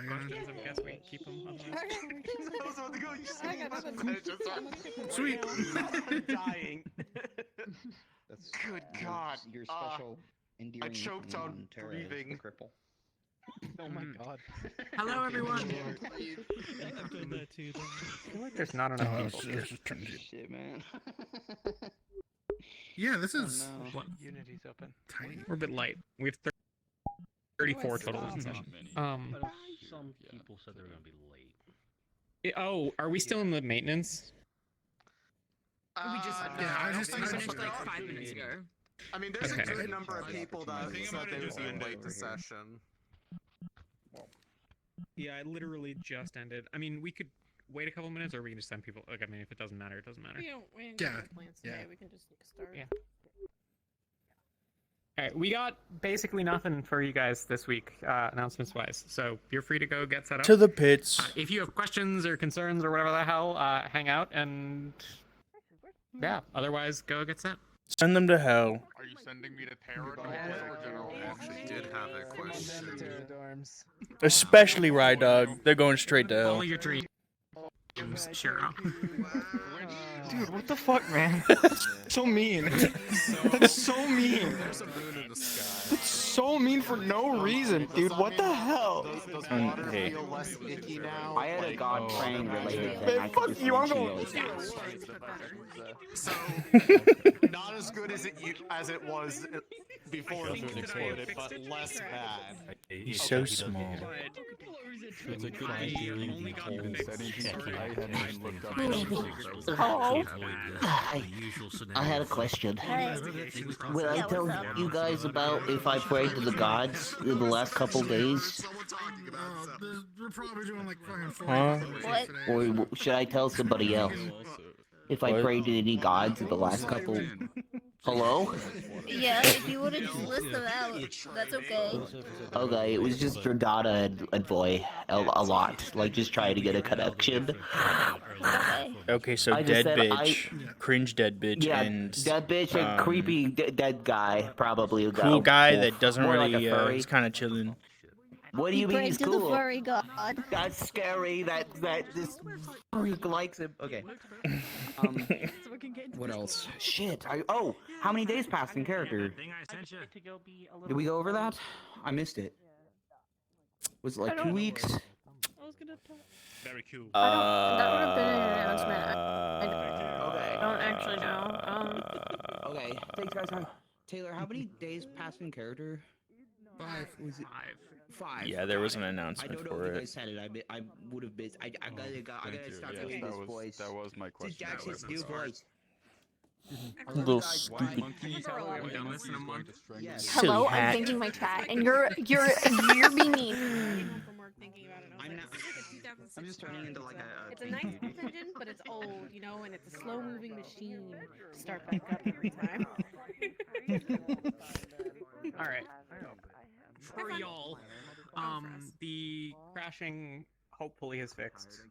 questions, I guess we keep them on the list. I was about to go. You just I got nothing. Sweet. I'm dying. That's Good God. Your special endearing choked nickname on Terra, breathing. the cripple. Oh my god. Hello, everyone. I've done that too. I feel like there's not enough people here. Shit, man. Yeah, this is Oh, no. What? Unity's open. tiny. We're a bit light. We have 34 total in session. Some people said they were gonna be late. Oh, are we still in the maintenance? We just I we just finished like 5 minutes ago. I mean, there's Okay. a good number of people that I think said I'm they gonna would be just late end to it. session. Yeah, it literally just ended. I mean, we could wait a couple minutes, or we can just send people. Like, I mean, if it doesn't matter, it doesn't matter. We ain't Yeah, got no plans today. yeah. We can just start. Yeah. All right, we got basically nothing for you guys this week, announcements-wise. So you're free to go get set up. To the pits. If you have questions or concerns or whatever the hell, hang out and yeah. Otherwise, go get set. Send them to hell. Are you sending me to Terror or General? I actually did have a question. Especially Rye Dog. They're going straight to hell. Follow your dreams, Shiro. Dude, what the fuck, man? So mean. That's so mean. There's a moon in the sky. That's so mean for no reason, dude. What the hell? Does water feel less icky now? I had a god praying related thing. Man, I fuck could you, I'm differentiate. So, not as good as it was before the moon exploded, but less bad. He's so small. It's a good thing during the whole I had a question. Will I tell you guys about if I prayed to the gods in the last couple days? We're probably doing like fucking Huh? What? Or should I tell somebody else? If I What? prayed to any gods in the last couple... Hello? Yeah, if you want to just list them out, that's okay. Okay, it was just Dradada and Boy a lot. Like, just trying to get a connection. Okay. Okay, so I just dead said bitch, cringe dead bitch, Yeah, and dead bitch and creepy dead guy, probably. cool guy that doesn't More like really, a furry. he's kind of chilling. What do you mean prayed he's to cool? the furry god. That's scary. That this freak likes him. Okay. What else? Shit. How many days passed in character? Did we go over that? I missed it. Was it like 2 weeks? I was gonna talk. Very cool. That would have been an announcement. Okay. I don't actually know. Okay. Thanks, guys. Taylor, how many days passed in character? 5. Was it 5? Yeah, there was an I announcement don't know for if you it. guys said it. I would have been. I gotta stop doing this voice. That was my This is question. Jackson's new voice. Little stupid. Can you tell we haven't done this in a month? Yes. Silly Hello, I'm hat. thinking my chat, and you're being mean. Home from work thinking about it. and I was I'm like, not. this is a 2006 I'm just turning into like a. It's a nice engine, but it's old, you know, and it's a slow-moving machine to start back up every time. All right. For y'all, the crashing hopefully is fixed.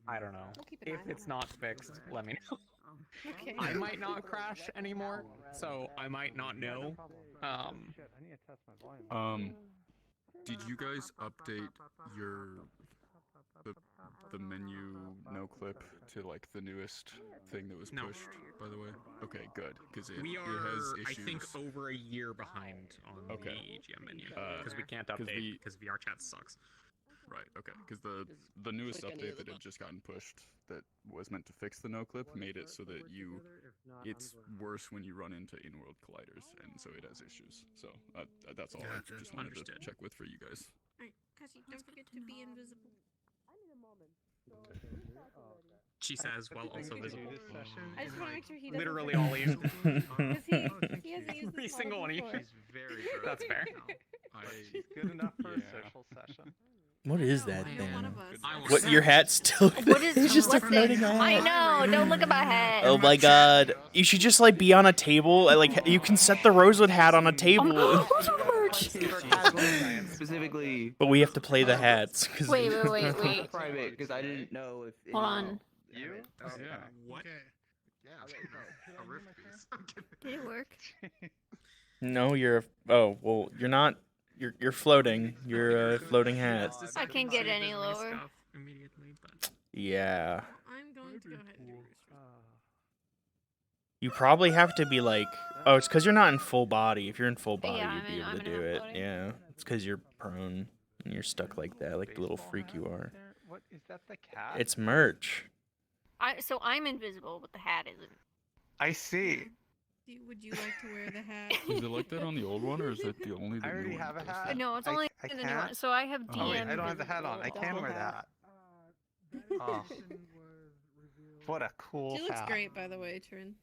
I don't know. We'll keep an eye If on it's it. not fixed, let me know. Okay. I might not crash anymore, so I might not know. Did you guys update the menu no clip to like the newest thing that was No. pushed? By the way, okay, good, because We it are, has I issues. think, over a year behind on Okay. the EGM menu because we can't 'cause update the- because VRChat sucks. Right, okay, because the newest update that had just gotten pushed that was meant to fix the no clip made it so that it's worse when you run into in-world colliders, and so it has issues. So that's all Gotcha. I just wanted Understood. to check with for you guys. Alright, Cassie, don't forget to be invisible. She says while also visible. I just want to make sure he doesn't. Literally all of you. Because he hasn't used Every this single one of you. before. very That's fair. She's good enough for a social session. What is that Either one thing? of us. I will What, your hat's still... What is It's just a what's floating this? hat. I know. Don't look at my head. Oh my god. You should just like be on a table. Like you can set the Rosewood hat on a table. Specifically. But we have to play the hats. 'Cause Wait. Private, because I didn't know if. Hold on. You? Yeah. What? A riff piece. Did it work? No, you're... Oh, well, you're not You're floating. You're a floating hat. I can't get any lower. Yeah. I'm going to go ahead and do restraint. You probably have to be like, oh, it's because you're not in full body. If you're in full body, Yeah, you'd be able to do it. Yeah, it's because you're prone and you're stuck like that, like the little freak you are. What is that? The cat? It's merch. So I'm invisible, but the hat isn't. I see. Would you like to wear the hat? Is it like that on the old one, or is it the only? I already have a hat. No, it's only I the new can't? one. So I have DM. Oh wait, I don't have the hat on. I invisible. can wear Double that. Oh. What a cool She looks hat. great, by the way, Trin.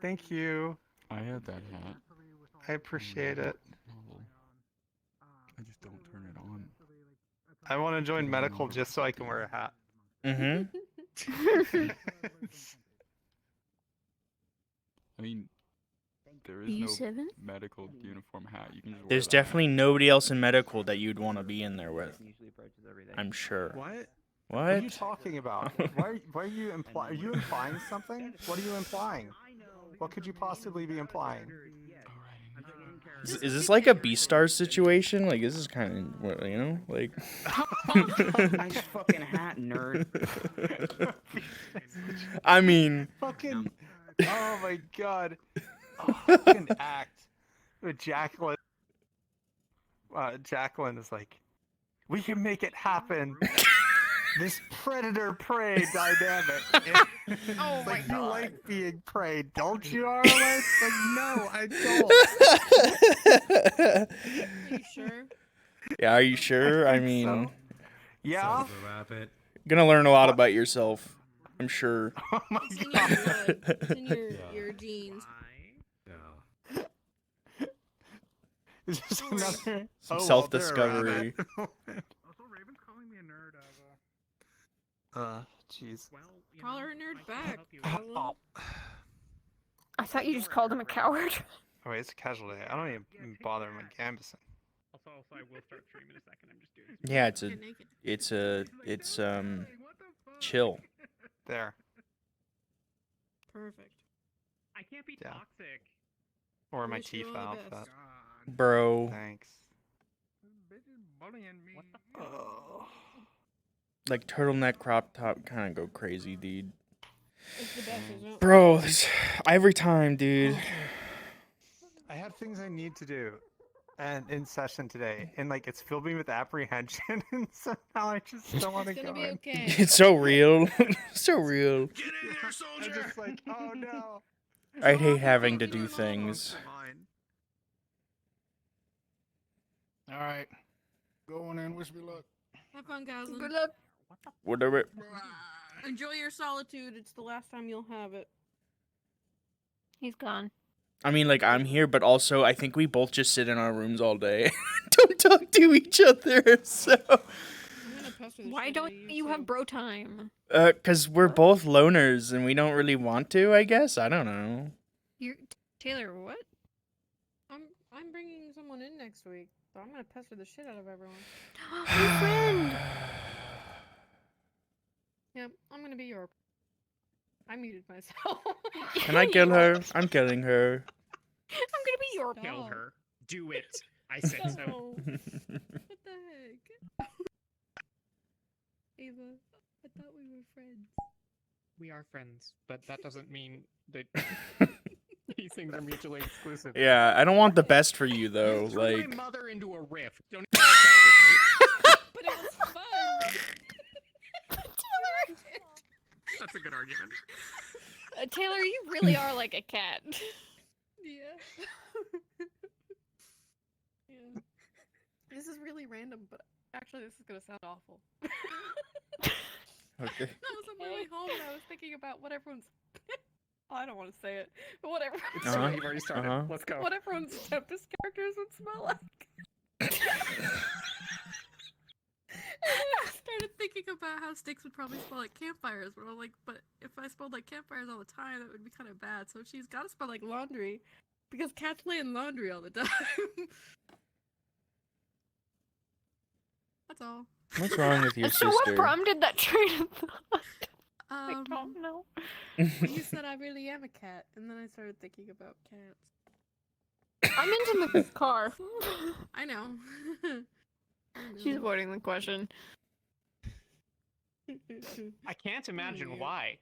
Thank you. I had that hat. I appreciate it. I just don't turn it on. I want to join medical just so I can wear a hat. Mm-hmm. I mean, there is You no seven? medical uniform hat. You can just wear There's that definitely nobody else in medical that you'd want to be in there with. I'm sure. What? What? What are you talking about? Why are you implying? Are you implying something? What are you implying? What could you possibly be implying? Is this like a B-Star situation? Like, this is kind of, you know, like... Nice fucking hat, nerd. I mean... Fucking... Oh my god. Oh, fucking act. With Jacqueline. Jacqueline is like, we can make it happen. This predator-prey dynamic. Oh my Like, you god. like being preyed, don't you, Arlen? Like, no, I don't. Are you sure? Yeah, are you sure? I think mean... so. Yeah? Gonna learn a lot about yourself. I'm sure. Oh my It's in god. your blood. It's in your genes. Is this another... Some Oh, self-discovery. Also, Raven's calling me a nerd. Jeez. Call her a nerd back. Oh. I thought you just called him a coward. Oh wait, it's a casual day. I don't even bother my gambusing. Also, I will start streaming in a second. I'm just doing. Yeah, it's chill. There. Perfect. I can't be Yeah. toxic. Or my Wish you Tifa all the outfit. best. Bro. Thanks. Bullying me. Oh. Like, turtleneck crop top kind of go crazy, dude. It's the best, isn't it? Bro, every time, dude. I have things I need to do, and in session today, and like it's filled me with apprehension, and so now I just don't want to It's go. gonna be in. okay. It's so real. So real. Get in there, I'm soldier! just like, oh no. I hate having to do things. All right, go on in. Wish me luck. Have fun, guys. Good luck. Whatever. Enjoy your solitude. It's the last time you'll have it. He's gone. I mean, like, I'm here, but also I think we both just sit in our rooms all day. Don't talk to each other, so... I'm gonna pester the Why shit out don't of you too. have bro time? 'Cause we're both loners and we don't really want to, I guess? I don't know. You're Taylor. What? I'm bringing someone in next week, so I'm gonna pester the shit out of everyone. Your friend. Yeah, I'm gonna be your. I muted myself. Can I kill her? I'm killing her. I'm gonna be your. Stop. Kill her. Do it. I said so. No. What the heck? Ava, I thought we were friends. We are friends, but that doesn't mean that these things are mutually exclusive. Yeah, I don't want the best for you, though. You threw Like... my mother into a rift. Don't even start But it was fun. with me. That's a good argument. Taylor, you really are like a cat. Yeah. Yeah. This is really random, but actually this is gonna sound awful. Okay. I was on my way home and I was thinking about what everyone's oh, I don't want to say it, but what everyone's It's fine, you've already started. Let's go. what everyone's Tempest characters would smell like. I started thinking about how sticks would probably smell like campfires, but I'm like, but if I smelled like campfires all the time, that would be kind of bad. So she's got to smell like laundry, because cats lay in laundry all the time. That's all. What's wrong with your So what sister? prompted that train of thought? I Um, don't know. you said I really am a cat, and then I started thinking about cats. I'm into the car. I know. She's avoiding the question. I can't imagine why.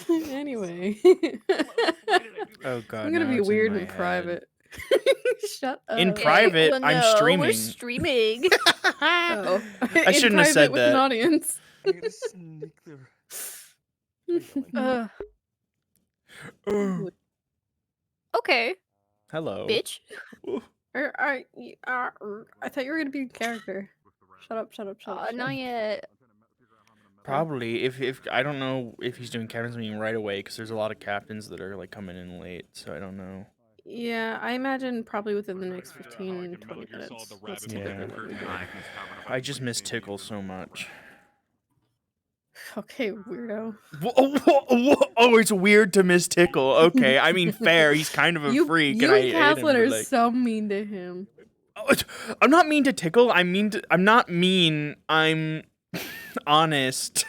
Anyway. Oh god. I'm gonna now be it's weird in in my head. private. Shut up. In private, well, I'm no, streaming. We're streaming. Oh. I shouldn't have said with that. an audience. Okay, Hello. bitch. I thought you were gonna be a character. Shut up, shut up, shut up. Shut Not up. yet. Probably if I don't know if he's doing captain's meeting right away because there's a lot of captains that are like coming in late, so I don't know. Yeah, I imagine probably within the next 15, 20 minutes. That's Yeah. typically what we do. I just miss Tickle so much. Okay, weirdo. Oh, it's weird to miss Tickle. Okay, I mean fair. He's kind of a freak, You and I and hate him. Kathleen are But, like, so mean to him. I'm not mean to Tickle. I'm not mean. I'm honest.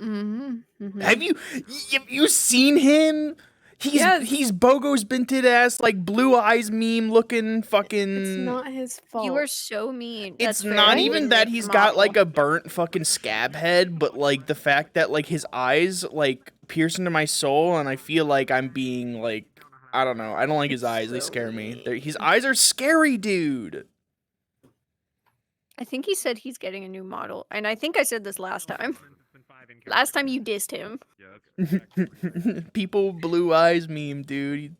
Have you seen him? He's Bogo's binted ass like blue eyes meme looking fucking. It's not his fault. You are so mean. It's That's not fair. even that he's got like a burnt fucking scab head, but like the fact that like his eyes like pierce into my soul, and I feel like I'm being like, I don't know. I don't like his eyes. They scare me. His eyes are scary, dude. I think he said he's getting a new model, and I think I said this last time. Last time you dissed him. People blue eyes meme, dude.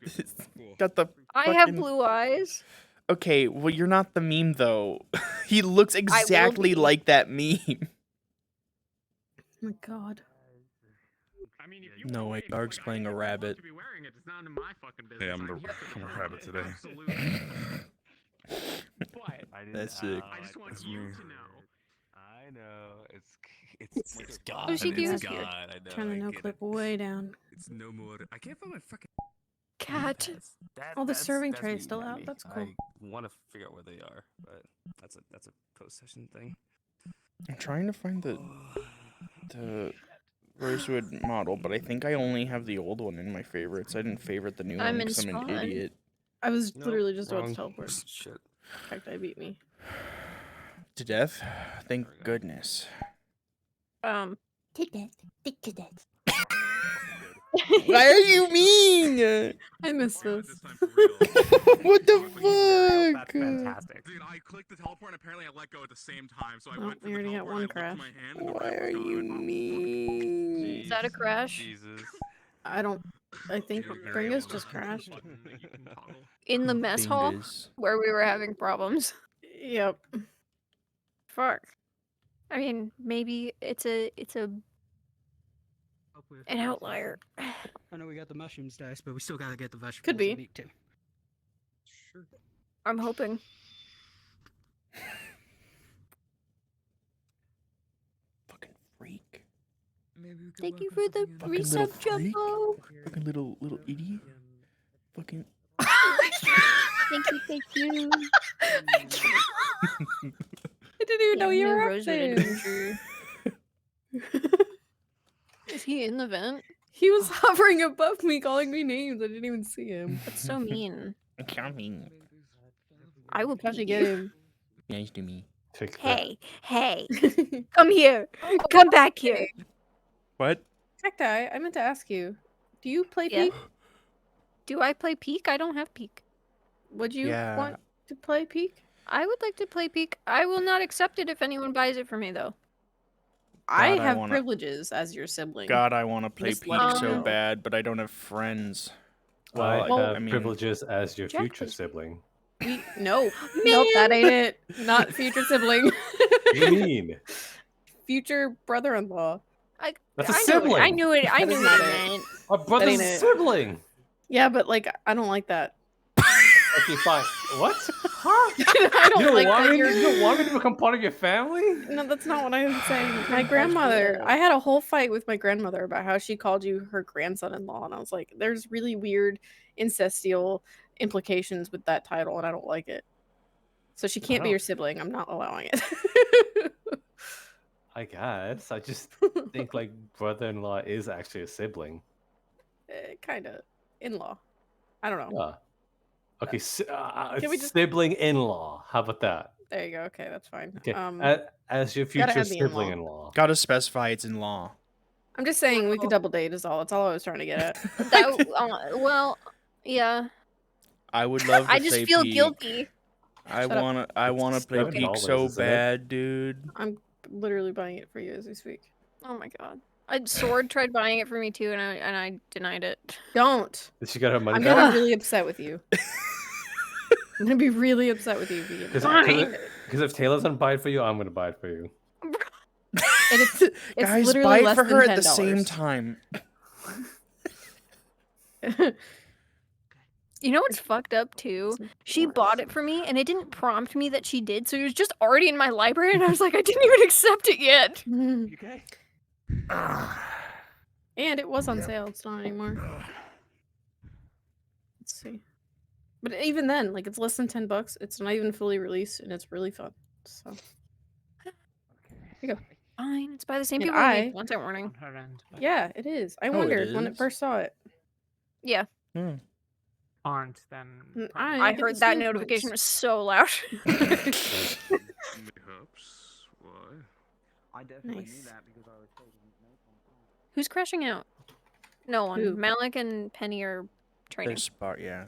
Got the. I have blue eyes. Okay, well you're not the meme though. He looks exactly like that meme. Oh my god. No way, Dark's playing a rabbit. Hey, I'm a rabbit today. That's sick. I just want you to know. I know. It's Oh, God. she It's gives God. I know. Trying to no clip way down. It's no more. I can't find my fucking Cat. Oh, the serving tray is still out. That's cool. I want to figure out where they are, but that's a post-session thing. I'm trying to find the Rosewood model, but I think I only have the old one in my favorites. I didn't favorite the new one because I'm an idiot. I was literally just about to teleport. Shit. Cacti beat me. To death? Thank goodness. To death. Stick to death. Why are you mean? I miss this. What the fuck? That's fantastic. Dude, I clicked the teleport and apparently I let go at the same time, so I Oh, went for we the already got teleport one and I crash. looked at my hand and the Why red are was you gone. mean? Is that a crash? Jesus. I think Gringus just crashed. In the mess hall Fingers. where we were having problems. Yep. Fuck. I mean, maybe it's an outlier. I know we got the mushrooms dice, but we still gotta get the vegetables. Could be. and meat, too. Sure. I'm hoping. Fucking freak. Thank you for the Fucking little resub, freak. Jumbo. Fucking little idiot. Fucking. Thank you. I didn't even know you were up Rosewood there. Adventure. Is he in the vent? He was hovering above me, calling me names. I didn't even see him. That's so mean. Coming. I will Trying to beat get you. him. Nice to me. Hey, come here. Come back here. What? Cacti, I meant to ask you. Do you play Yeah. Peak? Do I play Peak? I don't have Peak. Would you Yeah. want to play Peak? I would like to play Peak. I will not accept it if anyone buys it for me, though. I God, I have wanna- privileges as your sibling. God, I want to play Just Peak let so me know. bad, but I don't have friends. I Well, have I mean- privileges as your Jack future is- sibling. No. Nope, that ain't it. Not future sibling. What do you mean? Future brother-in-law. That's a I sibling. I knew it. I That knew is it not it. meant. My brother's ain't a it. sibling. Yeah, but like I don't like that. Okay, fine. What? Huh? I don't You don't like want that me? you're. You don't want me to become part of your family? No, that's not what I'm saying. My grandmother. I had a whole fight with my grandmother about how she called you her grandson-in-law, and I was like, "There's really weird incestial implications with that title, and I don't like it." So she can't be Wow. your sibling. I'm not allowing it. I guess. I just think like brother-in-law is actually a sibling. kind of in-law. I don't know. Yeah. Okay, Can we just- sibling in-law. How about that? There you go. Okay, that's fine. Okay, as your gotta future have the in-law. sibling in-law. Gotta specify it's in law. I'm just saying we could double date is all. That's all I was trying to get at. Well, yeah. I would love to I just play feel Peak. guilty. I wanna play $7, Peak so isn't it? bad, dude. I'm literally buying it for you as we speak. Oh my god. Sword tried buying it for me too, and I denied it. Don't. Did she got her money I'm back? gonna be really upset with you. I'm gonna be really upset with you if you give me that. Because if Taylor's gonna buy it for you, I'm gonna buy it for you. And it's Guys, literally buy it less for than her $10. at the same time. You know what's fucked up too? She bought it for me, and it didn't prompt me that she did, so it was just already in my library, and I was like, I didn't even accept it yet. Okay. And it was on sale. It's not anymore. Let's see. But even then, like, it's less than $10. It's not even fully released, and it's really fun. So. Here you go. Fine, it's by the same And people who made content warning. On her end, but Yeah, it is. I Oh, it wondered when it is? first saw it. Yeah, aren't then. I get heard the that same notification points. was so loud. Perhaps. Why? I definitely Nice. knew that because I was taking notes on time. Who's crashing out? No one. Who? Malik and Penny are training. There's spot, yeah.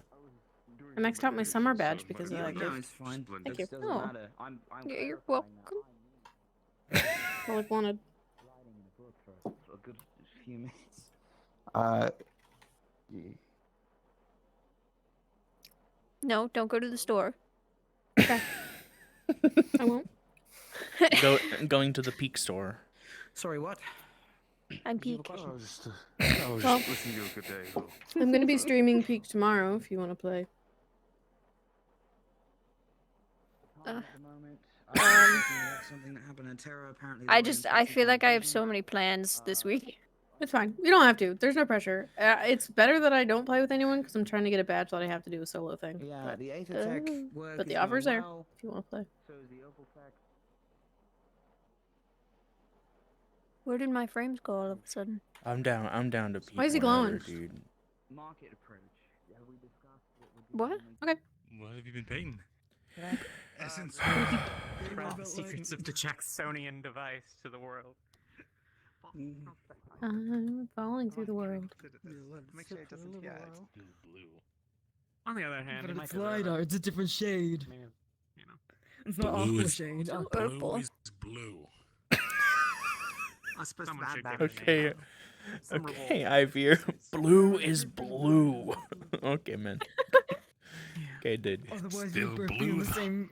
I maxed out my summer badge because of Yeah, that no, gift. it's fine. Thank It you. doesn't Oh. matter. I'm Yeah, you're clarifying welcome. that I Well, like wanted. writing in a book for a good few minutes. Yeah. No, don't go to the store. I won't. Going to the Peak store. Sorry, what? I'm Peak. I was just Well- wishing you a good day. Though. I'm gonna be streaming Peak tomorrow if you want to play. At the moment, something that happened in Terra apparently. I feel like I have so many plans this week. It's fine. You don't have to. There's no pressure. It's better that I don't play with anyone because I'm trying to get a badge that I have to do a solo thing. Yeah, But, the Aether Tech work but the is offer's going there well. if you want to play. So is the Opal Tech. Where did my frames go all of a sudden? I'm down to Peak. Why is he whenever, glowing? dude. Market approach. Have we discussed what we're doing? What? Okay. What have you been painting? Essence. Spread the secrets of the Jacksonian device to the world. I'm falling through the world. Make sure it doesn't. Yeah. Blue. On the other hand, But it it's might be LiDAR, it's a different shade. I mean, you know. It's not Blue aqua is- shade. Blue is blue. I suppose Someone should that give it a Okay. name. Some Okay, revolt. Ivy. Blue is blue. Okay, man. Okay, dude. Otherwise, Still we'd both be on blue, the same.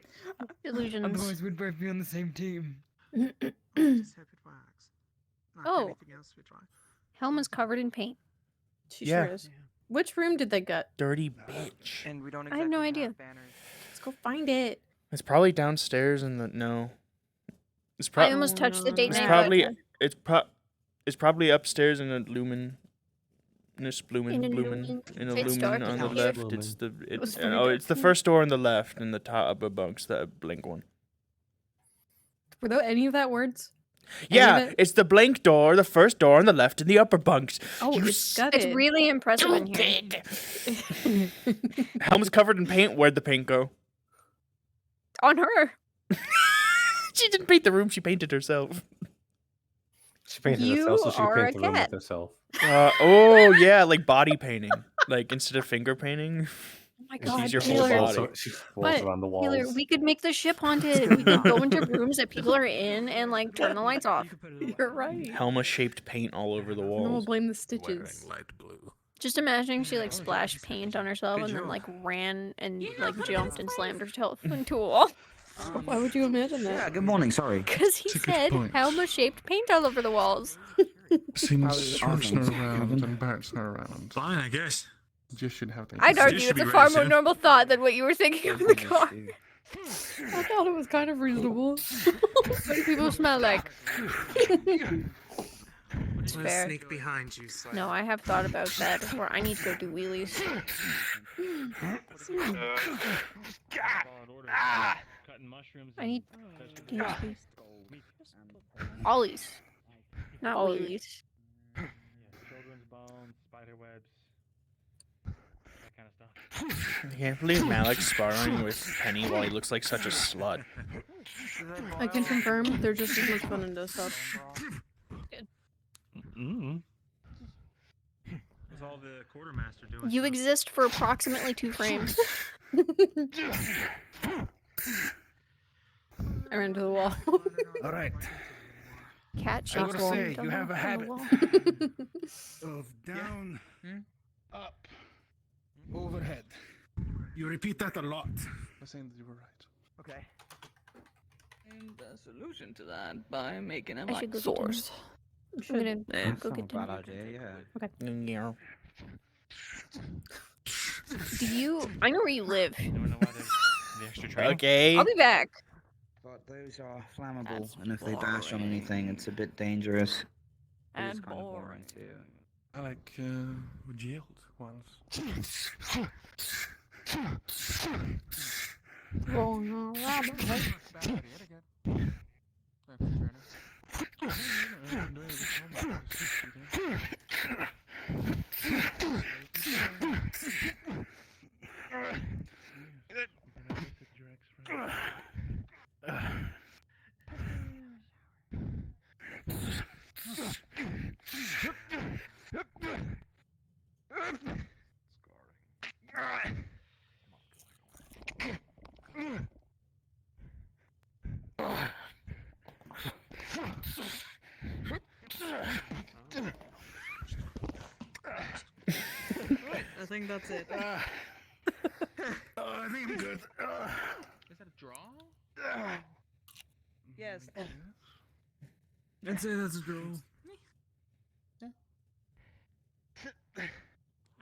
Illusions. Otherwise, we'd both be on the same team. Just hope it works. Oh. Anything else we try? Helma's covered in paint. She Yeah. sure is. Which room did they get? Dirty bitch. And we don't I have no idea. banners. Let's go find it. It's probably downstairs in the no. It's I probably almost touched the date it's night probably button. it's probably upstairs in a lumen. In a In a lumen lumen. on It's dark the in here. left. It's the was it's funny oh that- it's the first door on the left in the top upper bunks, the blink one. Were there any of that words? Any of Yeah, it? it's the blank door, the first door on the left in the upper bunks. Oh, You it's got It's it. really impressive in here. stupid. Helm's covered in paint. Where'd the paint go? On her. She didn't paint the room. She painted herself. She painted You herself, so she are could a paint the room cat. with herself. Oh yeah, like body painting. Like instead of finger painting. Oh my And god, she's your whole Taylor. body. She falls But, around the walls. Taylor, we could make the ship haunted. We could go into rooms that people are in and like turn the lights off. You're right. Helma-shaped paint all over the No one will walls. blame the stitches. Light blue. Just imagining she like splashed paint on herself and then like ran and like jumped and slammed herself into a wall. Why would you imagine Yeah, that? good morning, sorry. Because he It's a good said point. Helma-shaped paint all over the walls. Seems Oh, Schwarzenegger thanks. around and Bartzner around. Fine, I guess. Just should have that. I'd You argue should it's a be far ready more soon. normal thought than what you were thinking of in the car. I thought it was kind of reasonable. What do people smell like? It's Let's fair. sneak behind you. Slightly. No, I have thought about that before. I need to go do wheelies. Cutting mushrooms. I need and to use ollies, not Ollies. wheelies. children's bones, spider webs. I can't believe Malik's sparring with Penny while he looks like such a slut. I can confirm they're just as much fun in this stuff. Good. There's all the quartermaster doing. You exist for approximately 2 frames. I ran into the wall. All right. Cat I shaped gotta wall. say, Don't you have a knock on habit the wall. of down, up, overhead. You repeat that a lot. I'm saying that you were right. Okay. And the solution to that by making it I should like go get source. I'm gonna That's go not get a bad dinner. idea, yeah. Okay. Yeah. Do you? I know where you live. The extra training. Okay. I'll be back. But those are flammable, and if they bash on anything, it's a bit dangerous. It is And kind of boring. boring too. I like jailed ones. Going on a rabbit hole. I think that's it. I think I'm good. Is that a draw? Yes. I'd say that's a draw.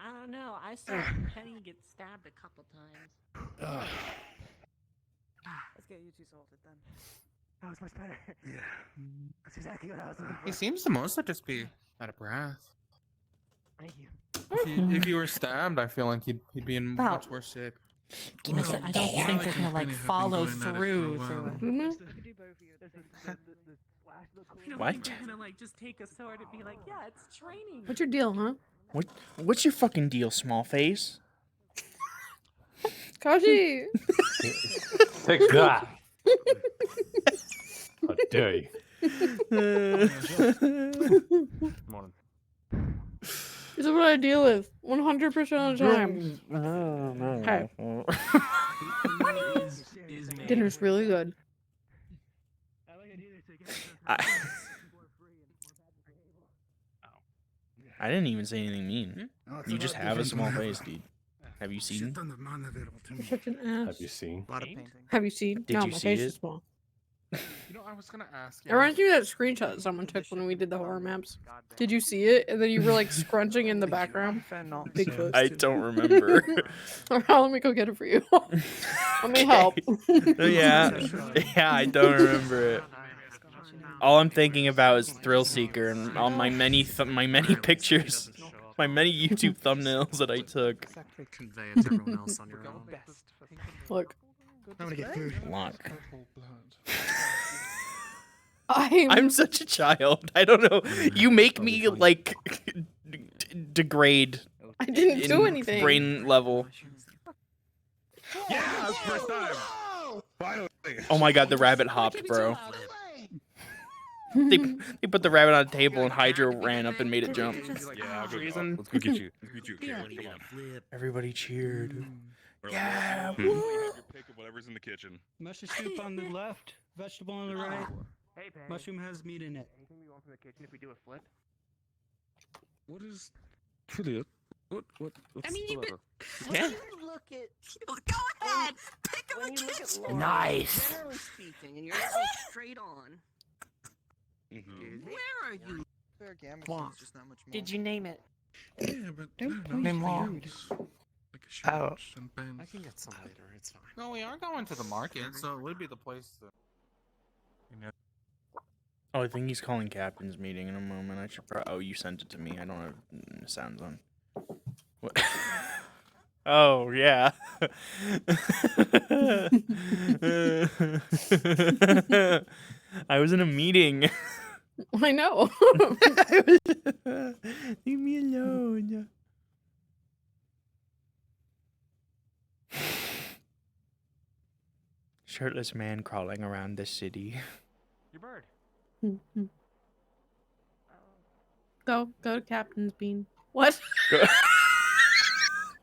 I don't know. I saw Penny get stabbed a couple times. Let's get you 2 salted then. That was much better. Yeah. That's exactly what I was looking for. He seems to mostly just be out of breath. Thank you. If you were stabbed, I feel like he'd be in Well, much worse shape. I don't think they're gonna like follow through. What? They're gonna like just take a sword and be like, yeah, it's training. What's your deal, huh? What's your fucking deal, small face? Kaji! Take that. How dare you? Morning. This is what I deal with 100% of the time. Hey. Dinner's really good. I didn't even say anything mean. You just have a small face, dude. Have you seen? You're such an ass. Have you seen? Have you seen? Did No, you my see face it? is small. You know, I was gonna ask. I ran through that screenshot someone took when we did the horror maps. Did you see it? And then you were like scrunching in the background. Bigfoot. I don't remember. Alright, let me go get it for you. Let me help. Yeah, I don't remember it. All I'm thinking about is Thrill Seeker and all my many pictures, my many YouTube thumbnails that I took. Convey it to everyone else on your own. Look. I'm gonna get food. Look. I'm such a child. I don't know. You make me like degrade. I didn't do in anything. Brain level. Yeah, that's the first time. Finally. Oh my god, the rabbit hopped, bro. They put the rabbit on a table and Hydra ran up and made it jump. Yeah, Treason. let's go get you. Let's get you. Everybody cheered. Yeah. Woo. You have your pick of whatever's in the kitchen. Mushroom soup on the left, vegetable on the right. Hey, Penny. Mushroom has meat in it. Anything we want from the kitchen if we do a flip? What is? Juliet? What? I mean, you've been. Yeah. When you look at. Go ahead! Pick up When the you look at kitchen! Laura, Nice. Generally speaking, and you're looking straight on. Where are you? Did you name it? Yeah, but Name Law. Oh. I can get some later. It's fine. No, we are going to the market, so it would be the place to. Oh, I think he's calling captain's meeting in a moment. I should probably. Oh, you sent it to me. I don't have sounds on. What? Oh yeah. I was in a meeting. I know. Leave me alone. Shirtless man crawling around the city. Your bird. Go to Captain's Bean. What?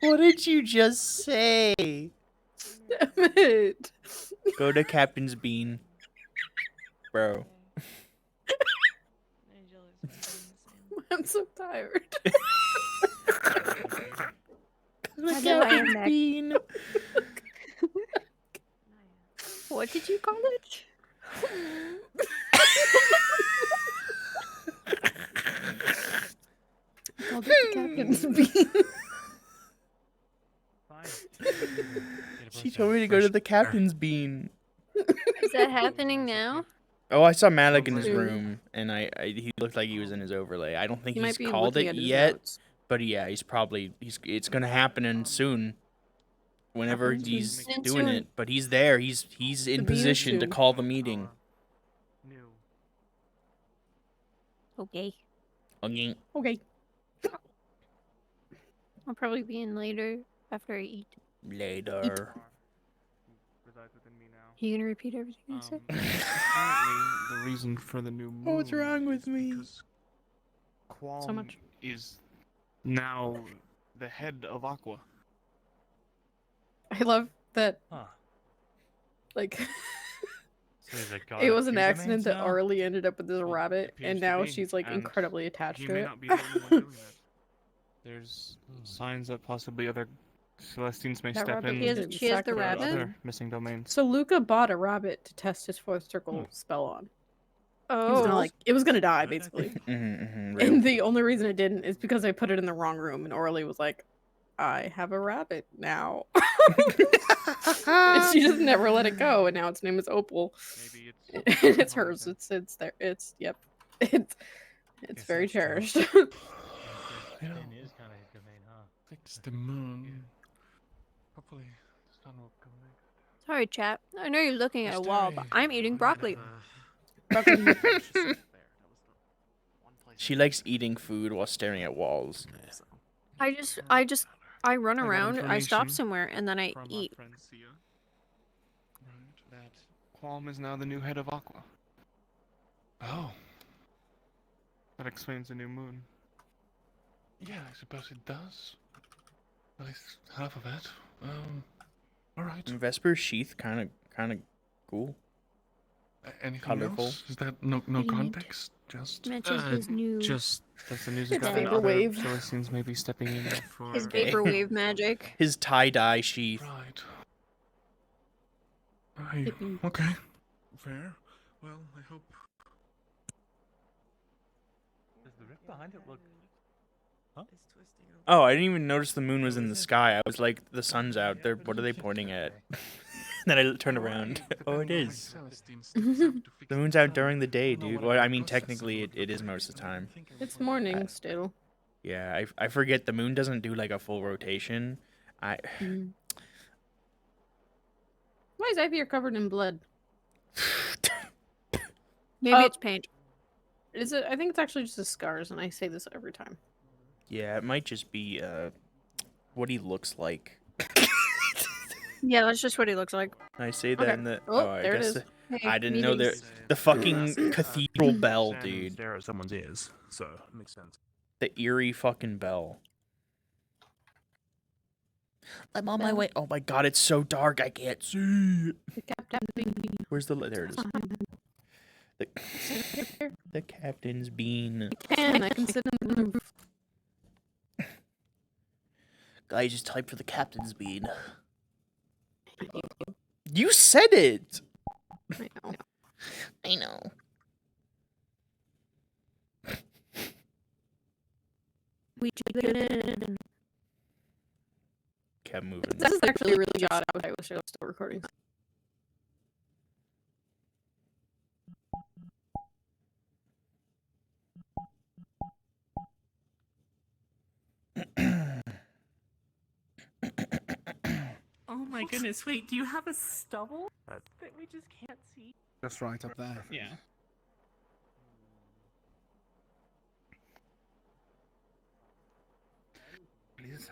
What did you just say? Damn it. Go to Captain's Bean. Bro. I'm so tired. Go to By the way, I'm Captain's back. Bean. What did you call it? Called it the Captain's Bean. She told me to go to the Captain's Bean. Is that happening now? Oh, I saw Malik in his room, and he looked like he was in his overlay. I don't think He he's might be called looking it at his yet, notes. but yeah, it's gonna happen in soon. Whenever Happen he's soon. doing it, but he's there. He's in bean is position to soon. call the meeting. Okay. Okay. Okay. I'll probably be in later after I eat. Later. You gonna repeat everything I said? Apparently, the reason for the new moon. What's wrong with me? Qualm So much. is now the head of Aqua. I love that. Huh. Like, So he's a god it of was an pizza accident mains that now? Arlie ended up with this rabbit, appears and to now be, she's like and incredibly attached He to may it. not be the only one doing that. There's signs that possibly other Celestines may That step rabbit in. She has didn't the sack it. rabbit? Other missing domains. So Luca bought a rabbit to test his fourth circle spell on. He was Oh. gonna it was gonna die basically. Real. And the only reason it didn't is because I put it in the wrong room, and Orly was like, "I have a rabbit now," and she just never let it go, and now its name is Opal. Maybe And it's it's hers. It's there. It's yep. It's very cherished. It is kind of his domain, huh? Fix the moon. Hopefully, the sun will come next. Sorry, chat. I know you're looking at a wall, but I'm eating broccoli. She likes eating food while staring at walls. I run got around, I stop information somewhere, and then I from our eat. friend Sia. Right, that Qualm is now the new head of Aqua. Oh. That explains the new moon. Yeah, I suppose it does. At least half of it. Alright. Vesper's sheath kind of cool. Anything Colorful. else? Is that no Neat. context? Just Matches his new. just that's the news It's about other vaporwave. Celestines may be stepping in for His vaporwave magic. His tie-dye sheath. Right. Okay. Fair. Well, I hope. Does the rift behind it look? Huh? Oh, I didn't even notice the moon was in the sky. I was like, the sun's out. What are they pointing at? Then I turned around. Oh, it is. The moon's out during the day, dude. Well, I mean, technically, it is most of the time. It's morning still. Yeah, I forget the moon doesn't do like a full rotation. Why is Ivy covered in blood? Maybe it's paint. Is it? I think it's actually just his scars, and I say this every time. Yeah, it might just be what he looks like. Yeah, that's just what he looks like. I say that Okay. in the. Oh, I there it guess is. Hey, I didn't know there. meetings. The fucking cathedral bell, dude. Stare at someone's ears, so it makes sense. The eerie fucking bell. I'm on my way. Oh my god, it's so dark. I can't see. Where's the? There it is. The captain's bean. I can sit in the roof. Guys, just type for the captain's bean. You said it. I know. I know. We did. Kept moving. This is actually really odd. I wish I was still recording. Oh my goodness, wait, do you have a stubble that we just can't see? Just right up there. Yeah. Please.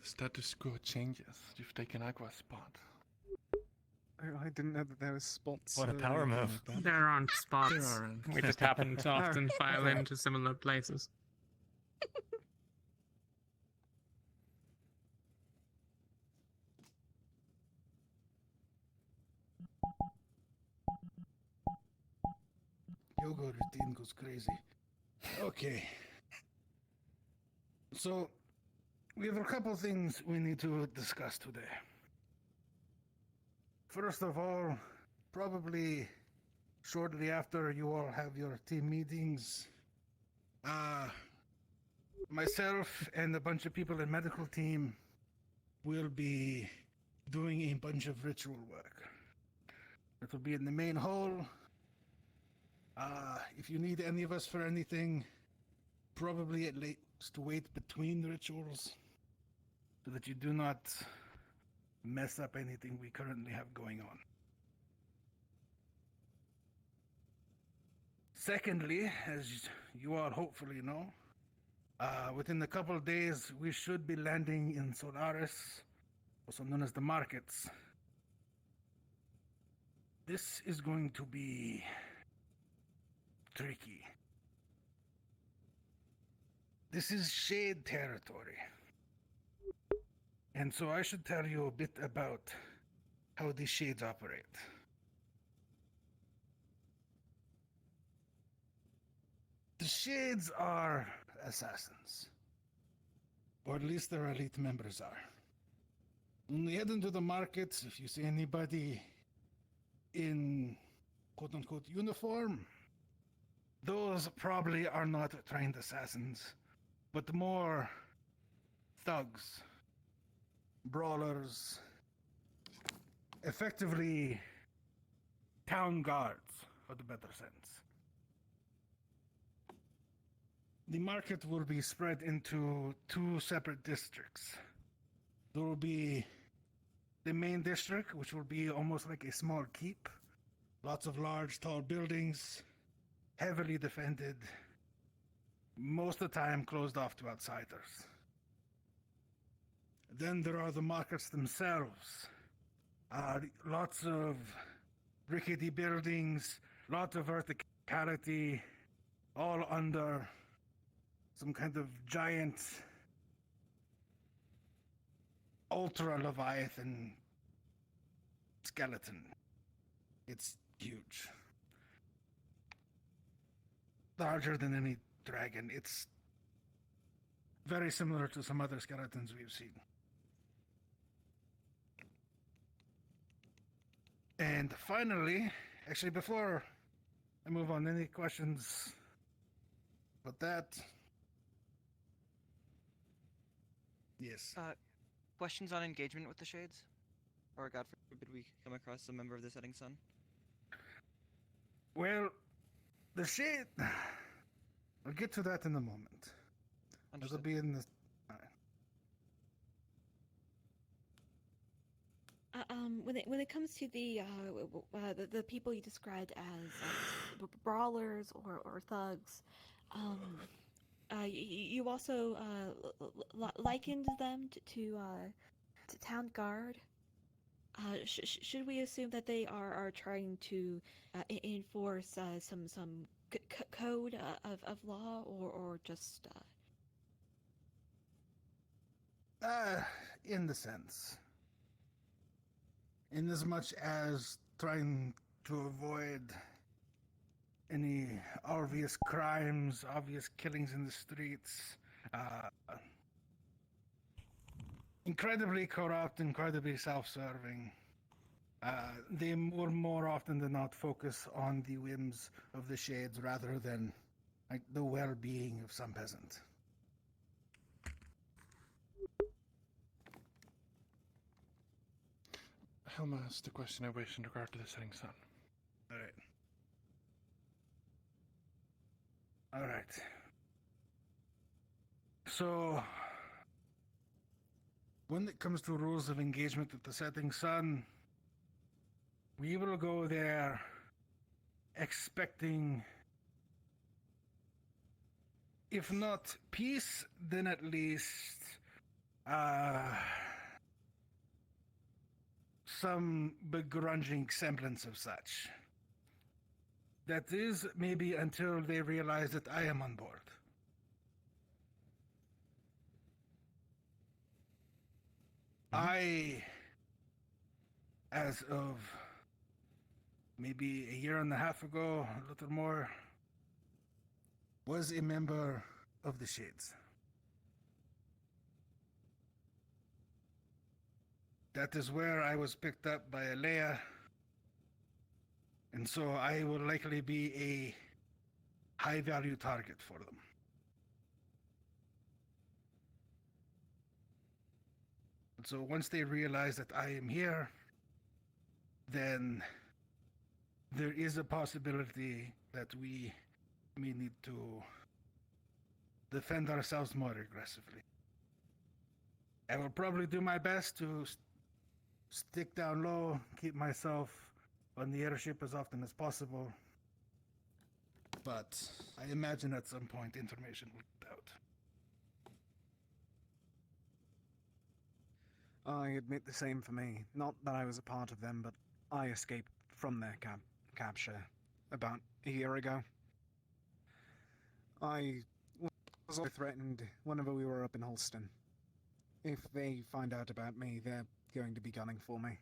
status quo changes. You've taken Aqua's spot. I didn't know that there was spots. What a power move. There aren't spots. There aren't. We just happen to often file into similar places. Yoga routine goes crazy. Okay. So, we have a couple things we need to discuss today. First of all, probably shortly after you all have your team meetings, myself and a bunch of people in medical team will be doing a bunch of ritual work. It will be in the main hall. If you need any of us for anything, probably at least wait between the rituals so that you do not mess up anything we currently have going on. Secondly, as you all hopefully know, within a couple of days we should be landing in Solaris, also known as the markets. This is going to be tricky. This is Shade territory. And so I should tell you a bit about how these Shades operate. The Shades are assassins. Or at least their elite members are. When we head into the markets, if you see anybody in quote-unquote uniform, those probably are not trained assassins, but more thugs, brawlers, effectively town guards, for the better sense. The market will be spread into 2 separate districts. There will be the main district, which will be almost like a small keep. Lots of large, tall buildings, heavily defended, most of the time closed off to outsiders. Then there are the markets themselves. Lots of rickety buildings, lots of verticality, all under some kind of giant ultra leviathan skeleton. It's huge. Larger than any dragon. It's very similar to some other skeletons we've seen. And finally, actually before I move on, any questions about that? Yes. Questions on engagement with the Shades? Or God forbid we come across a member of the Setting Sun? Well, the Shade... I'll get to that in a moment. It'll be in the... When it comes to the people you described as brawlers or thugs, you also likened them to town guard. Should we assume that they are trying to enforce some code of law or just? In the sense. In as much as trying to avoid any obvious crimes, obvious killings in the streets, incredibly corrupt, incredibly self-serving. They will more often than not focus on the whims of the Shades rather than like the well-being of some peasant. Helma asked the question I wish in regard to the Setting Sun. All right. So, when it comes to rules of engagement with the Setting Sun, we will go there expecting, if not peace, then at least some begrudging semblance of such. That is, maybe until they realize that I am on board. I, as of maybe a year and a half ago, a little more, was a member of the Shades. That is where I was picked up by Alea, and so I will likely be a high-value target for them. And so once they realize that I am here, then there is a possibility that we may need to defend ourselves more aggressively. I will probably do my best to stick down low, keep myself on the airship as often as possible. But I imagine at some point information will get out. I admit the same for me. Not that I was a part of them, but I escaped from their capture about a year ago. I was also threatened whenever we were up in Holston. If they find out about me, they're going to be gunning for me.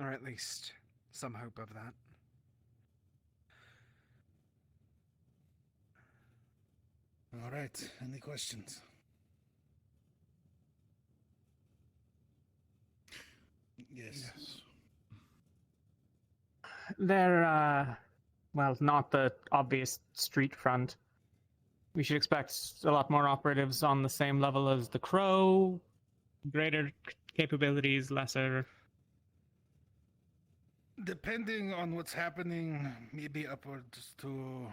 Or at least some hope of that. All right, any questions? Yes. They're, well, not the obvious street front. We should expect a lot more operatives on the same level as the Crow. Greater capabilities, lesser. Depending on what's happening, maybe upwards to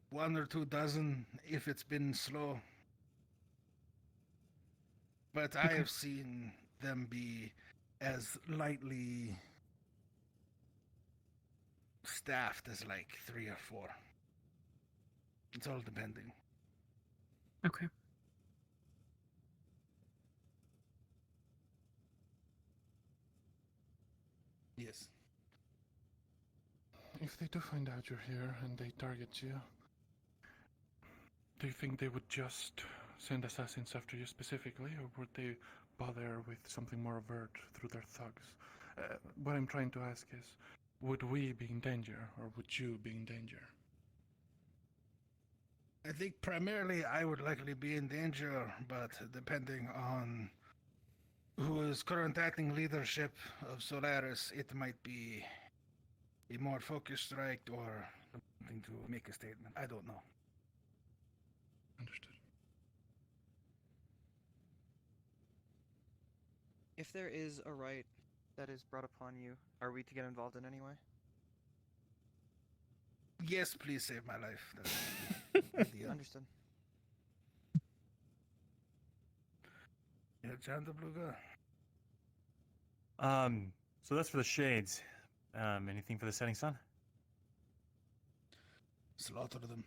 1 or 2 dozen if it's been slow. But I have seen them be as lightly staffed as like 3 or 4. It's all depending. Okay. Yes. If they do find out you're here and they target you, do you think they would just send assassins after you specifically, or would they bother with something more overt through their thugs? What I'm trying to ask is, would we be in danger, or would you be in danger? I think primarily I would likely be in danger, but depending on who is current acting leadership of Solaris, it might be a more focused strike or something to make a statement. I don't know. Understood. If there is a right that is brought upon you, are we to get involved in any way? Yes, please save my life. Understood. Yeah, John the Blue Guy. So that's for the Shades. Anything for the Setting Sun? Slaughter them.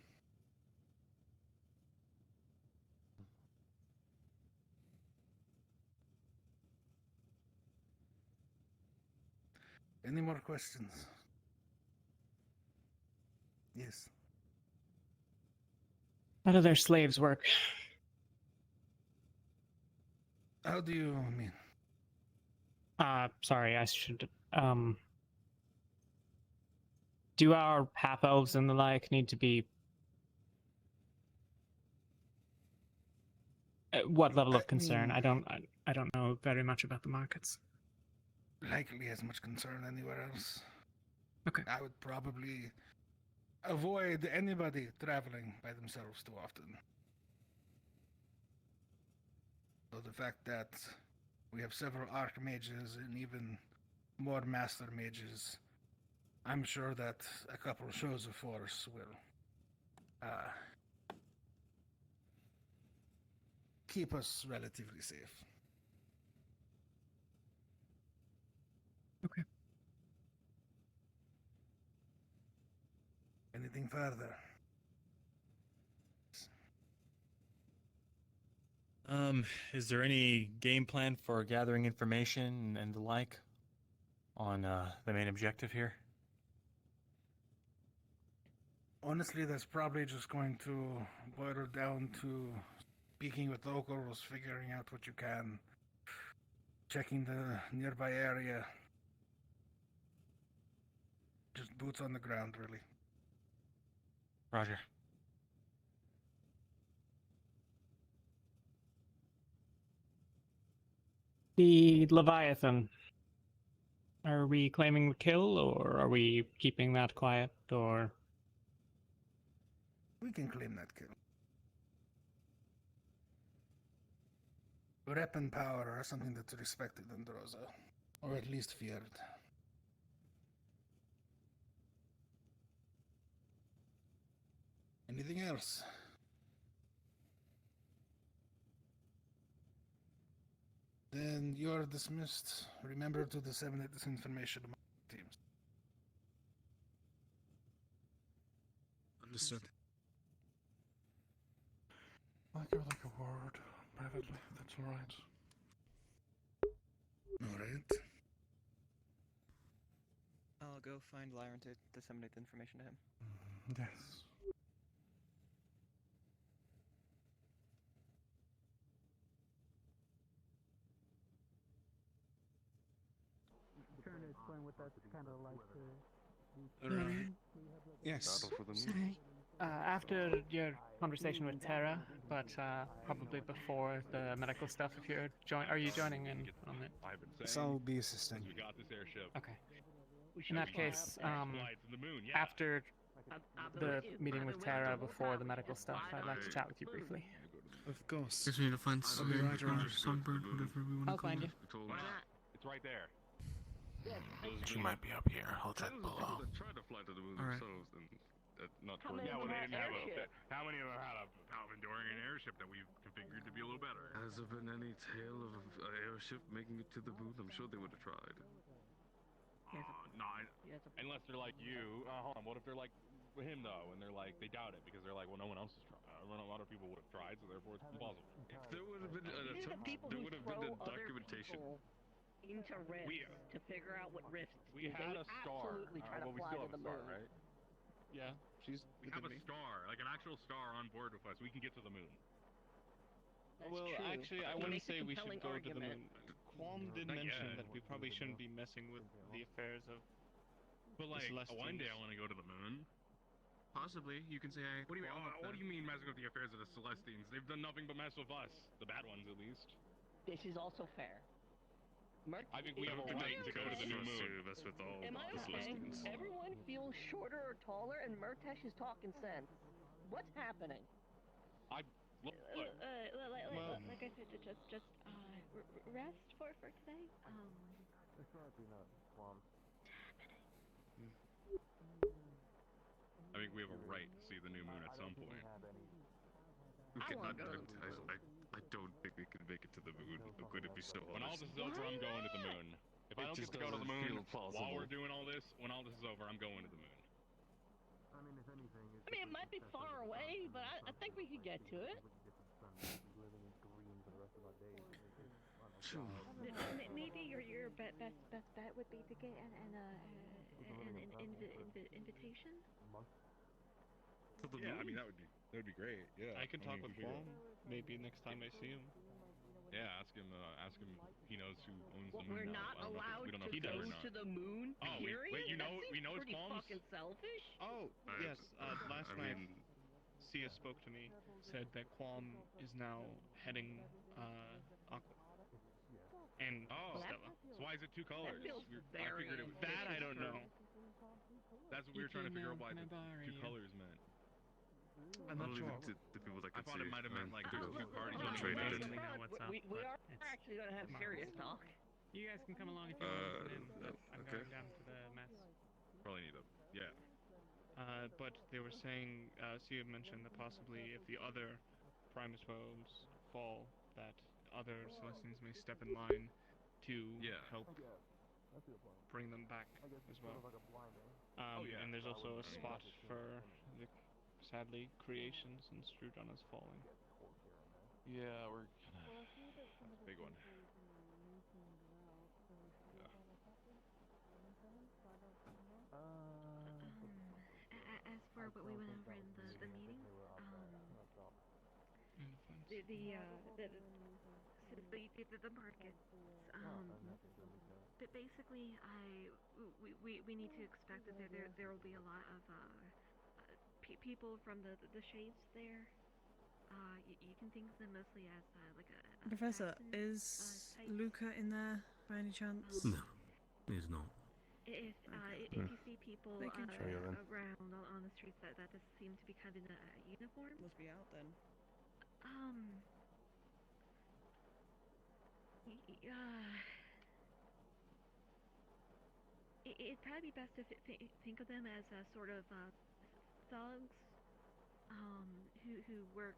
Any more questions? Yes. How do their slaves work? How do you mean? Sorry, I should, do our half-elves and the like need to be... what level of concern? I don't know very much about the markets. Likely as much concern anywhere else. Okay. I would probably avoid anybody traveling by themselves too often. So the fact that we have several archmages and even more master mages, I'm sure that a couple of shows of force will keep us relatively safe. Okay. Anything further? Is there any game plan for gathering information and the like on the main objective here? Honestly, that's probably just going to boil down to speaking with locals, figuring out what you can, checking the nearby area. Just boots on the ground, really. Roger. The Leviathan. Are we claiming the kill, or are we keeping that quiet, or... We can claim that kill. Rep and power are something that's respected in Droza, or at least feared. Anything else? Then you are dismissed. Remember to disseminate this information among teams. Understood. Like a word privately. That's all right. All right. I'll go find Lyron to disseminate the information to him. Yes. Trying to explain what that's kind of like to... Yes. Sorry. After your conversation with Tara, but probably before the medical stuff, if you're are you joining in on it? So I'll be assisting. We got this airship. Okay. In that case, after the meeting with Tara before the medical stuff, I'd like to chat with you briefly. Of course. Guess we need to find Sunbird, whatever we want to I'll call find it. you. It's right there. She might be up here. I'll check below. Tried to fly to the moon All right. themselves and not Yeah, well, they didn't have a. How many of them had a Palvindorian airship that we've configured to be a little better? Has there been any tale of an airship making it to the moon? I'm sure they would have tried. No, unless they're like you. Hold on, what if they're like him though, and they're like they doubt it because they're like, well, no one else has tried. A lot of people would have tried, so therefore it's implausible. There would have been an attempt. There would have been a documentation. Into rifts to figure out what rifts. We had a star. Absolutely try Well, to we fly still to have the a star, moon. right? Yeah, We have a star, like an actual star on board with us. We can get to the moon. Well, true. actually, I It wouldn't makes a say we should compelling go to the argument. moon. Qualm did Not mention yet. that we probably shouldn't be messing with the affairs of But like, Celestials. one day I want to go to the moon. possibly. You can say I. What do you mean? What do you mean messing with the affairs of the Celestines? They've done nothing but mess with us, the bad ones at least. This is also fair. I think we have a right to go to the new moon. That's with all Am I the okay? Celestines. Everyone feels shorter or taller, and Murtesh is talking sense. What's happening? Look, Like I said, just rest for today. I think we have a right to see the new moon at some point. I don't think we can make it to the moon. I'm going to be so honest. When all this is over, I'm going to the moon. If I don't get to go to the moon while we're doing all this, when all this is over, I'm going to the moon. I mean, it might be far away, but I think we could get to it. Maybe your best bet would be to get an invitation. Yeah, I mean that would be great. Yeah, I could talk with if we Qualm maybe next time I see him. Yeah, ask him. He knows who owns the moon. We're now. not I don't know allowed we don't know to if he does go or not. to the moon. Oh, Period. wait, you know That it's seems pretty Qualm's? fucking selfish. Oh, yes. Last night, Sia spoke to me, said that Qualm is now heading Aqua. And Stella. So why is it two colors? feels I very figured it was That I don't know. That's what we were trying to figure out why the two colors meant. I'm not sure. The people that I can thought it see. might have meant like there's two parties I'm on the traded moon. it. Really know what's up, We but are it's actually going to have serious talk. You guys can come along if you want, and I'm okay. going down to the mess. Probably need a But they were saying, Sia mentioned that possibly if the other Primus probes fall, that other Celestians may step in line to help bring them back as well. And there's also a spot for the, sadly, creations and Strudana's falling. Yeah, we're gonna That's a big one. Yeah. As for what we went over in the meeting, the markets, but basically, we need to expect that there will be a lot of people from the shades there. You can think of them mostly as like a Professor, assassin, is type. Luca in there by any chance? No, he's not. If you see people Making sure. around on the streets that just seem to be kind of in a uniform, Must be out then. It'd probably be best to think of them as a sort of thugs, who work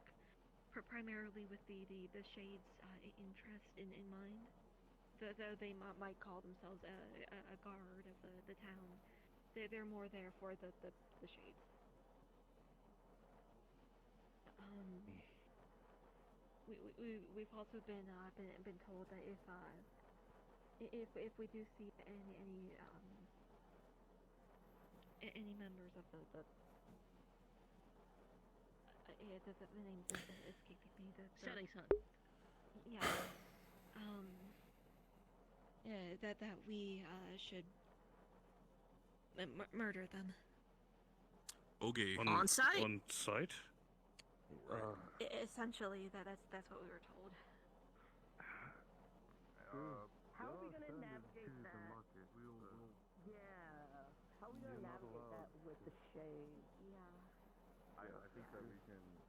primarily with the shades interest in mind. Though they might call themselves a guard of the town, they're more there for the shades. We've also been told that if we do see any members of the name is escaping me. Setting Sun. Yeah. Yeah, that we should murder them. Okay. On site? On site? Essentially, that's what we were told. How are we gonna navigate that? Yeah. How are we gonna navigate that with the shade? Yeah. I think that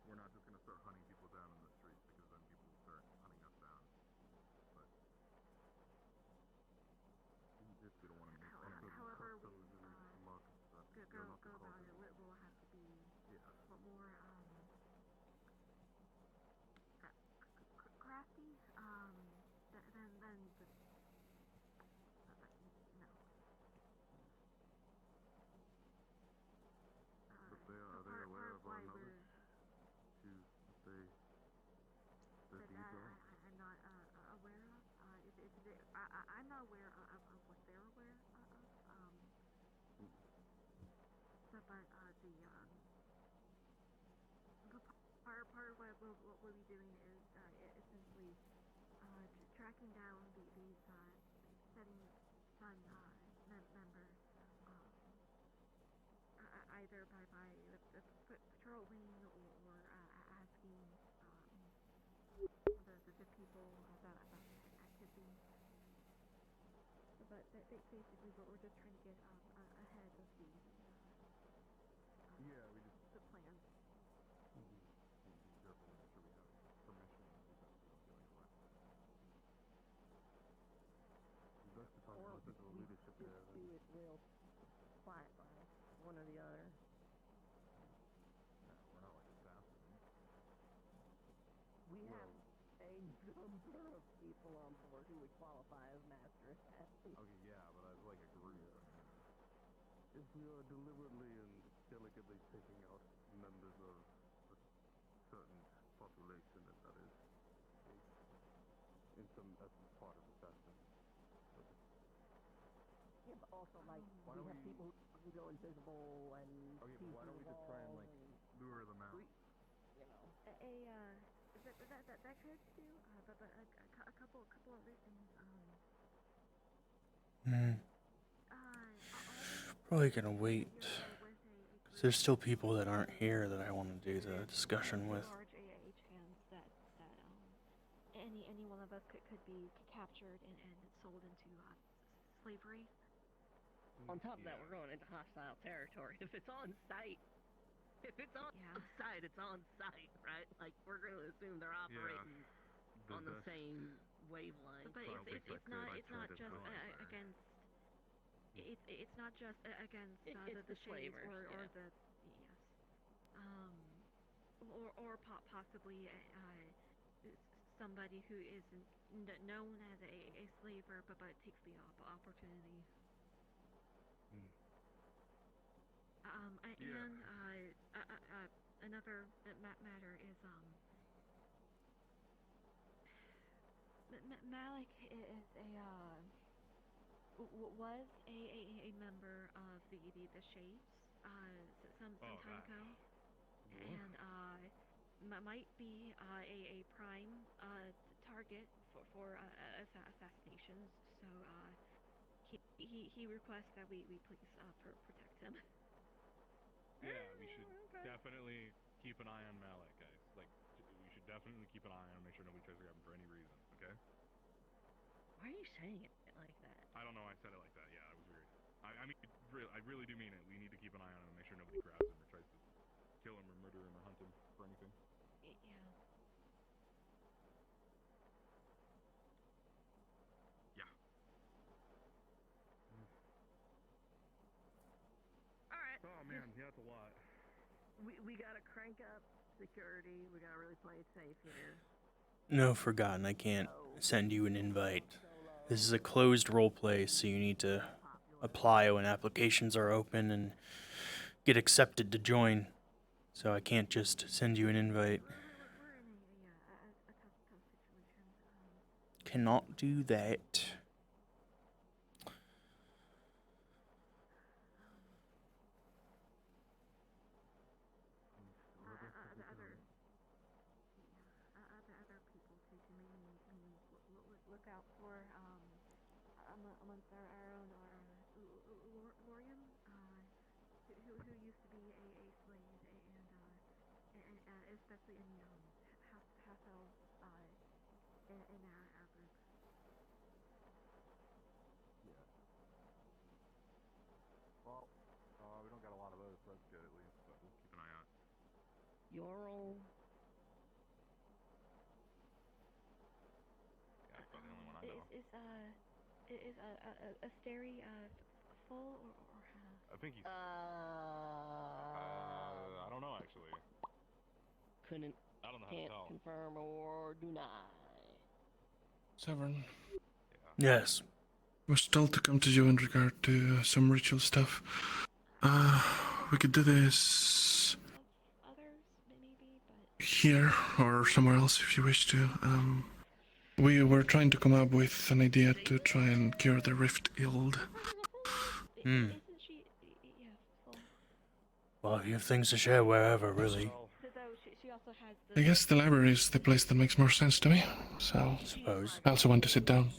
we're not just gonna start hunting people down in the streets because then people will start hunting us down. But we don't want to make fun of the However, go about it, we'll have to be more crafty than the no. But are they aware of our knowledge? Their deeds are? I'm not aware of. I'm not aware of what they're aware of. But part of what we'll be doing is essentially tracking down these setting sun members, either by patrolling or asking the people about activity. But basically, we're just trying to get ahead of the plans. Be careful to make sure we have permission in case we don't get arrested. It's best to talk about the leadership there. Do it real quiet, right? One or the other. No, we're not like assassins. We have a number of people on board who would qualify as master assassins. Okay, yeah, but as like a group. If we are deliberately and delicately taking out members of a certain population, then that is in some essence part of assassin. Yeah, but also like we have people who go invisible and okay, but why don't we just try and like lure them out? You know, that could do, but a couple other things. Probably gonna wait. 'Cause there's still people that aren't here that I want to do the discussion with. Large chance that any one of us could be captured and sold into slavery. on top of that, we're going into hostile territory. If it's on site, it's on site, right? Like we're going to assume they're operating on the same wavelength. But it's not just against. It's not just against the shades or the yes, or possibly somebody who isn't known as a slaver but takes the opportunity. And another matter is Malik is was a member of the Shades some time ago, and might be a prime target for assassinations. So he requests that we please protect him. Yeah, we should definitely keep an eye on Malik, guys. Like, we should definitely keep an eye on him, make sure nobody tries to grab him for any reason, okay? Why are you saying it like that? I don't know, I said it like that. Yeah, it was weird. I mean, I really do mean it. We need to keep an eye on him and make sure nobody grabs him or tries to kill him or murder him or hunt him for anything. Yeah. Yeah. Alright. Oh man, yeah, it's a lot. We gotta crank up security. We gotta really play it safe here. No, Forgotten, I can't send you an invite. This is a closed roleplay, so you need to apply when applications are open and get accepted to join. So I can't just send you an invite. Cannot do that. Look out for amongst our own Lorian, who used to be a slave, and especially any half elves in our group. Yeah. Well, we don't got a lot of those, so that's good at least, but we'll keep an eye out. Yorl. Yeah, that's about the only one I know. Is Asteri full or half? I think he's... I don't know, actually. Couldn't. I don't know how to Can't tell. confirm or deny. Severin. Yes. We're still to come to you in regard to some ritual stuff. We could do this here or somewhere else if you wish to. We were trying to come up with an idea to try and cure the rift ild. Hmm. Well, you have things to share wherever, really. I guess the library is the place that makes more sense to me, so suppose. I also want to sit down.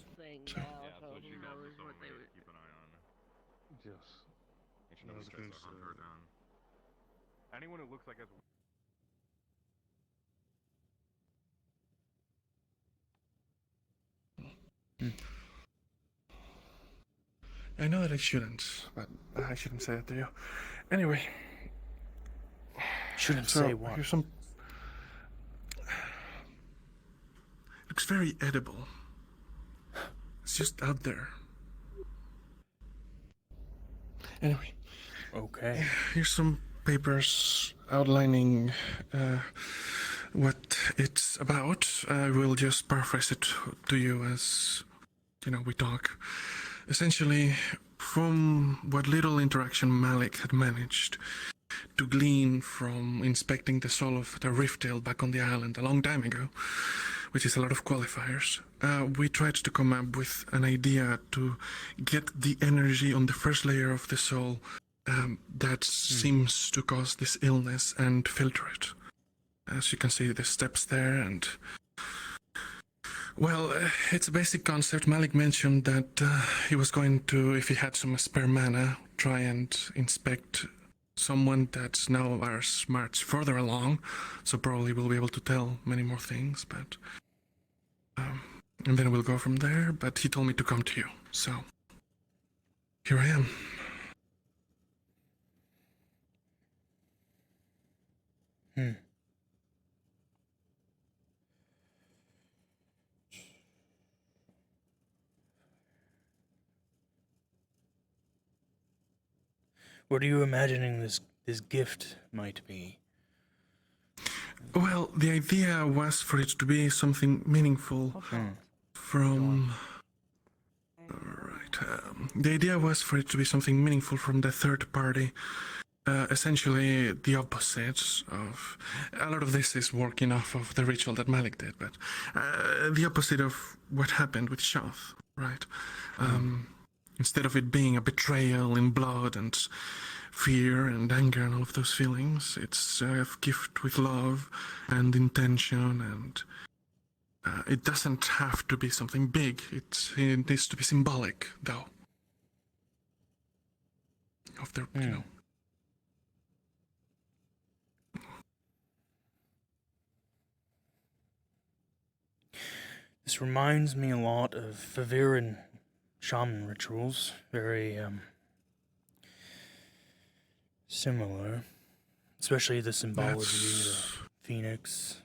So. Yeah, so she's also someone we need to keep an eye on. Yes. Make sure nobody tries to hunt her down. Anyone who looks like us... I know that I shouldn't, but I shouldn't say it to you. Anyway. Shouldn't say what? Here's some... Looks very edible. It's just out there. Anyway. Okay. Here's some papers outlining what it's about. I will just paraphrase it to you as, we talk. Essentially, from what little interaction Malik had managed to glean from inspecting the soul of the Riftdale back on the island a long time ago, which is a lot of qualifiers, we tried to come up with an idea to get the energy on the first layer of the soul that seems to cause this illness and filter it. As you can see, the steps there, and well, it's a basic concept. Malik mentioned that he was going to, if he had some spare mana, try and inspect someone that's now much further along, so probably we'll be able to tell many more things, but and then we'll go from there. But he told me to come to you, so here I am. What are you imagining this gift might be? Well, the idea was for it to be something meaningful from... Alright, the idea was for it to be something meaningful from the third party essentially the opposite of. A lot of this is working off of the ritual that Malik did, but the opposite of what happened with Shoth, right? Instead of it being a betrayal in blood and fear and anger and all of those feelings, it's a gift with love and intention, and it doesn't have to be something big. It needs to be symbolic, though. Of their, you know. This reminds me a lot of Severin shaman rituals. Very, similar. Especially the symbology, the phoenix.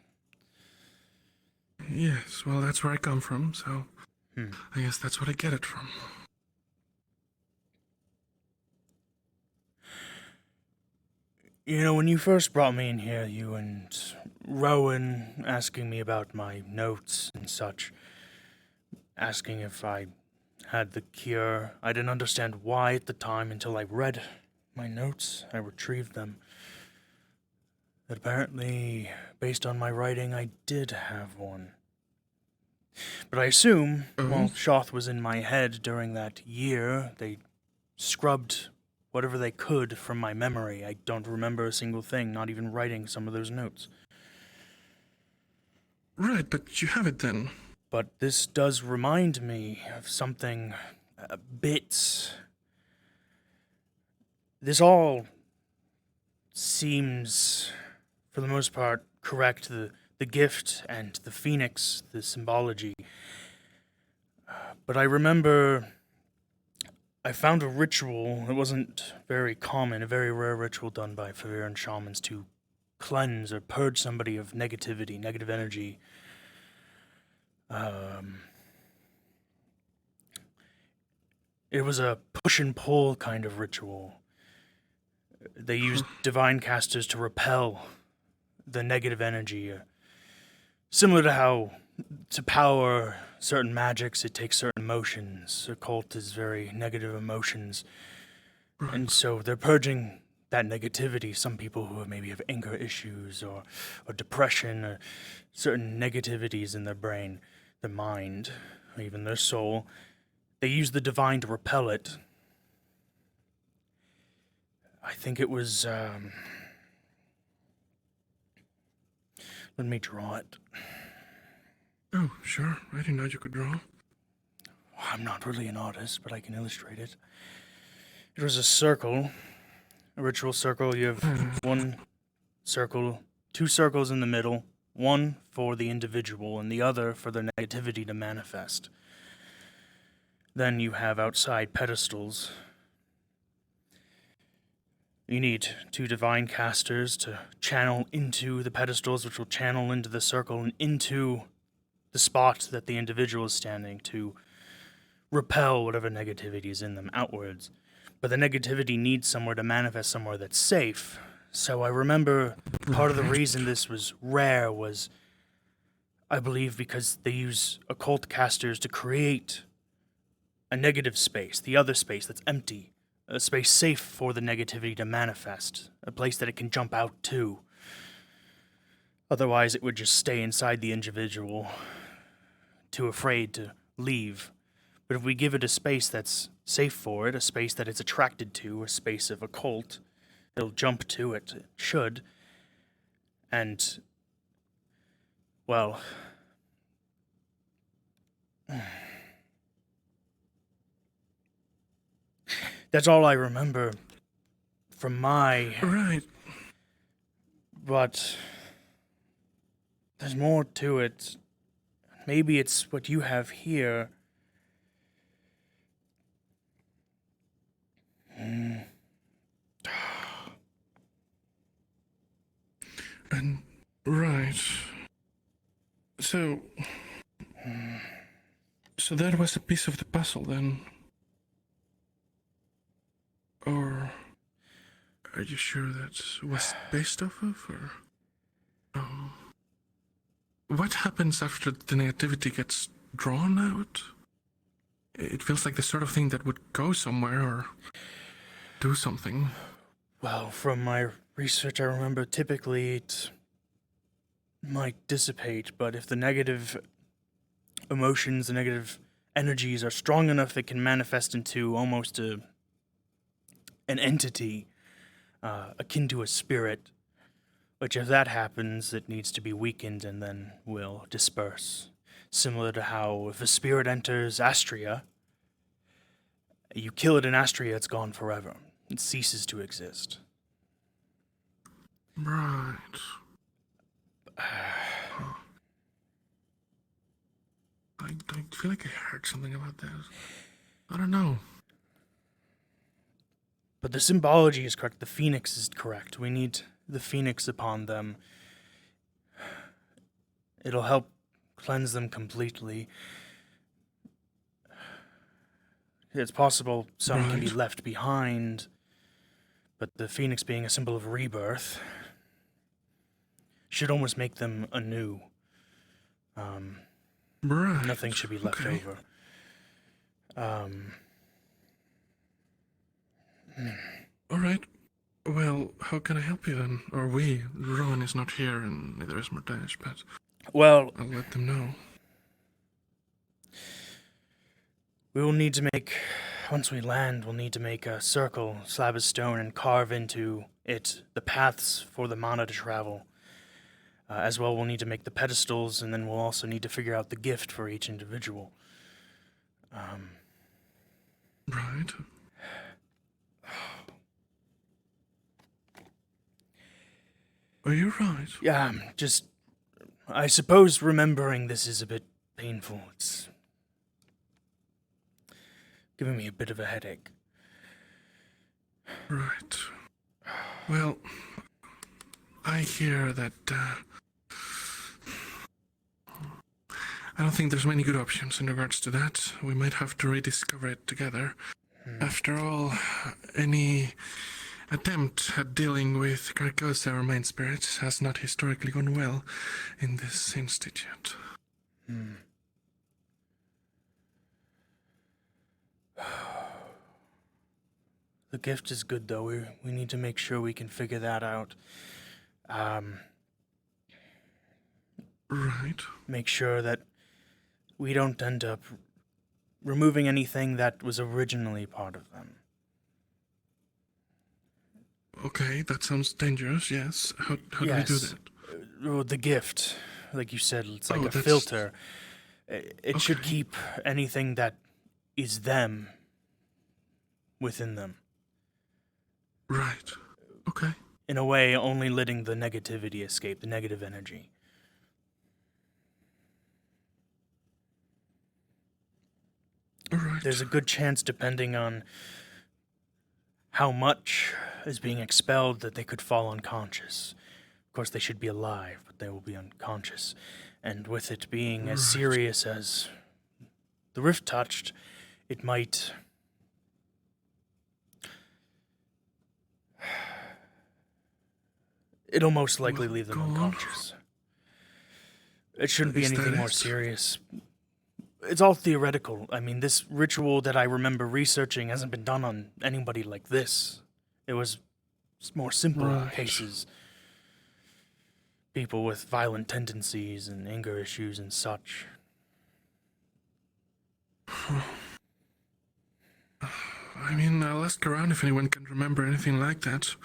Yes, well, that's where I come from, so I guess that's what I get it from. You know, when you first brought me in here, you and Rowan asking me about my notes and such, asking if I had the cure. I didn't understand why at the time until I read my notes. I retrieved them. That apparently, based on my writing, I did have one. But I assume, while Shoth was in my head during that year, they scrubbed whatever they could from my memory. I don't remember a single thing, not even writing some of those notes. Right, but you have it then. But this does remind me of something a bit. This all seems, for the most part, correct. The gift and the phoenix, the symbology. But I remember I found a ritual. It wasn't very common, a very rare ritual done by Severin shamans to cleanse or purge somebody of negativity, negative energy. It was a push and pull kind of ritual. They used divine casters to repel the negative energy. Similar to how, to power certain magics, it takes certain emotions. Occult is very negative emotions. Right. And so they're purging that negativity. Some people who maybe have anger issues or depression or certain negativities in their brain, their mind, or even their soul, they use the divine to repel it. I think it was, let me draw it. Oh, sure. I didn't know you could draw. I'm not really an artist, but I can illustrate it. It was a circle, a ritual circle. You have one circle, two circles in the middle, one for the individual and the other for the negativity to manifest. Then you have outside pedestals. You need two divine casters to channel into the pedestals, which will channel into the circle and into the spot that the individual is standing to repel whatever negativity is in them outwards. But the negativity needs somewhere to manifest, somewhere that's safe. So I remember part of the reason this was rare was, I believe, because they use occult casters to create a negative space, the other space that's empty, a space safe for the negativity to manifest, a place that it can jump out to. Otherwise, it would just stay inside the individual, too afraid to leave. But if we give it a space that's safe for it, a space that it's attracted to, a space of occult, it'll jump to it. It should. And, well, that's all I remember from my... Right. But there's more to it. Maybe it's what you have here. And, right. So that was a piece of the puzzle then? Or are you sure that was based off of, or... What happens after the negativity gets drawn out? It feels like the sort of thing that would go somewhere or do something. Well, from my research, I remember typically it might dissipate, but if the negative emotions, the negative energies are strong enough, it can manifest into almost an entity akin to a spirit, which if that happens, it needs to be weakened and then will disperse. Similar to how if a spirit enters Astria, you kill it in Astria, it's gone forever. It ceases to exist. Right. I feel like I heard something about this. I don't know. But the symbology is correct. The phoenix is correct. We need the phoenix upon them. It'll help cleanse them completely. It's possible some can be left behind, but the phoenix being a symbol of rebirth should almost make them anew. Nothing should be left over. Alright. Well, how can I help you then? Or we? Rowan is not here and neither is Mordash, but... Well... I'll let them know. We will need to make... Once we land, we'll need to make a circle, slab of stone, and carve into it the paths for the mana to travel. As well, we'll need to make the pedestals, and then we'll also need to figure out the gift for each individual. Right. Are you right? Yeah, just... I suppose remembering this is a bit painful. It's giving me a bit of a headache. Right. Well, I hear that, I don't think there's many good options in regards to that. We might have to rediscover it together. After all, any attempt at dealing with Carcosa or Mind Spirits has not historically gone well in this institute. The gift is good, though. We need to make sure we can figure that out. Right. Make sure that we don't end up removing anything that was originally part of them. Okay, that sounds dangerous, yes. How do we do that? The gift, like you said, it's like a that's- filter. It should keep anything that is them within them. Right. Okay. In a way, only letting the negativity escape, the negative energy. Right. There's a good chance, depending on how much is being expelled, that they could fall unconscious. Of course, they should be alive, but they will be unconscious. And with it being as serious as the rift touched, it might... It'll most likely leave them unconscious. It shouldn't be Is that anything more it? serious. It's all theoretical. I mean, this ritual that I remember researching hasn't been done on anybody like this. It was more simple cases. People with violent tendencies and anger issues and such. I mean, I'll ask around if anyone can remember anything like that.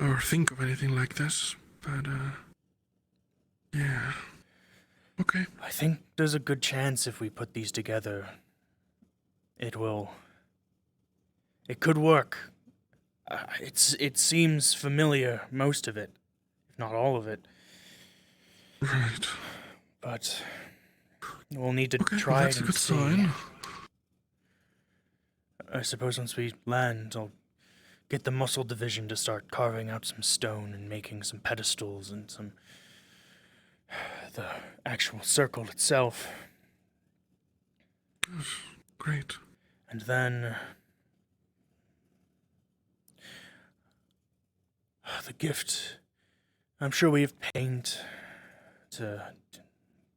Or think of anything like this. But, yeah. Okay. I think there's a good chance if we put these together, it could work. It seems familiar, most of it, if not all of it. Right. But we'll need to Okay, try well, it that's a and good see. sign. I suppose once we land, I'll get the muscle division to start carving out some stone and making some pedestals and the actual circle itself. Great. And then the gift. I'm sure we have paint to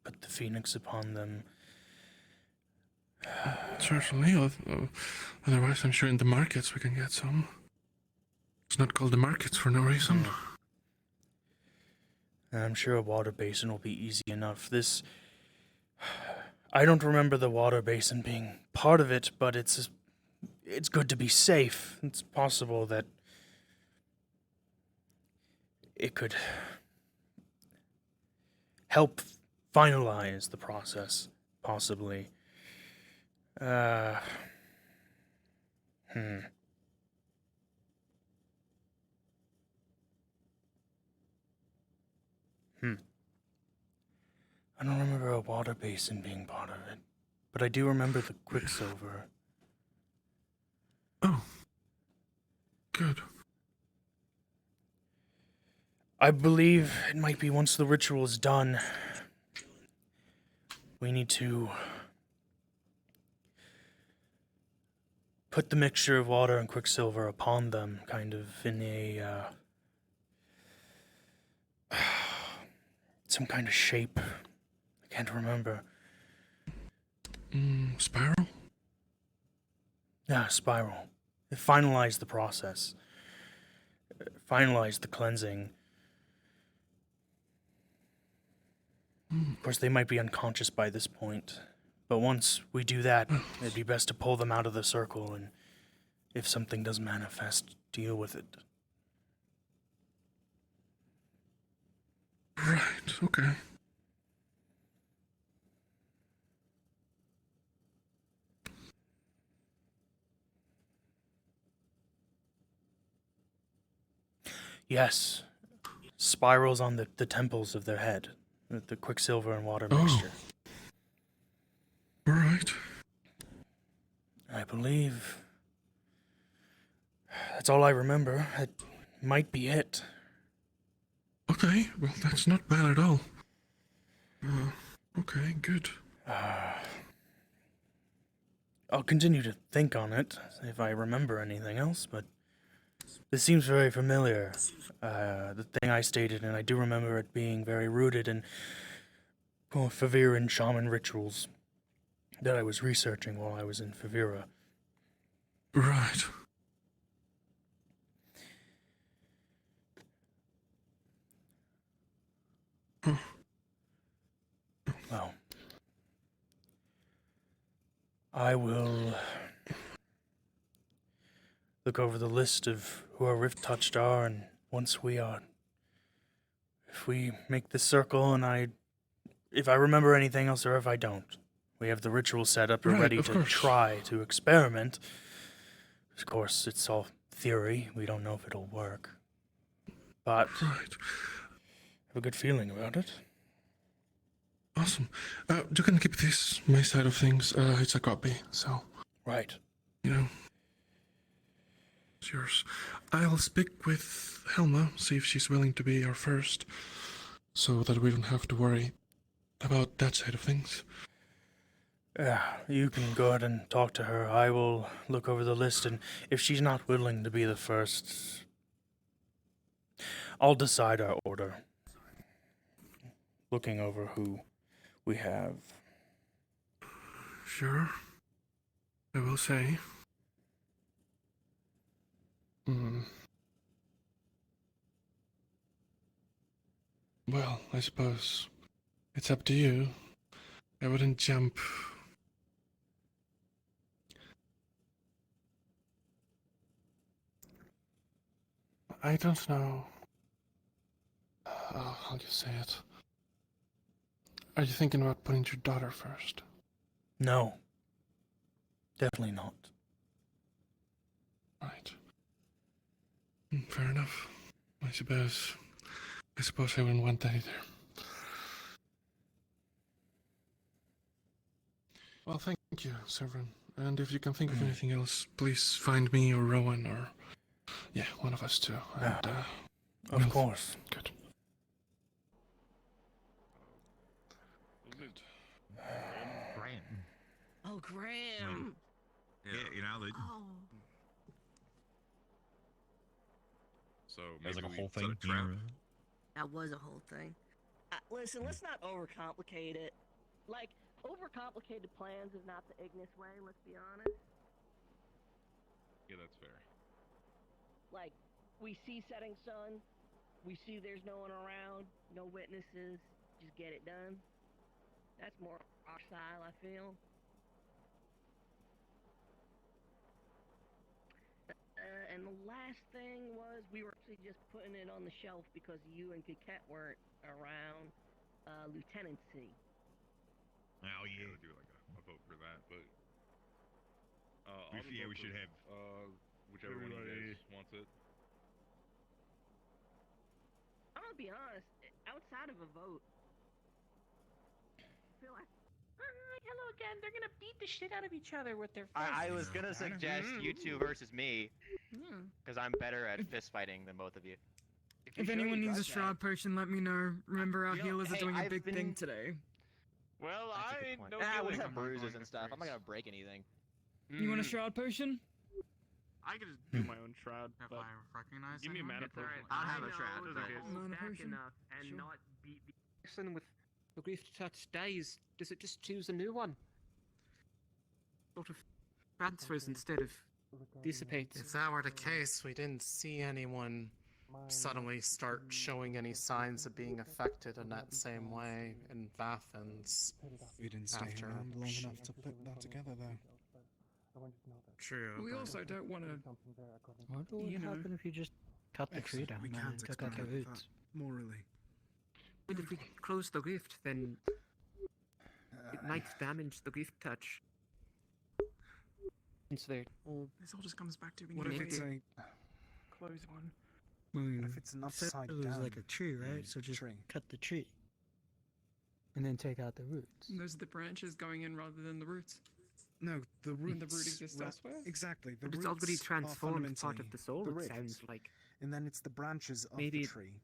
put the phoenix upon them. Certainly. Otherwise, I'm sure in the markets we can get some. It's not called the markets for no reason. I'm sure a water basin will be easy enough. I don't remember the water basin being part of it, but it's good to be safe. It's possible that it could help finalize the process, possibly. I don't remember a water basin being part of it, but I do remember the quicksilver. Oh. Good. I believe it might be once the ritual is done, we need to put the mixture of water and quicksilver upon them, kind of in a, some kind of shape. I can't remember. Spiral? Yeah, spiral. Finalize the process. Finalize the cleansing. Of course, they might be unconscious by this point. But once we do that, it'd be best to pull them out of the circle, and if something does manifest, deal with it. Right, okay. Yes. Spirals on the temples of their head. With the quicksilver and water mixture. Alright. I believe that's all I remember. It might be it. Okay, well, that's not bad at all. Okay, good. I'll continue to think on it if I remember anything else, but this seems very familiar. The thing I stated, and I do remember it being very rooted in Severin shaman rituals that I was researching while I was in Favira. Right. Well, I will look over the list of who our Rift Touched are, and once we are, if we make this circle, and if I remember anything else, or if I don't, we have the ritual set up, we're ready to try to experiment. Of course, it's all theory. We don't know if it'll work. But I have a good feeling about it. Awesome. You can keep this, my side of things. It's a copy, so. Right. You know. It's yours. I'll speak with Helma, see if she's willing to be our first, so that we don't have to worry about that side of things. Yeah, you can go ahead and talk to her. I will look over the list, and if she's not willing to be the first, I'll decide our order. Looking over who we have. Sure. I will say. Well, I suppose it's up to you. I wouldn't jump. I don't know. I'll just say it. Are you thinking about putting your daughter first? No. Definitely not. Right. Fair enough. I suppose I wouldn't want that either. Well, thank you, Severin. And if you can think of anything else, please find me or Rowan or... Yeah, one of us too. And, of course. Good. Graham. Oh, Graham. Yeah, you know, Oh. So There's maybe like a whole is that thing. a trap? That was a whole thing. Listen, let's not overcomplicate it. Like, overcomplicated plans is not the Ignis way, let's be honest. Yeah, that's fair. Like, we see setting sun, we see there's no one around, no witnesses, just get it done. That's more our style, I feel. And the last thing was we were actually just putting it on the shelf because you and Coquette weren't around lieutenancy. Oh yeah. I would do like a vote for that, but we should have whichever one of you guys wants it. I'm gonna be honest. Outside of a vote, I feel like. Hello again. They're gonna beat the shit out of each other with their fists. I was gonna suggest you two versus me, because I'm better at fist fighting than both of you. If anyone needs a shroud potion, let me know. Remember, our healers are doing a big thing today. Well, I know. We have bruises and stuff. I'm not gonna break anything. You want a shroud potion? I could just do my own shroud. If I recognize Give me a mana potion. I'll have a shroud. Mana potion? And Sure. not beat the person with the grief touch dies. Does it just choose a new one? Sort of transfers instead of dissipates. If that were the case, we didn't see anyone suddenly start showing any signs of being affected in that same way in Vathens. We didn't stay around long enough to put that together, though. True. We also don't want to. What would happen if you just cut the tree down We and can't took out the expedite roots? that morally. And if we close the rift, then it might damage the rift touch. Since they're This all just comes back to being What if it's a close one? What if it's an upside It was down like a tree, right? So just tree? cut the tree. And then take out the roots. Those are the branches going in rather than the roots. No, the roots. And the root exists elsewhere? Exactly. The But it's roots already are transformed part of fundamentally the soul, the it rift. sounds like. And then it's the branches of Maybe the it- tree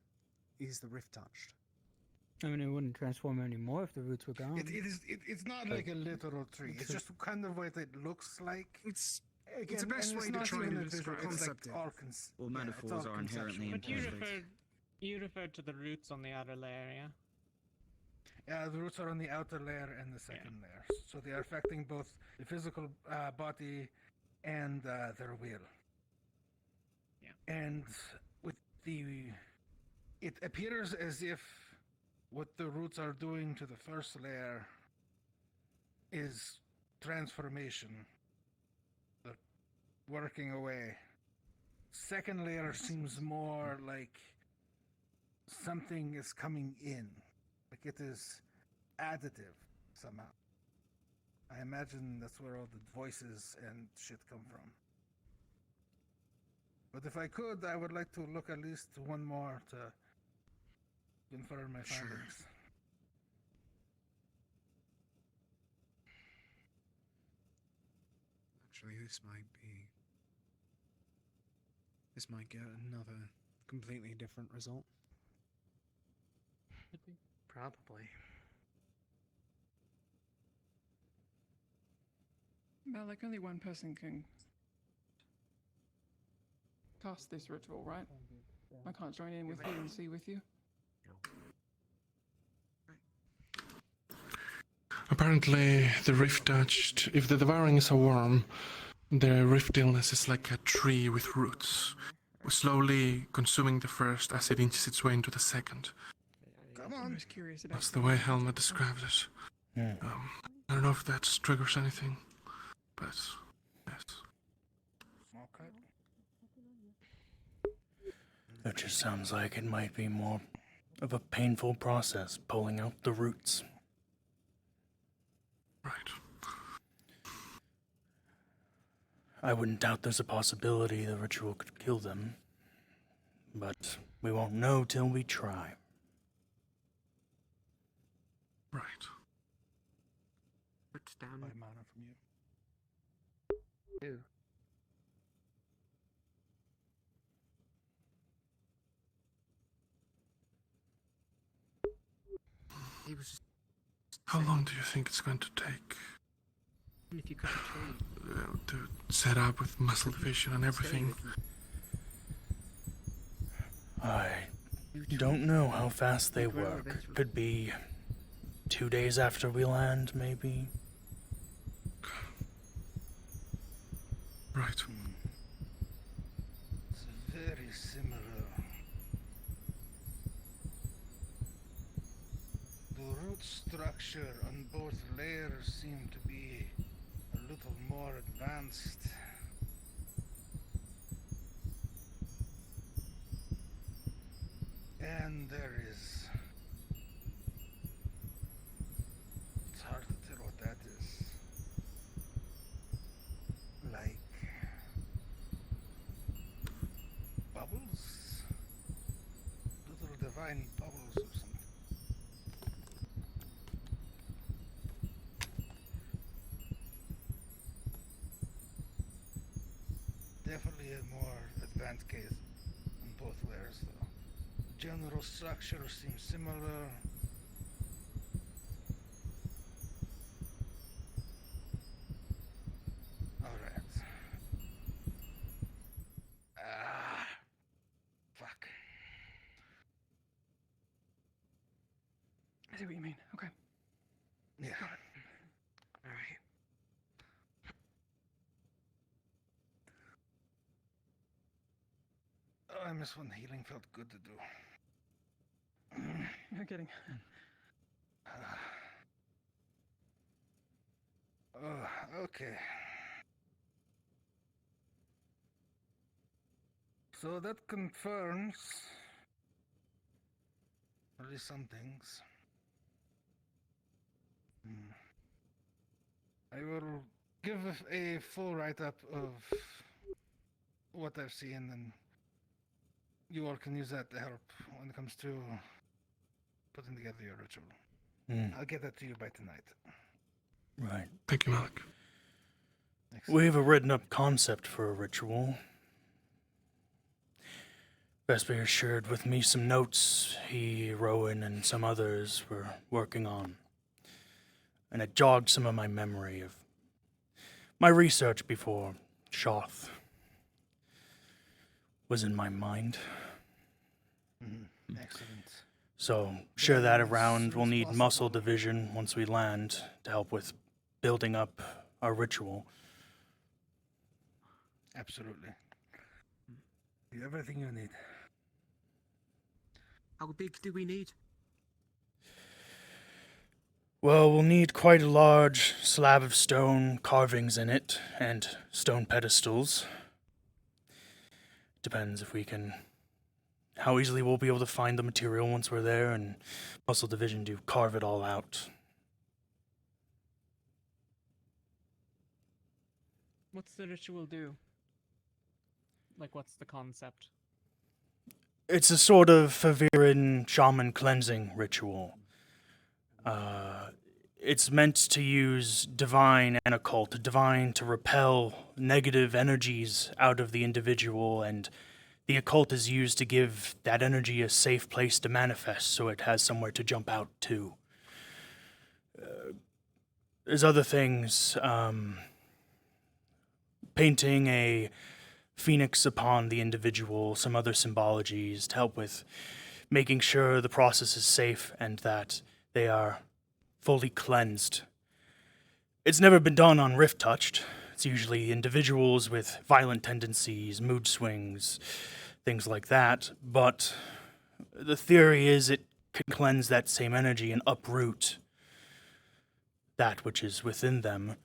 is the rift touched. I mean, it wouldn't transform anymore if the roots were gone. It's not like a literal tree. It's just kind of what it looks like. It's Again, the best and way it's to not try even to a visual, describe it's concept like it. all Well, yeah, metaphors it's all are inherently conceptual. important. You referred to the roots on the outer layer, yeah? Yeah, the roots are on the outer layer and the second layer, so they are affecting both the physical body and their will. Yeah. And with it appears as if what the roots are doing to the first layer is transformation. They're working away. Second layer seems more like something is coming in. Like it is additive somehow. I imagine that's where all the voices and shit come from. But if I could, I would like to look at least one more to confirm my findings. Actually, this might get another completely different result. Probably. Malik, only one person can cast this ritual, right? I can't join in with you and see with you. Apparently, the rift touched. If the devouring is a worm, the rift illness is like a tree with roots, slowly consuming the first as it inches its way into the second. Come I'm on. just curious about. That's the way Helma described it. Yeah. I don't know if that triggers anything, but yes. Okay. It just sounds like it might be more of a painful process pulling out the roots. Right. I wouldn't doubt there's a possibility the ritual could kill them, but we won't know till we try. Right. What's down? By mana from you. Ew. He was just How long do you think it's going to take if you cut a tree. to set up with muscle division and everything? I don't know how fast they work. Could be 2 days after we land, maybe. Right. It's very similar layers seem to be a little more advanced. And there is... It's hard to tell what that is. Like... bubbles? Little divine bubbles or something. Definitely a more advanced case in both layers, though. General structure seems similar. Alright. Fuck. I see what you mean. Okay. Yeah. Alright. Oh, I miss when healing felt good to do. You're kidding. Oh, okay. So that confirms at least some things. I will give a full write-up of what I've seen, and you all can use that to help when it comes to putting together your ritual. I'll get that to you by tonight. Right. Thank you, Malik. We have a written up concept for a ritual. Vesper shared with me some notes he, Rowan, and some others were working on. And it jogged some of my memory of my research before Shoth was in my mind. Excellent. So, share that around. We'll need muscle division once we land to help with building up our ritual. Absolutely. Everything you need. How big do we need? Well, we'll need quite a large slab of stone, carvings in it, and stone pedestals. Depends if we can... how easily we'll be able to find the material once we're there, and muscle division to carve it all out. What's the ritual do? Like, what's the concept? It's a sort of Severin shaman cleansing ritual. It's meant to use divine and occult. Divine to repel negative energies out of the individual, and the occult is used to give that energy a safe place to manifest, so it has somewhere to jump out to. There's other things, painting a phoenix upon the individual, some other symbologies to help with making sure the process is safe and that they are fully cleansed. It's never been done on Rift Touched. It's usually individuals with violent tendencies, mood swings, things like that, but the theory is it can cleanse that same energy and uproot that which is within them.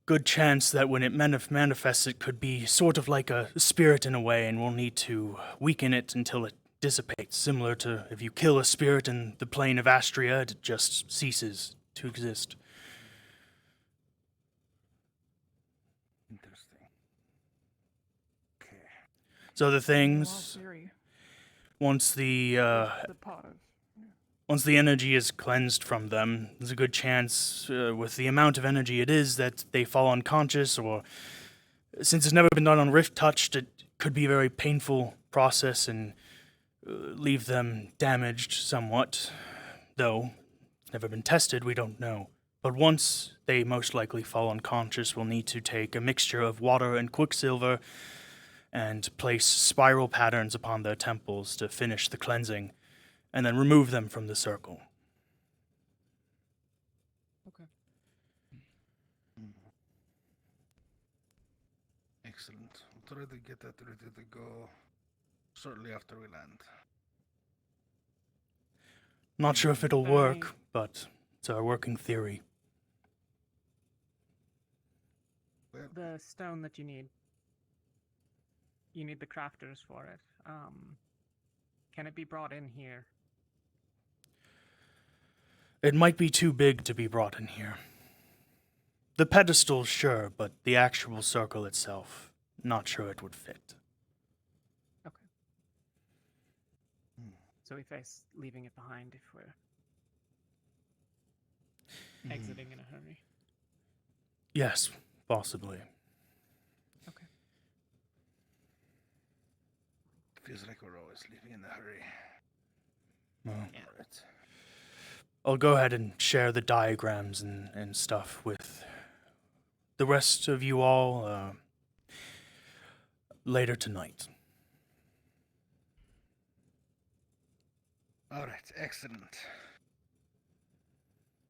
Good chance that when it manifests, it could be sort of like a spirit in a way, and we'll need to weaken it until it dissipates. Similar to if you kill a spirit in the plane of Astria, it just ceases to exist. Interesting. Okay. So the things, once the energy is cleansed from them, there's a good chance, with the amount of energy it is, that they fall unconscious, or since it's never been done on Rift Touched, it could be a very painful process and leave them damaged somewhat. Though it's never been tested, we don't know. But once they most likely fall unconscious, we'll need to take a mixture of water and quicksilver and place spiral patterns upon their temples to finish the cleansing, and then remove them from the circle. Okay. Excellent. We'll try to get that ready to go shortly after we land. Not sure if it'll work, but It's our working theory. The stone that you need the crafters for it. Can it be brought in here? It might be too big to be brought in here. The pedestal, sure, but the actual circle itself, not sure it would fit. Okay. So we face leaving it behind if we're exiting in a hurry. Yes, possibly. Okay. Feels like we're always leaving in a hurry. Well, Alright. I'll go ahead and share the diagrams and stuff with the rest of you all later tonight. Alright, excellent.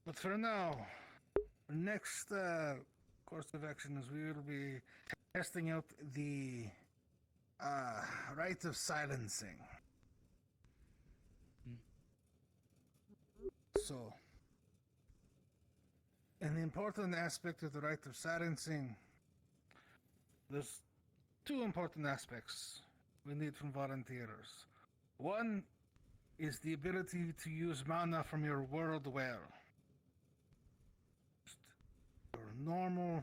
But for now, our next course of action is we will be testing out the rite of silencing. So, an important aspect of the rite of silencing, there's two important aspects we need from volunteers. One is the ability to use mana from your world well. Just your normal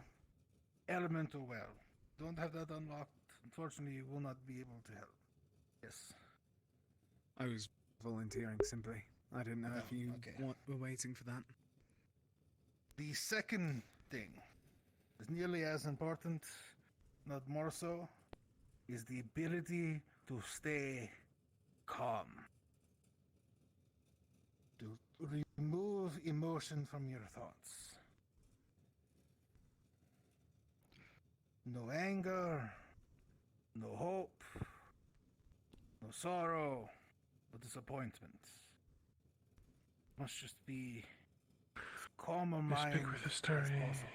elemental well. Don't have that unlocked. Unfortunately, you will not be able to help. Yes. I was volunteering simply. I didn't know if you were waiting for that. The second thing is nearly as important, not more so, is the ability to stay calm. To remove emotion from your thoughts. No anger, no hope, no sorrow, no disappointment. Must just be calm of We mind speak with as Asteri possible.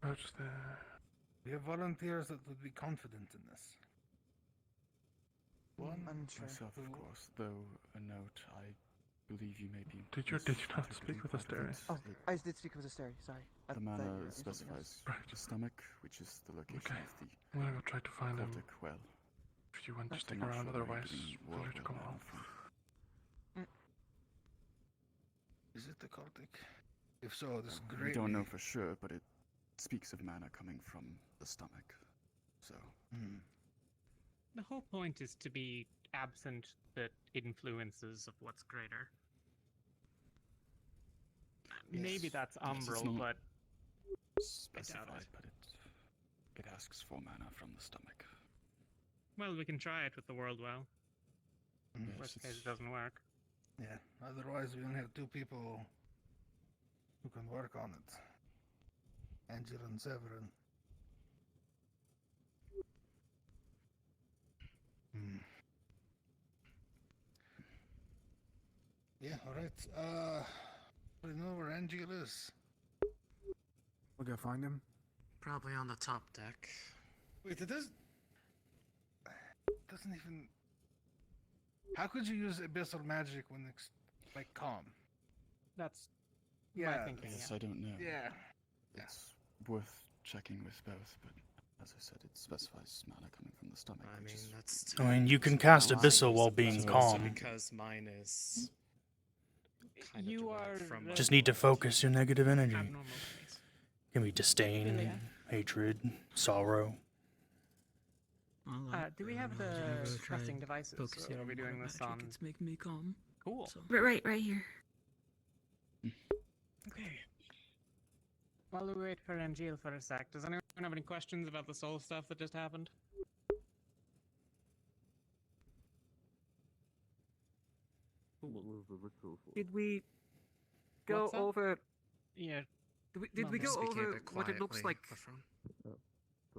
about the... We have volunteers that would be confident in this. One, Myself, of course, though a note, I believe you may be... Did you not speak with Asteri? Oh, I did speak with Asteri, sorry. The mana specifies the stomach, which is the location of the I'm gonna go try to find him. cultic well. If you want to I'm stick not around, sure where otherwise, you're getting feel free to world come mana along. from. is it the cultic? If so, this We great. don't know for sure, but it speaks of mana coming from the stomach. So, The whole point is to be absent the influences of what's greater. Maybe that's Yes, it's umbral, not but specified, but it asks for mana from the stomach. well, we can try it with the world well. Yes, Worst case, it's- it doesn't work. Yeah, otherwise we only have two people who can work on it. Angela and Severin. Yeah, alright. We know where Angela is. We'll go find him. Probably on the top deck. Wait, it doesn't even... How could you use abyssal magic when it's, like, calm? That's Yeah, my thinking. Yes, Yeah. I don't know. Yeah. It's worth checking with both, but as I said, it specifies mana coming from the stomach. I mean, that's. I mean, you can cast mine Abyssal is while being also calm. Because mine is. Kind You of are from Just need to focus your negative energy. abnormal place. Can be disdain, Yeah. hatred, sorrow. Do we have the pressing devices? Or are we doing this on? It's making me calm. Cool. Right here. Okay. While we wait for Angel for a sec, does anyone have any questions about the soul stuff that just happened? Did we go What's that? over? Yeah. Did we go Speaking a over bit what it looks quietly, like?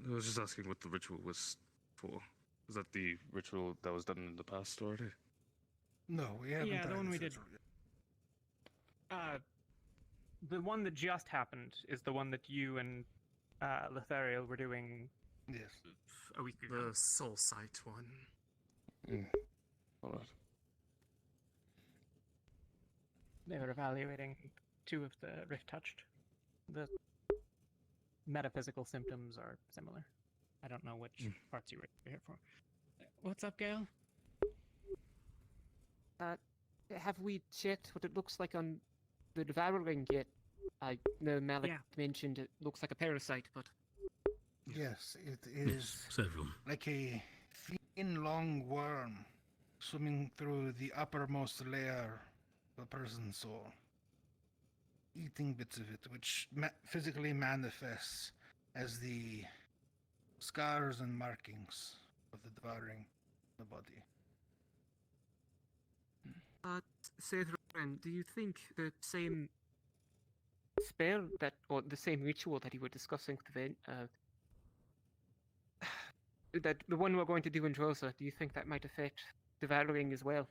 I was just asking what the ritual was for. Was that the ritual that was done in the past already? No, we haven't. Yeah, the tried one this we did. ritual yet. The one that just happened is the one that you and Lethariel were doing. Yes. A week ago. The soul sight one. Alright. They were evaluating 2 of the rift touched. The metaphysical symptoms are similar. I don't know which parts you were here for. What's up, Gail? Have we checked what it looks like on the devouring yet? I know Malik mentioned it looks like a parasite, but... Yes, it is several. Like a thin, long worm swimming through the uppermost layer of a person's soul, eating bits of it, which physically manifests as the scars and markings of the devouring the body. Severin, do you think the same spell that, or the same ritual that you were discussing with that the one we're going to do in Drosa, do you think that might affect devouring as well?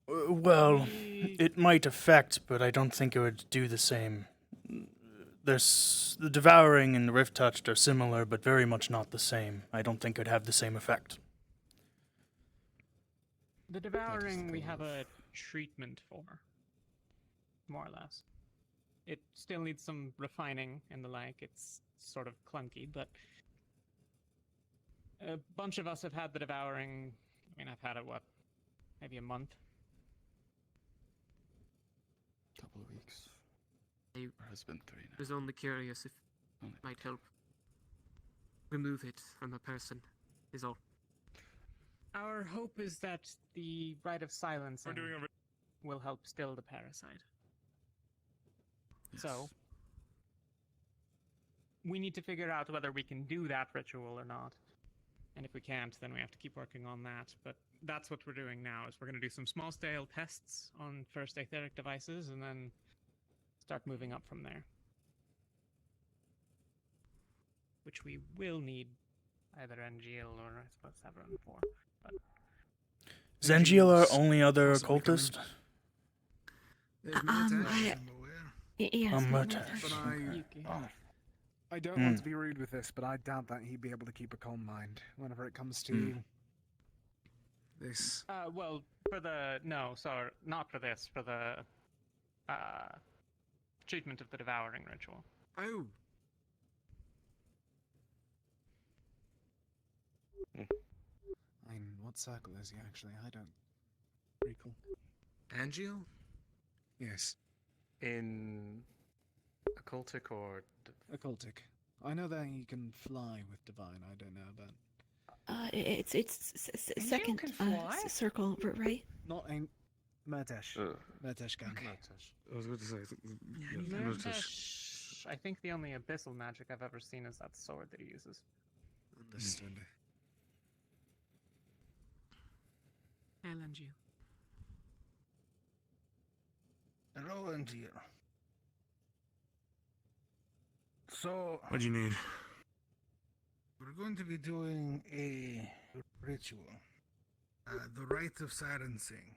Well, it might affect, but I don't think it would do the same. The devouring and the rift touched are similar, but very much not the same. I don't think it would have the same effect. The devouring we have a treatment for, more or less. It still needs some refining and the like. It's sort of clunky, but a bunch of us have had the devouring. I mean, I've had it, maybe a month? Couple of weeks. I has been 3 now. was only curious if it might help remove it from a person, is all. Our hope is that the rite of silence will help still the parasite. Yes. So, we need to figure out whether we can do that ritual or not. And if we can't, then we have to keep working on that. But that's what we're doing now, is we're going to do some small-scale tests on first etheric devices, and then start moving up from there. Which we will need either Angeal or, I suppose, Severin for. But Is Angeal our only other occultist? There's Yes, Murtash. But I don't want to be rude with this, but I doubt that he'd be able to keep a calm mind whenever it comes to this. Well, not for this, for the treatment of the devouring ritual. Oh. I mean, what circle is he actually? I don't recall. Angeal? Yes. In occultic or occultic? I know that he can fly with divine. I don't know about. It's second circle, right? Not in Murtash. Murtash can. I was going to say. Murtash, I think the only abyssal magic I've ever seen is that sword that he uses. Understood. Angeal. Hello, Angeal. So, What do you need? we're going to be doing a ritual, the rite of silencing.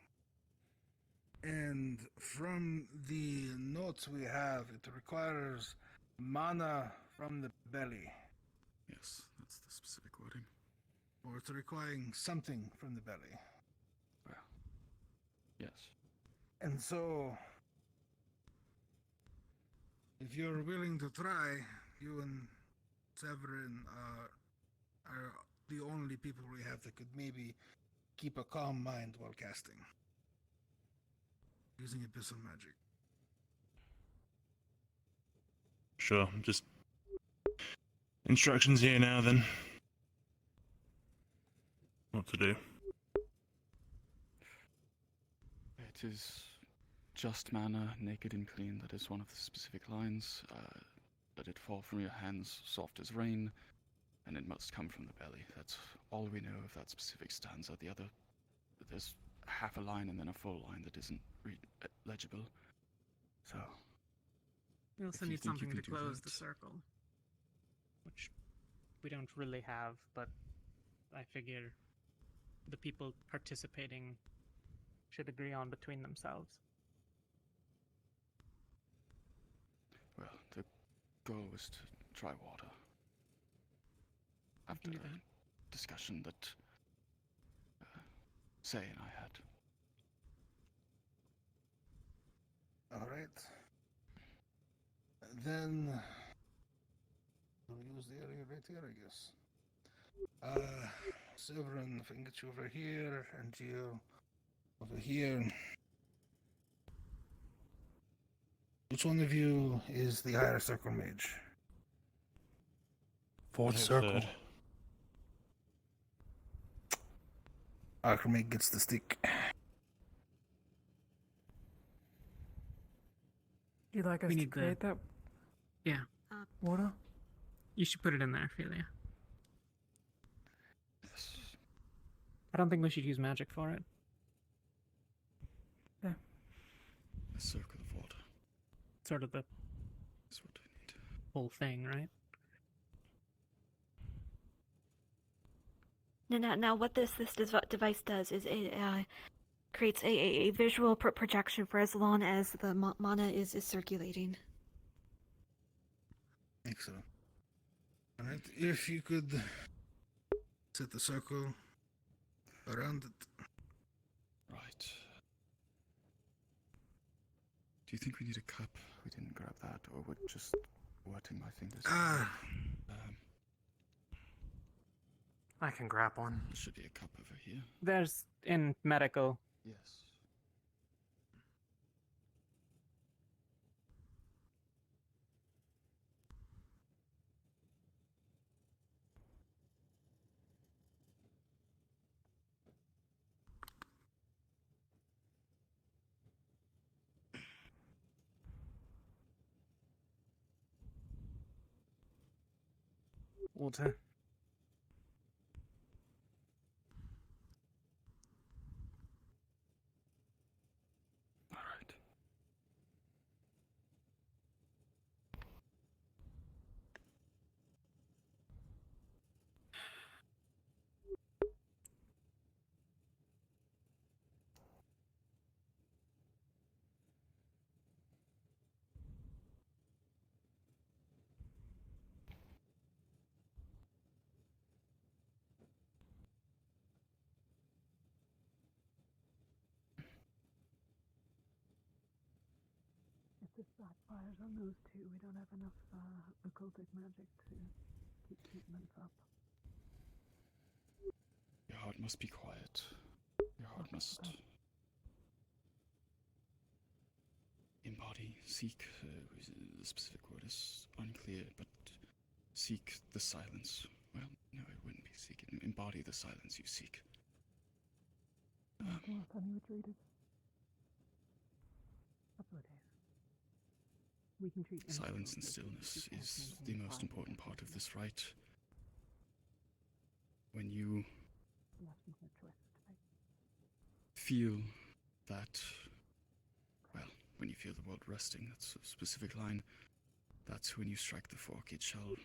And from the notes we have, it requires mana from the belly. Yes, that's the specific wording. Or it's requiring something from the belly. Well, yes. And so, if you're willing to try, you and Severin are the only people we have that could maybe keep a calm mind while casting. Using abyssal magic. Sure, just instructions here now then. What to do? It is just mana, naked and clean. That is one of the specific lines. Let it fall from your hands, soft as rain, and it must come from the belly. That's all we know of that specific stanza. The other, there's half a line and then a full line that isn't legible. So, We also need something to close the circle, which we don't really have, but I figure the people participating should agree on between themselves. well, the goal was to try water. After a discussion that Say and I had. then we'll use the area right here, I guess. Severin, if I can get you over here, and you over here. Which one of you is the higher circle mage? Fourth circle. Archmage gets the stick. You'd like us We to need the- create that Yeah. water? You should put it in there, Ophelia. I don't think we should use magic for it. Yeah. A circle of water. Sort of the That's what I need. whole thing, right? Now what this device does is it creates a visual projection for as long as the mana is circulating. Excellent. Alright, if you could set the circle around it. Right. Do you think we need a cup? We didn't grab that, or we're just wetting my fingers. I can grab one. There should be a cup over here. There's in medical. Yes. Water. Alright. If this backfires on those two, we don't have enough occultic magic to keep treatments up. Your heart must be quiet. Your heart must embody, seek. The specific word is unclear, but seek the silence. Well, no, it wouldn't be seek. Embody the silence you seek. Last time you retreated. Couple of days. We can treat Silence and stillness is the most important part of this rite. When you feel that, well, when you feel the world resting, that's a specific line, that's when you strike the fork. It shall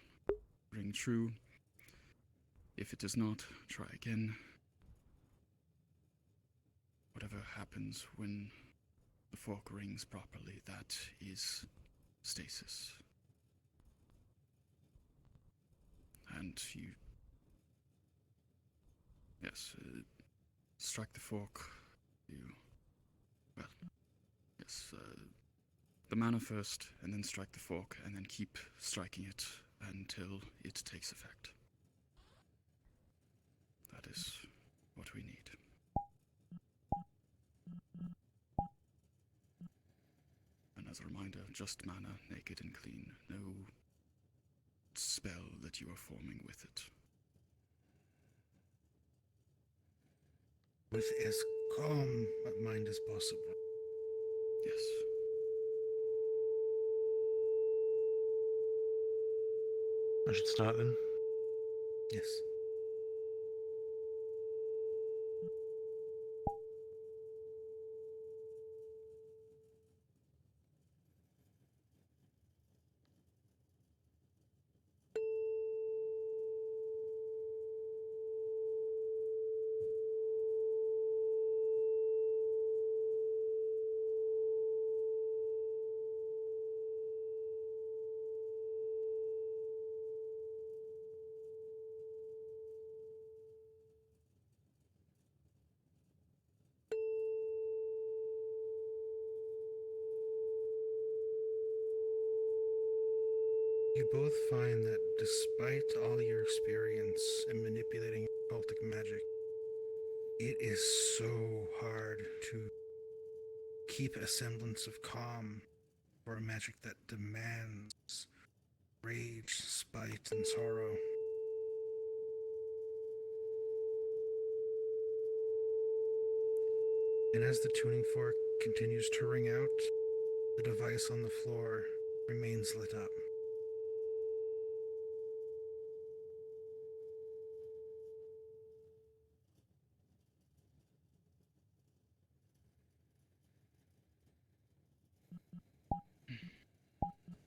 ring true. If it does not, try again. Whatever happens when the fork rings properly, that is stasis. And you... Yes, strike the fork. You... Well, yes, the mana first, and then strike the fork, and then keep striking it until it takes effect. That is what we need. And as a reminder, just mana, naked and clean. No spell that you are forming with it. With as calm a mind as possible. Yes. I should start then. Yes. You both find that despite all your experience in manipulating occultic magic, it is so hard to keep a semblance of calm for a magic that demands rage, spite, and sorrow. And as the tuning fork continues to ring out, the device on the floor remains lit up.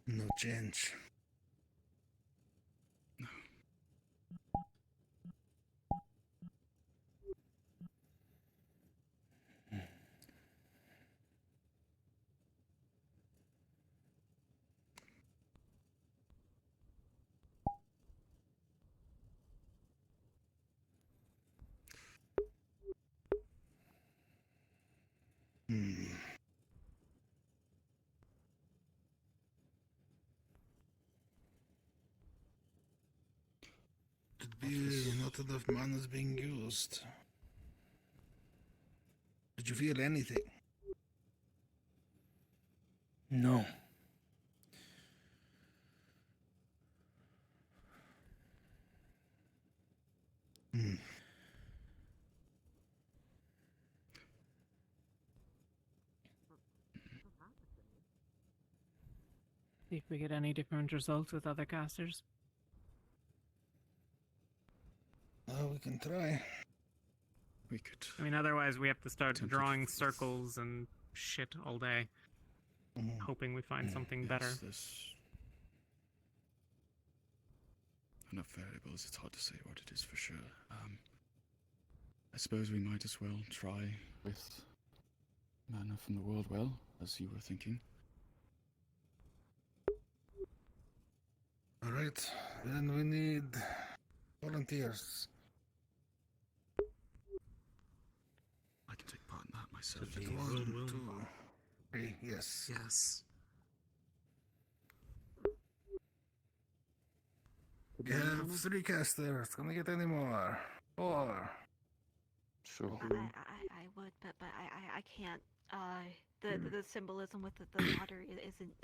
No change. Could be not enough mana is being used. Did you feel anything? No. See if we get any different results with other casters. We can try. We could. I mean, otherwise we have to start drawing circles and shit all day, hoping we find something better. There's enough variables, it's hard to say what it is for sure. I suppose we might as well try with mana from the world well, as you were thinking. Alright, then we need volunteers. I can take part in that myself. So the one, two, three, yes. Yes. We have 3 casters. Can we get any more? 4. Sure. I would, but I can't. The symbolism with the water isn't.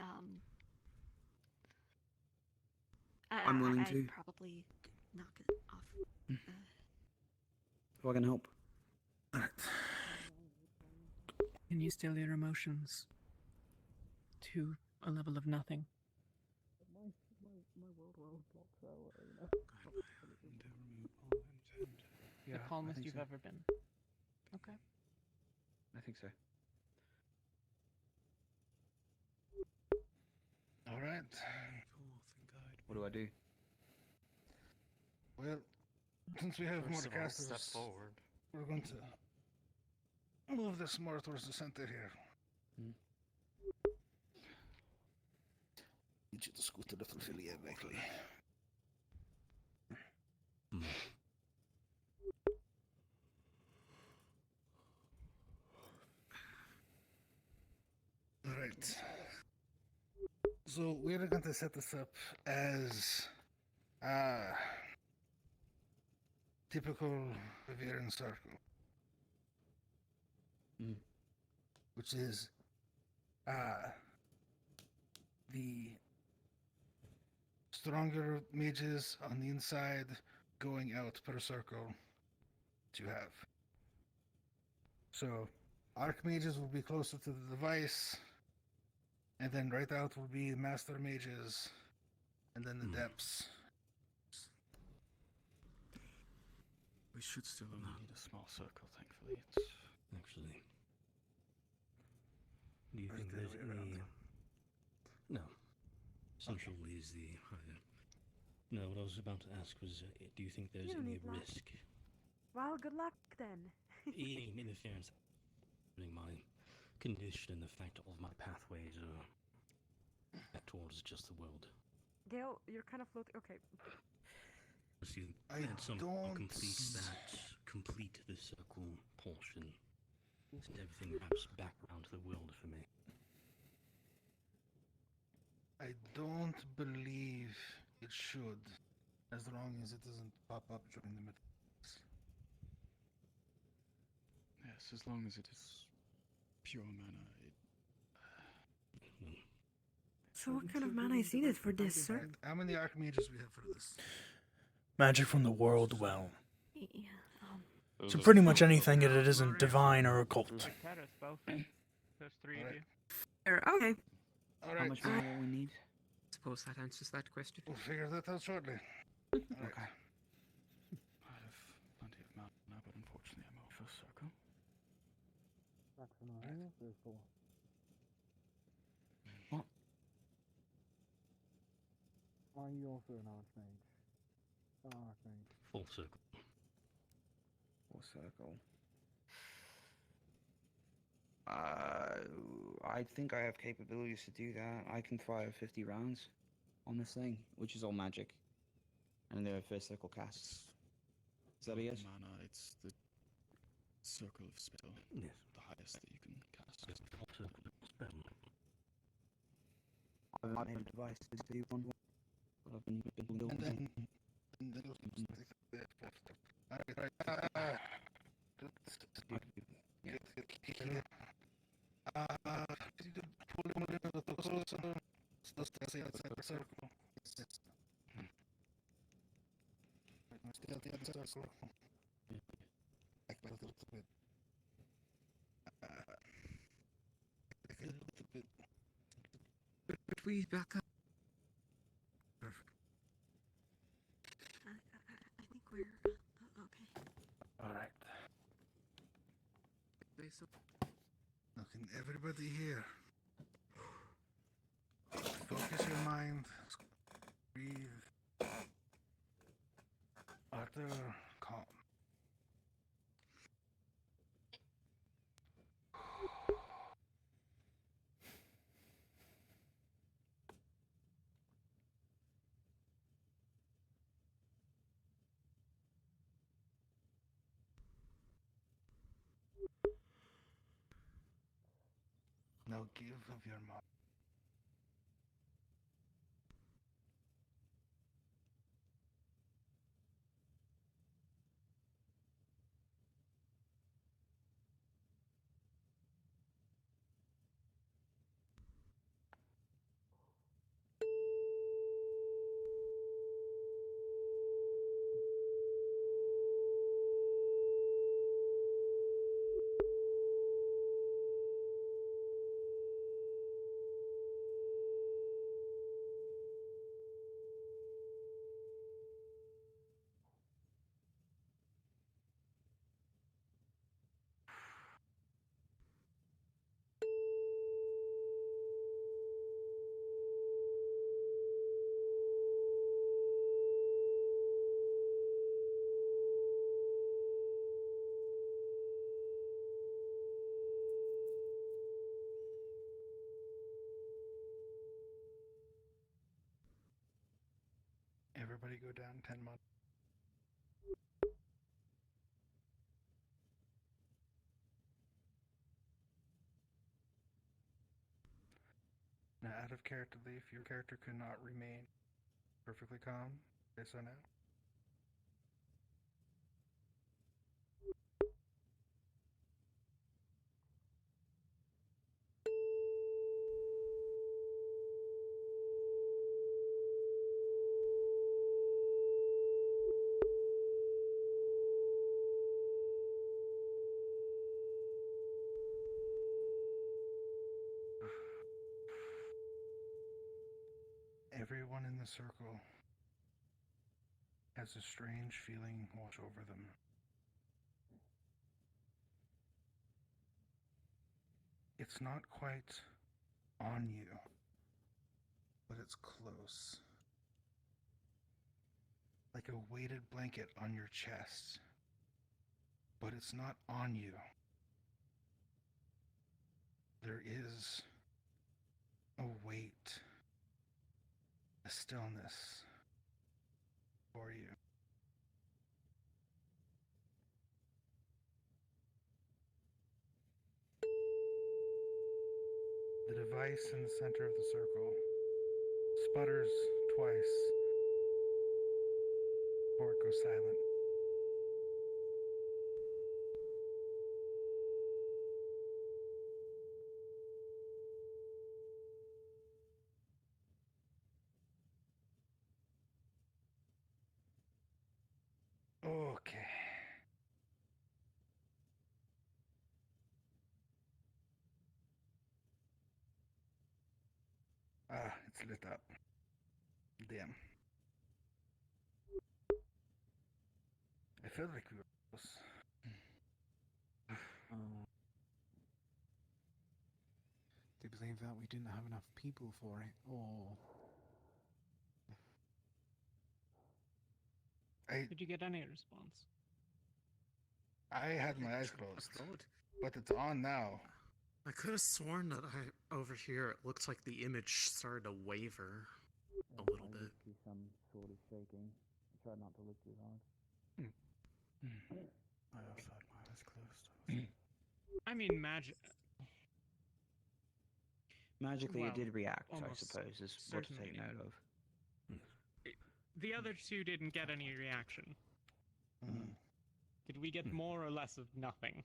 I'm willing to. I'd probably knock it off. So I can help. Can you still your emotions to a level of nothing? The calmest you've ever been. Okay. I think so. Alright. What do I do? Well, since we have more First of all, casters, step forward. we're going to move this more towards the center here. Need you to scoot a little Philly quickly. Alright. So we're going to set this up as typical Bavarian circle. Which is the stronger mages on the inside going out per circle that you have. So archmages will be closer to the device, and then right out will be master mages, and then the depths. We should still only need a small circle, thankfully. It's Actually, do you think there's any... No. Central is the higher. No, what I was about to ask was, do you think there's You don't any need luck. risk Well, good luck then. in interference with my condition and the fact all of my pathways are back towards just the world? Gale, you're kind of floating. Okay. See, I at some don't- complete the circle portion, and everything wraps back around to the world for me. I I don't believe it should, as long as it doesn't pop up during the middle. Yes, as long as it is pure mana. So what kind of mana is needed for this, sir? How many archmages we have for this? Magic from the world well. Yeah, So pretty much anything that isn't divine or occult. There's 3 of you. Okay. How Alright. much mana will we need? Suppose that answers that question. We'll figure that out shortly. Okay. I have plenty of mana, but unfortunately I'm over first circle. What? Are you also an archmage? Archmage. Full circle. Full circle. I think I have capabilities to do that. I can fire 50 rounds on this thing, which is all magic. And they're first circle casts. Is that a yes? Mana, it's the circle of spell. Yes. The highest that you can cast. Full circle spell. I've made a device to do one. I've been building. But we back up. Perfect. I think we're okay. Alright. So Now can everybody hear? Focus your mind. Breathe. Arthur, calm. Now give of your mind. Everybody go down 10 months. Now, out of character leaf, your character could not remain perfectly calm. Say so now. Everyone in the circle has a strange feeling wash over them. It's not quite on you, but it's close. Like a weighted blanket on your chest, but it's not on you. There is a weight, a stillness for you. The device in the center of the circle Sputters twice before it goes silent. Okay. Ah, it's lit up. Damn. I felt like we were close. They believe that we didn't have enough people for it, or... Did you get any response? I had my eyes closed, but it's on now. I could have sworn that over here it looks like the image started to waver a little bit. See some sort of shaking. Try not to look too hard. I also had my eyes closed. I mean, magic. Magically, Well, it did react, I almost suppose, is what to take certainly. note of. The other two didn't get any reaction. Did we get more or less of nothing?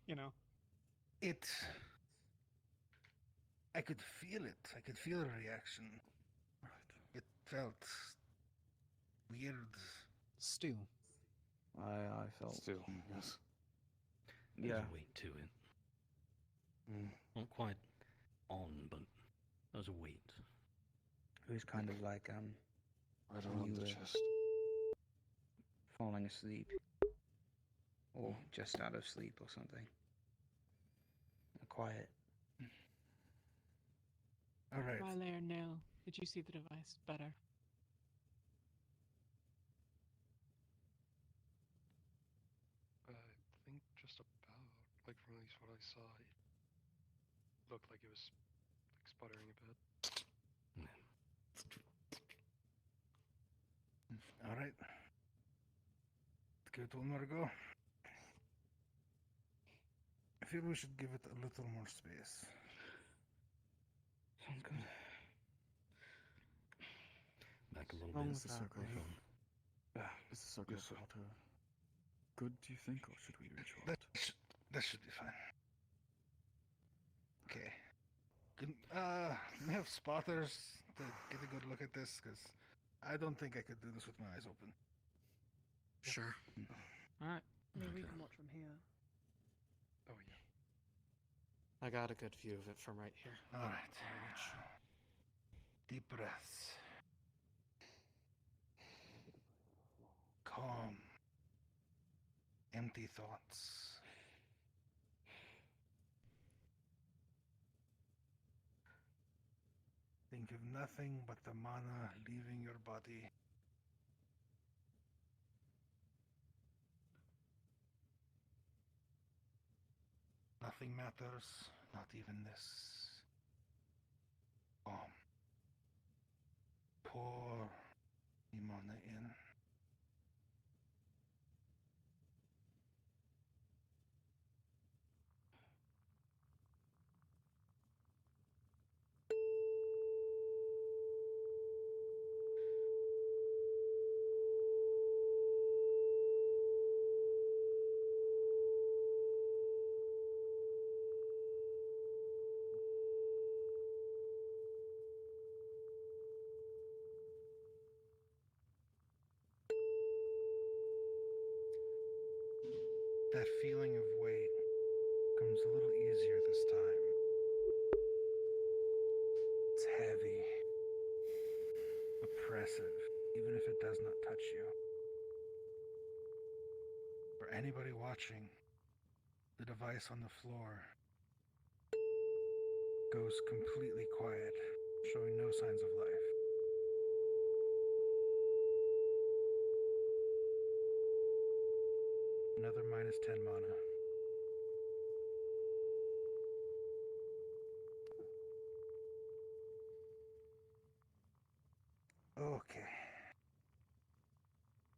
You know? I could feel it. I could feel a reaction. It felt weird. Still. I felt... Still, yes. There's Yeah. a weight to it. Not quite on, but there's a weight. It was kind of like, right when around you the were chest. falling asleep. Or just out of sleep or something. Quiet. All right. Riley or Nil, did you see the device better? I think just about, like from at least what I saw, it looked like it was like sputtering a bit. All right. Let's give it one more go. I feel we should give it a little more space. Sounds good. Back a little Long bit. is the circle. Is the circle about good, do you think, or should we reach out? That should be fine. Okay. Can we have spotters to get a good look at this? Because I don't think I could do this with my eyes open. Sure. Alright. Maybe we can watch from here. Oh yeah. I got a good view of it from right here. All right. Deep breaths. Calm. Empty thoughts. Think of nothing but the mana leaving your body. Nothing matters, not even this. Calm. Pour the mana in. That feeling of weight comes a little easier this time. It's heavy, oppressive, even if it does not touch you. For anybody watching, the device on the floor goes completely quiet, showing no signs of life. Another minus 10 mana. Okay.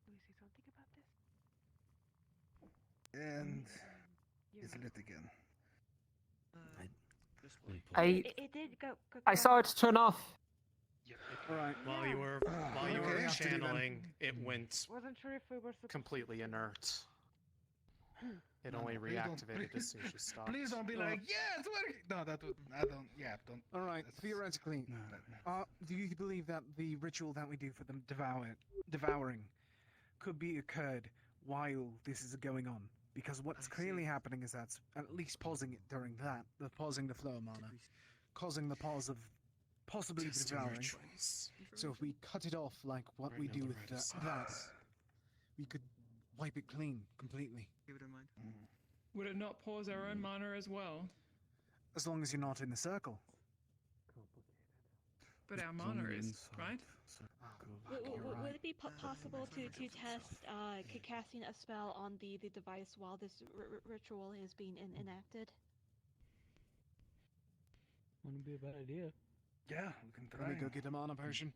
Do we say something about this? And it's lit again. It did go. I saw it turn off. Right. While you were Okay. channeling, it went Wasn't sure if we were supposed completely inert. It No, only no, please don't- reactivated as soon as you stopped. Please don't be like, yeah, it's working. No, that would. I don't. Yeah, don't. All right. Theoretically, do you believe that the ritual that we do for the devouring could be occurred while this is going on? Because what's clearly happening is that's at least pausing it during that, the pausing the flow of mana, causing the pause of possibly the Testing devouring. rituals. So if we cut it off like what Right we now, do the with rite of that, silence. we could wipe it clean completely. Keep it in mind. Would it not pause our own mana as well? As long as you're not in the circle. But our mana is, right? Would it be possible to test casting a spell on the device while this ritual is being enacted? Wouldn't be a bad idea. Yeah, we can Let me go get a mana potion.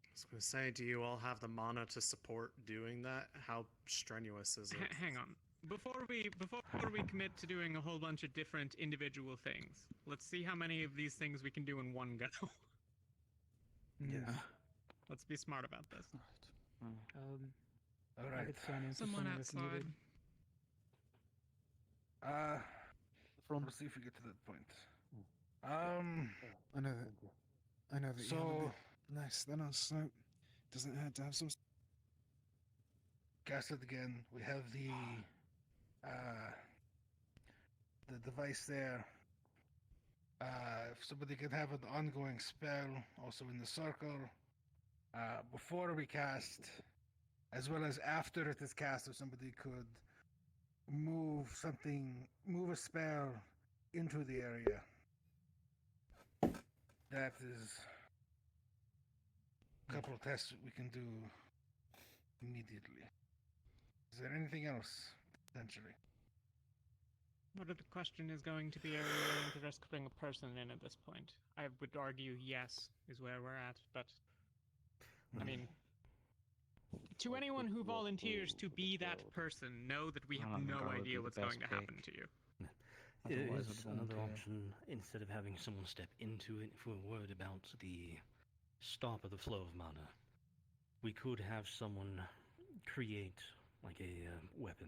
I was gonna say, do you all have the mana to support doing that? How strenuous is it? Hang on. Before we commit to doing a whole bunch of different individual things, let's see how many of these things we can do in one go. Yeah. Let's be smart about this. All I right. could sign in for Someone some if needed. outside. We'll see if we get to that point. I know that you have a bit less than us, so it doesn't hurt to have some. Cast it again. We have the device there. If somebody can have an ongoing spell, also in the circle, before we cast, as well as after it is cast, if somebody could move a spell into the area. That is a couple of tests we can do immediately. Is there anything else, potentially? What if the question is going to be, are we willing to risk putting a person in at this point? I would argue yes is where we're at, but I mean, to anyone who volunteers to be that person, know that we have no idea what's going to happen to you. It Otherwise is I'd another volunteer. option, instead of having someone step into it, if we're worried about the stop of the flow of mana, we could have someone create like a weapon,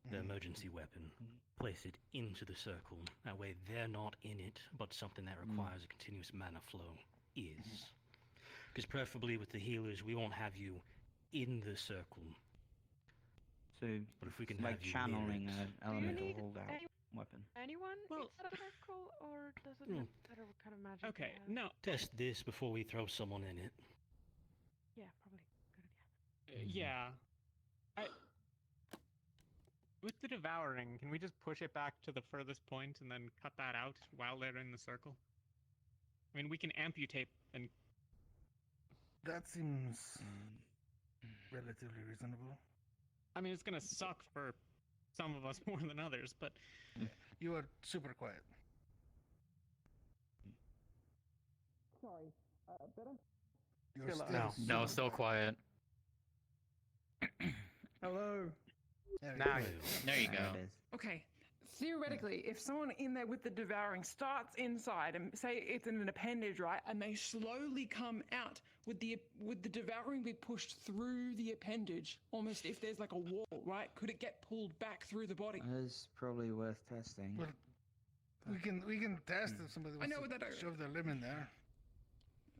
the emergency weapon, place it into the circle. That way they're not in it, but something that requires a continuous mana flow is. Because preferably with the healers, we won't have you in the circle. So, but if we can like have you channeling near it, an elemental holdout weapon. Anyone inside a circle, or does it matter what kind of magic? Okay, they have? no. test this before we throw someone in it. Yeah, probably. Good idea. Yeah. With the devouring, can we just push it back to the furthest point and then cut that out while they're in the circle? I mean, we can amputate and. That seems relatively reasonable. I mean, it's gonna suck for some of us more than others, but. You are super quiet. Sorry. Better? You're Still still No, super still quiet. Hello. There you go. Okay. Theoretically, if someone in there with the devouring starts inside and say it's in an appendage, right, and they slowly come out, would the devouring be pushed through the appendage, almost if there's like a wall, right? Could it get pulled back through the body? It's probably worth testing. Well, we can test if somebody I wants know to what that- shove their limb in there.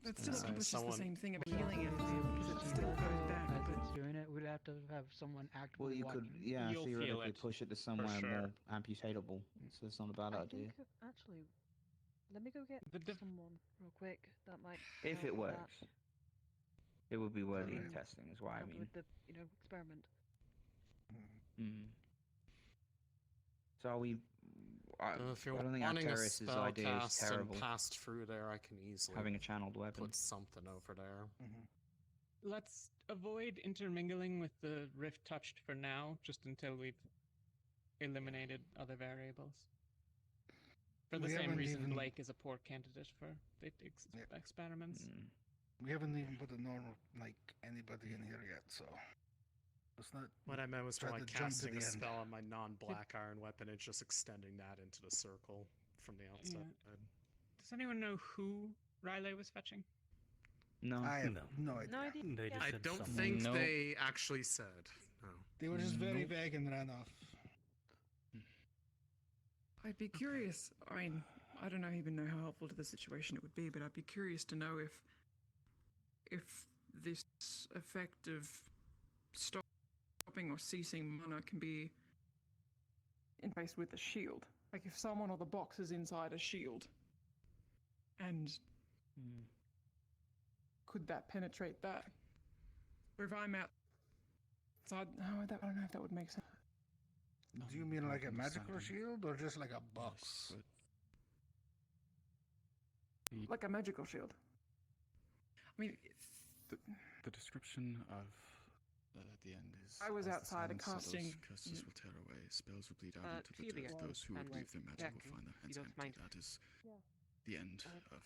That still So accomplishes the someone- same thing about healing it, because it still goes back. But Doing it, we'd have to have someone actively Well, you could, watching. yeah, You'll feel theoretically it, push it to for somewhere sure. more amputatable. So it's not a bad I idea. think actually, let me go get someone real quick. That might. If help it with works, it would be worthy of Mm. testing, is what I help mean. with the experiment. Mm. So are we? I If you're don't think wanting a Arteris's spell idea is cast terrible. and passed through there, I can easily Having a channeled weapon. put something over there. Let's avoid intermingling with the rift touched for now, just until we've eliminated other variables. For the We same haven't reason even- Blake is a poor candidate for the experiments. We haven't even put a normal, like, anybody in here yet, so let's not. What I meant was for try like to jump to casting the a end. spell on my non-black iron weapon and just extending that into the circle from the outside. Does anyone know who Riley was fetching? No. I have no idea. No idea. They just I said don't something. think Nope. they actually said. No. They were just very Nope. vague and ran off. I'd be curious. I mean, I don't even know how helpful to the situation it would be, but I'd be curious to know if this effect of stopping or ceasing mana can be interfaced with a shield. Like if someone or the box is inside a shield, and could that penetrate that? Or if I'm outside, I don't know if that would make sense. Do you mean like a magical shield or just like a box? Like a magical shield. I mean, The description of the end is. I was as the outside silence settles, casting- curses will tear away, spells will bleed out into the Celia, dirt. Those who would and leave their magic Jack, will find their if hands you don't empty. mind. That is the end of.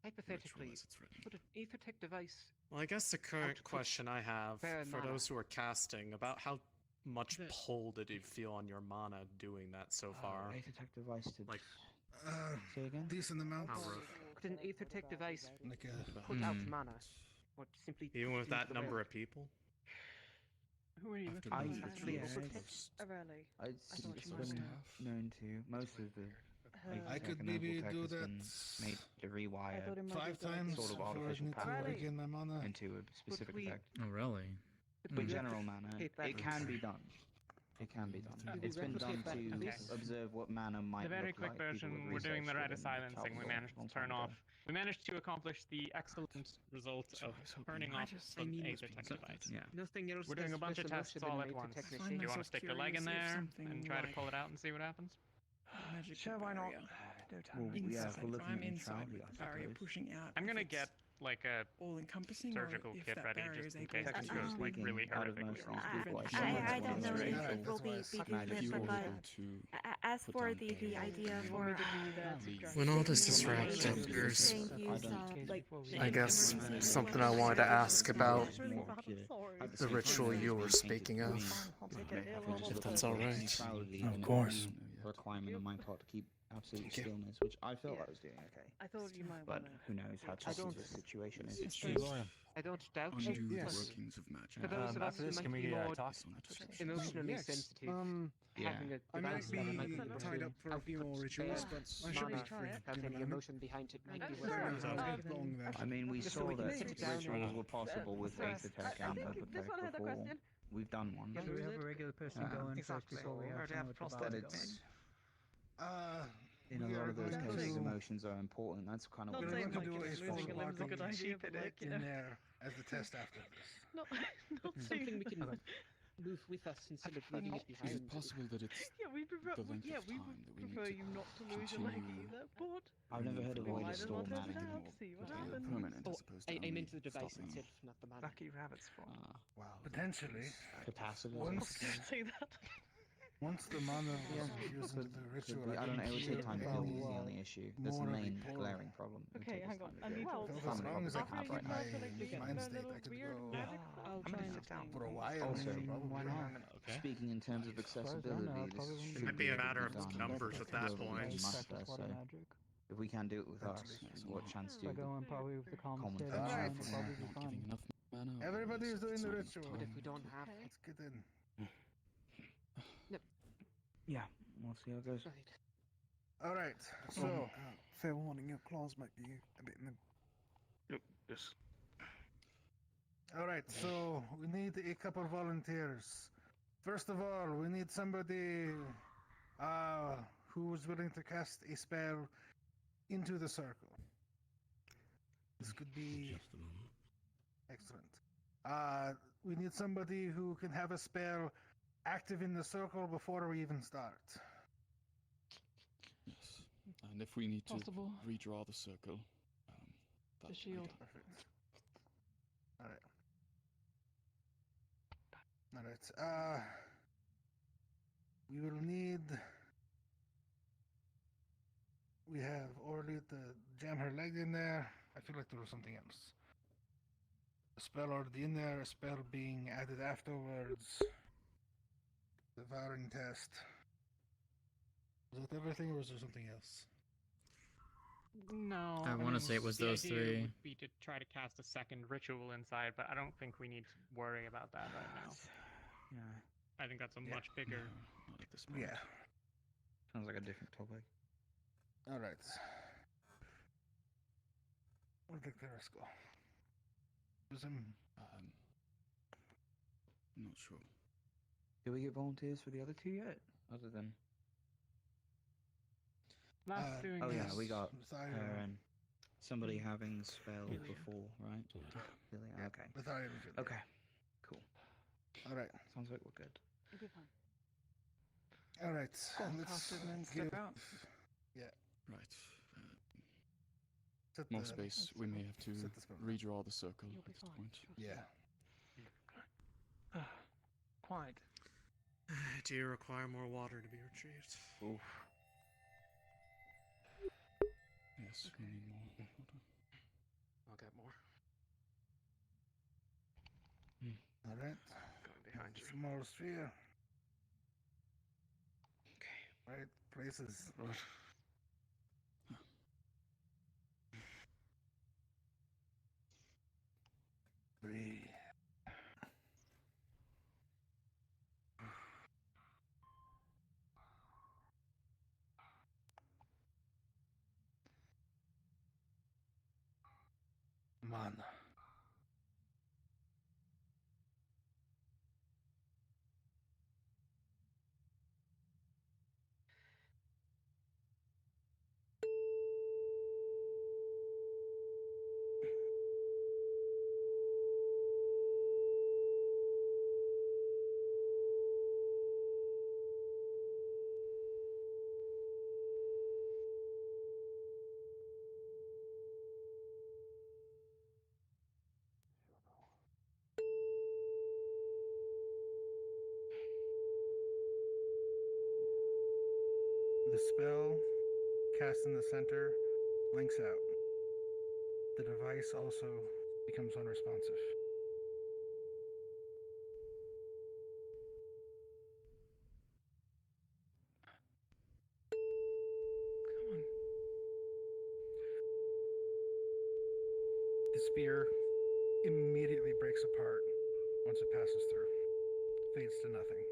Hypothetically, as it's written. put an aethertech device. Well, I guess the current Output question I have bare for mana. those who are casting about how much pull did you feel on your mana doing that so far? Aethertech device to Like, Say again? Decent amount. how rough? Could an aethertech device Like a put out mana, or simply Even with into that the number world? of people? Who are you After looking the at? ritual yeah, was it's- closed, A rally. It's thought it's you might been have. known to most of the. I could Aethertech and maybe Noble do Tech has that been made to rewire thought it might 5 be times sort of before I artificial need to power regain my mana. into a specific we- effect. Oh, really? Could For we general mana, replicate that it can be done. It can be done. Could we It's been done replicate that to piece? observe what mana might The very look quick like. People version, have we're doing the researched rite it of in silencing. We Travel managed long to turn time off. ago. We managed to accomplish the excellent result of turning I off just- the I mean, Aethertech device. Yeah. Nothing else. We're doing a does bunch of special tests motion all than at an once. aethertech Do machine. you want to myself stick your leg in curious if there something and try to like- pull it out and see what happens? Magic Sure, why not? Well, I'm yeah, inside. if we're If looking I'm at inside neutrality, with the I barrier suppose. pushing out. I'm gonna if get like a all encompassing surgical or if kit that ready barrier just is in able case to it Technically goes like speaking, really out of horrifically most of wrong. these people, I I summon don't know someone if straight it will be magic different, is but all as put for down the a idea leave. for When all this is taking away wrapped up, the there's- saying use, like, I guess emergency something I weapons wanted to or ask about something. the ritual you were speaking of. If that's all right. Neutrality Of and course. a requirement on my part to keep absolute stillness, which I felt I was doing okay. I thought you might But wanna. who knows how tough don't- the situation is. I don't doubt Undo you. the but workings of magic. For those of us After who this, might can be we more talk? emotionally Yes. sensitive, Yeah. having a I might device that might be be able tied to up for a few output more rituals, spare but I should be mana free without in a any moment. emotion behind it. Might be I worth don't know it. how long that. I mean, we Just so saw we can that sit it down rituals and- were possible with Aethertech and Noble before. We've done one. Yeah, Do we have a regular person go in first Exactly. before we Or have to have someone with the prosthetic But body it's we in a lot are of those going cases, to- emotions are important. That's kind of Not what We're saying going to like do a losing full a limb is a good party idea, but like, you in know. there as the test after this. Not Something saying we can move with us instead of leaving it behind. Is it possible that it's Yeah, we prefer. the length Yeah, of we time would that we need prefer to you not to lose your leg continue either, but I've never heard of we a way to might as store well test mana. it out, see what happens. permanent Oh, as opposed to I only meant the device stopping itself, not the mana. Lucky rabbit's fault. Wow. Potentially, Capacity. I was once gonna say that. once the mana was Yeah, infused into the Could ritual, be. I don't know. It would take feel time to build. Is any the only issue. That's the more of main pull. glaring problem. It would Okay, take us hang time on. to I build. need Well, to. as Family long as I problems can have keep right now. my get mind a state, little I could weird go magic. I'll I'm try gonna and sit down. for a while. Also, probably. Speaking in terms of accessibility, this It should might be a able to matter of done numbers at that globally point. as muster, so if we can do it with us, what chance do If I go in probably with the calm common state of folks mind, have? I'll probably be not fine. giving enough mana? or Everybody is doing the sort of ritual. But if time we don't to- have Let's get in. Yeah, we'll see how it goes. All right. So, fair warning, your claws might be a bit in the. Yes. all right. So we need a couple volunteers. First of all, we need somebody who's willing to cast a spell into the circle. This could be Just a moment. excellent. We need somebody who can have a spell active in the circle before we even start. Yes. And if we need to Possible. redraw the circle, The shield. Perfect. All right. All right. We will need. We have Orly to jam her leg in there. I feel like there was something else. A spell already in there, a spell being added afterwards. Devouring test. Was that everything or was there something else? No. I mean, wanted want to say it was the those idea three. would be to try to cast a second ritual inside, but I don't think we need to worry about that right now. Yeah. I think that's a much bigger. Not at this point. Yeah. Sounds like a different topic. All right. We'll take the risk. Not sure. Do we get volunteers for the other two yet? Other than. Last doing Oh yeah, this. we got Sorry, her and somebody having spell Ilya. before, right? Ilya, okay. Without even feeling. Okay. Cool. All right. Sounds like we're good. It'll be fine. All right. Go on, Let's cast it and then step out. Yeah. Right. Set More the- space. We may have to set the spell. redraw the circle You'll at be this fine. point. Yeah. Quiet. Do you require more water to be retrieved? Oof. Yes, we need more water. I'll get more. All right. Going behind you. Small sphere. Okay. Right places. Breathe. Mana. The spell cast in the center blinks out. The device also becomes unresponsive. Come on. The spear immediately breaks apart once it passes through, fades to nothing.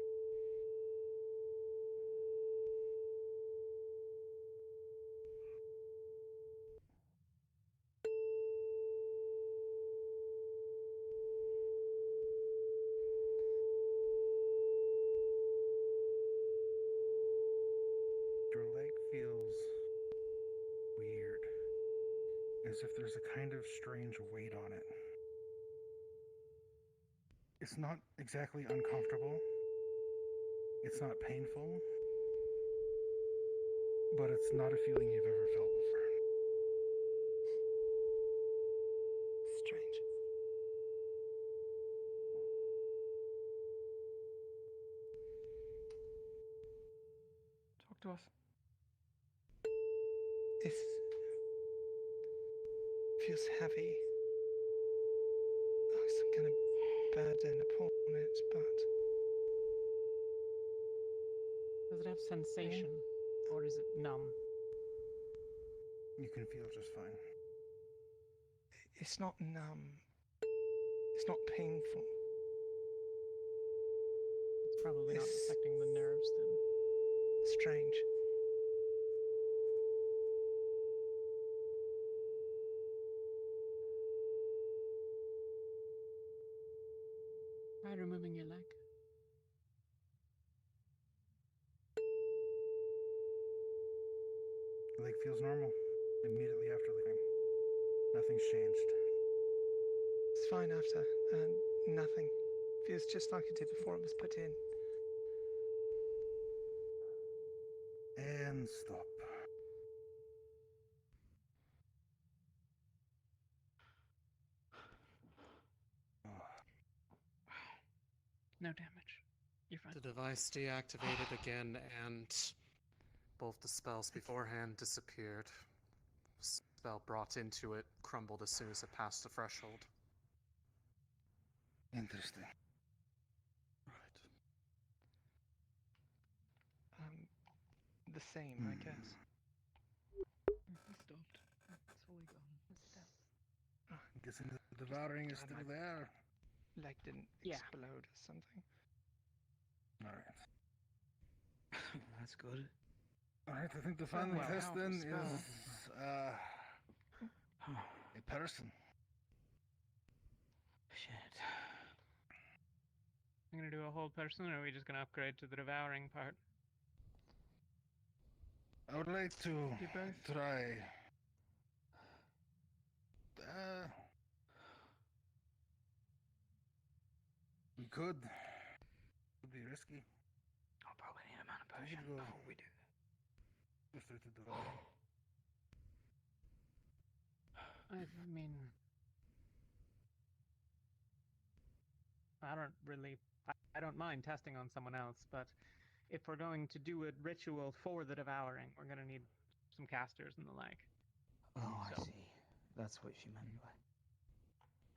Your leg feels weird, as if there's a kind of strange weight on it. It's not exactly uncomfortable, it's not painful, but it's not a feeling you've ever felt before. Strange. Talk to us. This feels heavy. Like some kind of burden upon it, but Does it have sensation, or is it numb? You can feel just fine. it's not numb. It's not painful. It's probably not It's- affecting the nerves then. Strange. Try removing your leg. The leg feels normal immediately after leaving. Nothing's changed. It's fine after. Nothing. Feels just like it did before it was put in. And stop. No damage. You're fine. The device deactivated again, and both the spells beforehand disappeared. Spell brought into it crumbled as soon as it passed the threshold. Interesting. The same, I guess. He stopped. It's fully gone. guessing the devouring is still there. Leg didn't explode or something. All right. That's good. All right. I think the final Well, test then powerful is spell. a person. Shit. I'm gonna do a whole person, or are we just gonna upgrade to the devouring part? I would like to You both? try. We could. Would be risky. I'll probably need a mana We potion could go before we do go straight to devouring. I mean, I don't really. I don't mind testing on someone else, but if we're going to do a ritual for the devouring, we're gonna need some casters and the like. Oh, I So- see. That's what she meant by.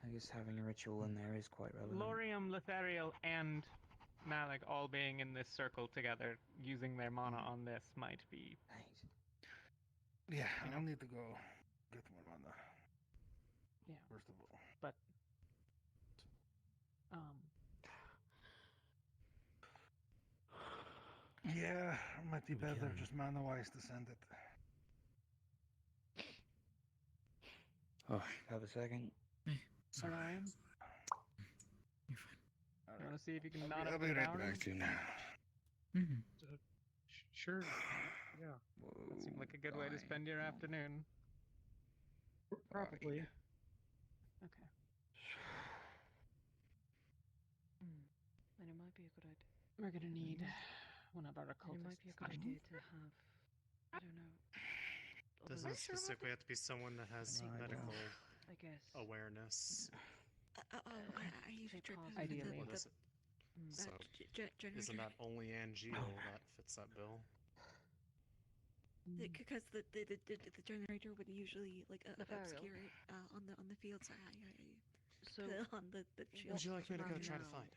I guess having a ritual in there is quite relevant. Lorium, Lethariel, and Malik all being in this circle together, using their mana on this might be. Yeah, I'll need to go get more mana. Yeah. First of all. But Yeah, it might be better just mana-wise to send it. Oh, have a second. Orion, you want to see if you can not I'll up be the right devouring? back to you now. Sure. Yeah. That seemed like a good way to spend your afternoon. Probably. Okay. And it might be a good idea. We're gonna need one of our And it occultists. might be a good idea to have, I don't know. Doesn't others- specifically have to be someone that has medical I guess. awareness. Are you tripping? Ideally. What is it? So, isn't that only Angeal that fits that bill? Because the generator would usually like Lethariel. obscure it on the field side. So, on the shield. Would you like me to go Right try to now, find him?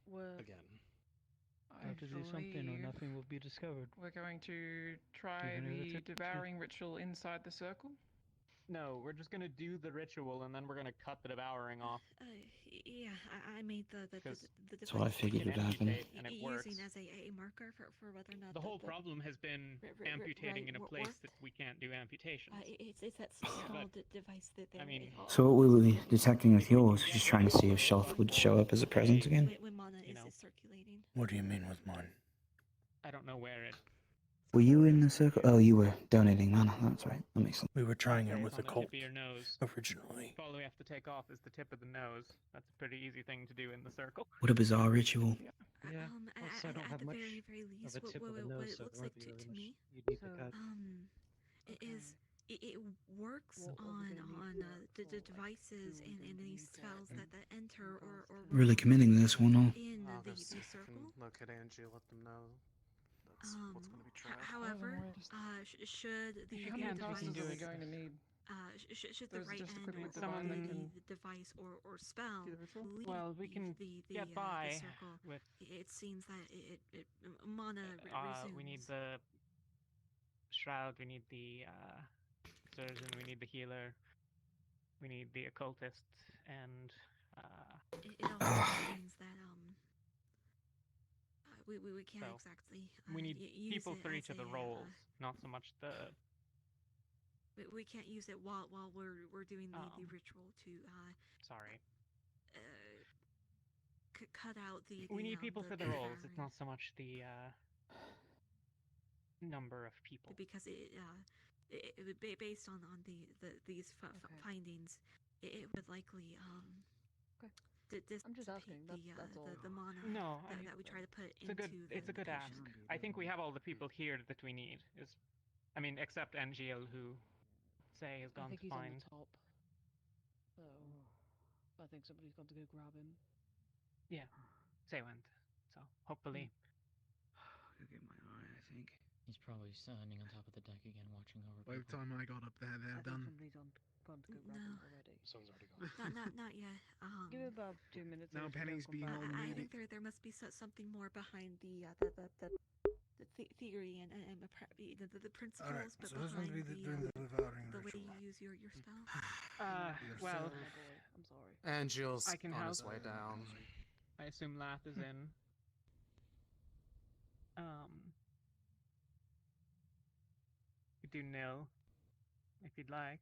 We're Again. Have to do something or believe nothing will be discovered. We're going to try Even if the it's a- devouring ritual inside the circle. No, we're just gonna do the ritual and then we're gonna cut the devouring off. Yeah, I made the That's what I figured would happen. And it using works. as a marker for whether or not The whole problem has been amputating in a place worked. that we can't do amputations. It's that small device that they. I mean, So what were we detecting with yours? Just trying to see if Shelf would show up as a presence again? when mana is circulating. What do you mean with mine? I don't know where it. Were you in the circle? Oh, you were donating mana. That's right. That makes sense. We were trying it It's with on the the cult tip of your nose. originally. All we have to take off is the tip of the nose. That's a pretty easy thing to do in the circle. What a bizarre ritual. Yeah. Also, I don't have at the much very least, of a tip of the what nose, it so looks it like won't be to very me, much. You need to cut. it works on the devices and any spells that enter or Really committing to this one, huh? in I'll go the see if I circle. can locate Angie, let them know that's what's going to be tried. However, should the How many device passes are we going to need? should the There's right just a end quick of look the, around, they can the device or spell do the ritual? leave Well, we can the get by circle, with. it seems that it mana resumes. We need the shroud. We need the surgeon. We need the healer. We need the occultist, and It also means that we can't So, exactly we need use people it for each as of the a, roles, not so much the. we can't use it while we're doing the ritual to Sorry. cut out the. We need people for the roles. It's devouring. not so much the number of people. Because based on these findings, it would likely I'm just asking. That's all. the mana No, that we try to put it's a good. into It's a good ask. I think we have all the people here that we need. I mean, except Angeal, who say has I gone think to he's on find. the top. So, I think somebody's got to go grab him. Yeah, say went. So hopefully. Go get my eye, I think. He's probably standing on top of the deck again, watching over By the people. time I got up there, I they're think done. somebody's gone to go grab him already. Someone's already gone. not yet. Give it about 2 minutes. Now and if we don't Penny's come being back- all I moody. think there must be something more behind the theory and the principles, Alright, but so who's going to be behind doing the devouring the way ritual? you use your spell. Well, I'm sorry. Angel's I can on help. his way down. I assume Lath is in. You could do nil, if you'd like.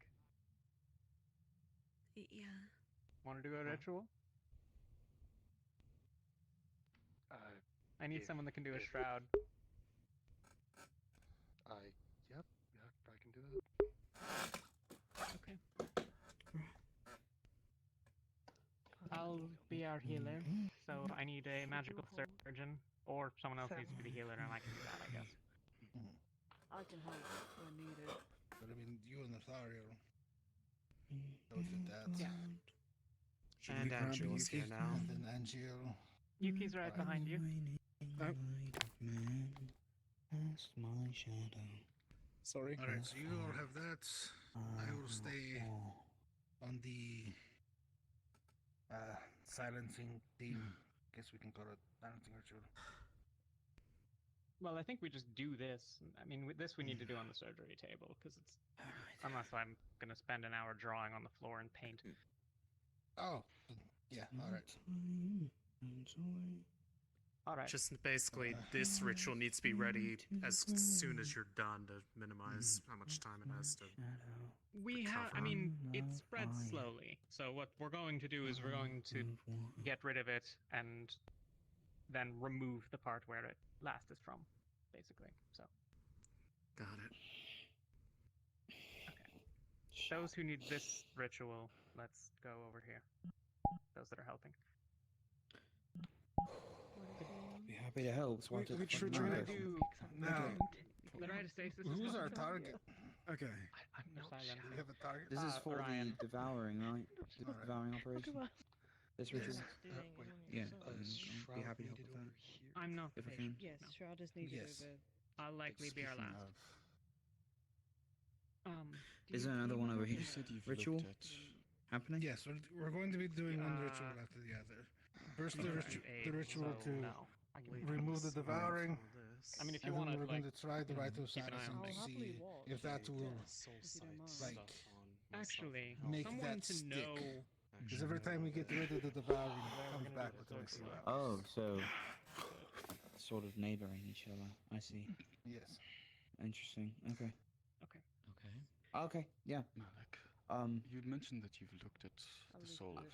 Yeah. Want to do a ritual? I need someone that can do a shroud. Yep, I can do that. Okay. I'll be our healer, so I need a magical surgeon, or someone else needs to be the healer, and I can do that, I guess. I can help when needed. But I mean, you and Nathariel. Both your dads. Yeah. Should And we grab Angel's Yuki? here now. And then Angel. Yuki's right behind you. Sorry. Alright, so you all have that. I will stay on the silencing theme. Guess we can call it silencing ritual. Well, I think we just do this. I mean, this we need to do on the surgery table, because it's... Unless I'm going to spend an hour drawing on the floor and paint. Oh, yeah, alright. Alright. Just basically, this ritual needs to be ready as soon as you're done to minimize how much time it has to. We have, I mean, it spreads slowly. So what we're going to do is we're going to get rid of it and then remove the part where it last is from, basically. So. Got it. Okay. Those who need this ritual, let's go over here. Those that are helping. Be happy to help. So Which ritual do we do now? Who's our target? Okay. We have a target. This is for Ryan. the devouring, right? The devouring operation. This ritual. Yeah, be happy to help with that. I'm not If I patient. can. Yes, Shroud is needed Yes. over. I'll likely be our last. Is there another one over here? You said you've Ritual looked at... happening? Yes, we're going to be doing one ritual after the other. First, the ritual to remove the devouring. I mean, if you and want then to, we're going to try the rite of keep an eye silence on and things. see if that will, like, Actually, make someone that to stick. know. Because every time we get rid of the devouring, it comes back with an extra round. Oh, so sort of neighboring each other. I see. Yes. Interesting. Okay. Okay. Okay. Yeah. Malik, you'd mentioned that you've looked at the soul of...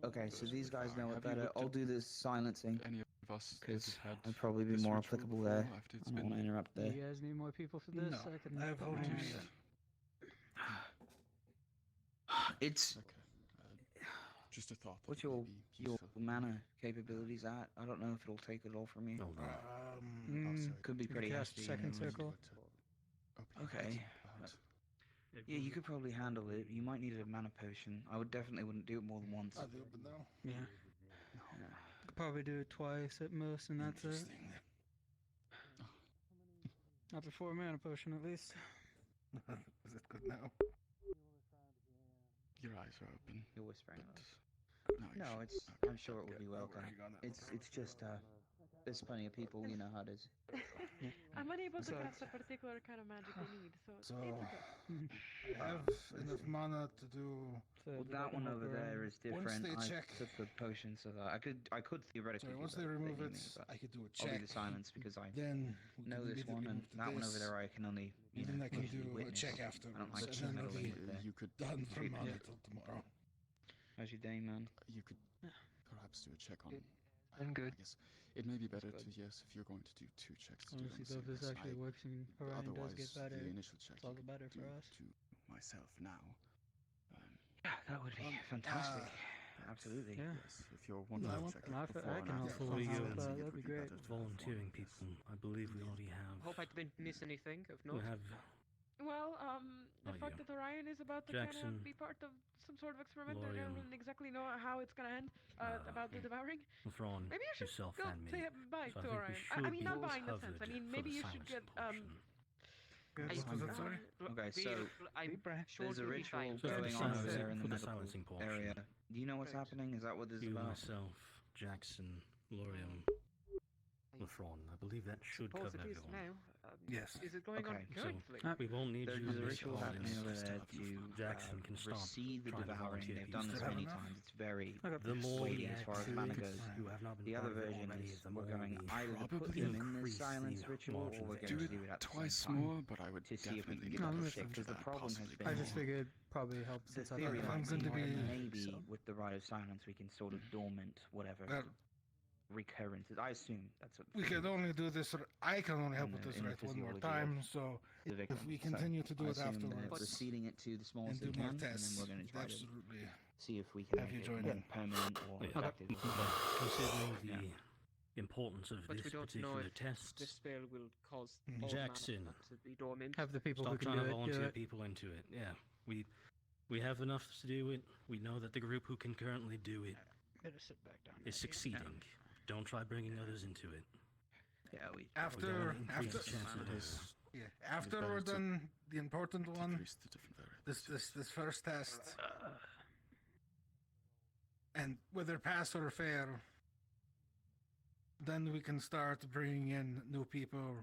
Okay, so these guys know it Have you better. looked I'll at do this silencing. Any of us Because had I'd probably be this more ritual applicable before there. after it's I don't want to been- interrupt there. You guys need more people for this? No, I can I have put already my- used it. It's just a thought. what's your mana capabilities at? I don't know if it'll take it all from you. Could be you pretty cast hefty. second circle. Okay. Yeah, you could probably handle it. You might need a mana potion. I would definitely wouldn't do it more than once. I'll do it, but no. Yeah. Could probably do it twice at most, and that's it. Not before a mana potion, at least. Is it good now? Your eyes are open. You're whispering. No, No, you it's. I'm sure it will be welcome. It's just. There's plenty of people. You know how it is. I'm unable to So- cast a particular kind of magic we need, so So, it's okay. I have enough mana to do. Well, that one over there is different. Once they I check, took the potion, so that I could theoretically. sorry, do once that they if remove need it, me, but I could do a I'll check. do the silence because I Then we know can this one, immediately and move to that one over this, there I can only. You and then know, I can usually do a witness. check I afterwards, don't like and to then meddle it'll in be with the You could done from treatment. mana till tomorrow. How's your day, man? You could perhaps do a check on. I'm good. I guess it may be better to, yes, if you're going to do two checks. To do it on Honestly, the though, if same this day. actually works and Orion does Otherwise, get better, the initial check it's all you the could better do for us. to myself now. Yeah, that would be fantastic. Absolutely. Yeah. Yes, if you're wanting I to want- check No, I before can and help after fully the go, silencing, it that'd would be be great. better to have Volunteering one of people. this. I believe we already have. Hope I didn't miss anything of We note. have Well, the Not fact you. that Orion is about to kind Jackson, of be part of some sort of experiment, I Lorian, don't exactly know how it's gonna end. About the devouring. Thrawn, Maybe you should yourself, go and me. say bye So I to think we Orion. should I mean, not be bye in the sense. I covered mean, for maybe the you should get silencing Good. That's What was fine. that, sorry? Okay, so there's a ritual So for the going on over silencing- there in the for the medical silencing portion. area. Do you know what's happening? Is that what this is You, about? myself, Jackson, Lorium, Lafron. I believe that should Suppose cover it is everyone. now. Yes. Is it going on Okay, So currently? we won't need you There's a to ritual call happening in. over there to Jackson can stop receive the trying to devouring. volunteer They've done people. this many times. It's very The more we weighty as add far as to mana it, goes. who have not been The part other of it version already, is the we're more going we either to put probably them in this increase silence the ritual, or margins we're there. going Do to do it it at the twice same time more, but I would to see if we definitely can get get that the stick. effect Because the that problem has possibly been I just more. figured probably help the since I've theory got might hands be into that it. maybe with the rite of silence we can sort of dormant whatever Well, recurrences. I assume that's what. We can only do this. I can only help In with the- this in the right one more physiology time. of So the if victim. we So continue to do I it assume that afterwards receding it to the and smallest do we more can, and tests, then we're going to try absolutely. to see if we can Have make you it join more in? permanent or Yeah. effective. But considering the Yeah. importance of But this we don't know particular if test, this spell will cause Mhm. all Jackson, mana to be dormant. Have the people stop who can trying do to it do volunteer it. people into it. Yeah, we have enough to do it. We know that the group who can currently do it Better sit back down. is succeeding. Don't try bringing others into it. Yeah, we We don't After want to increase after the chance of this. yeah, after we're better to done the important one, decrease the different variables. this first test, and whether pass or fail, then we can start bringing in new people,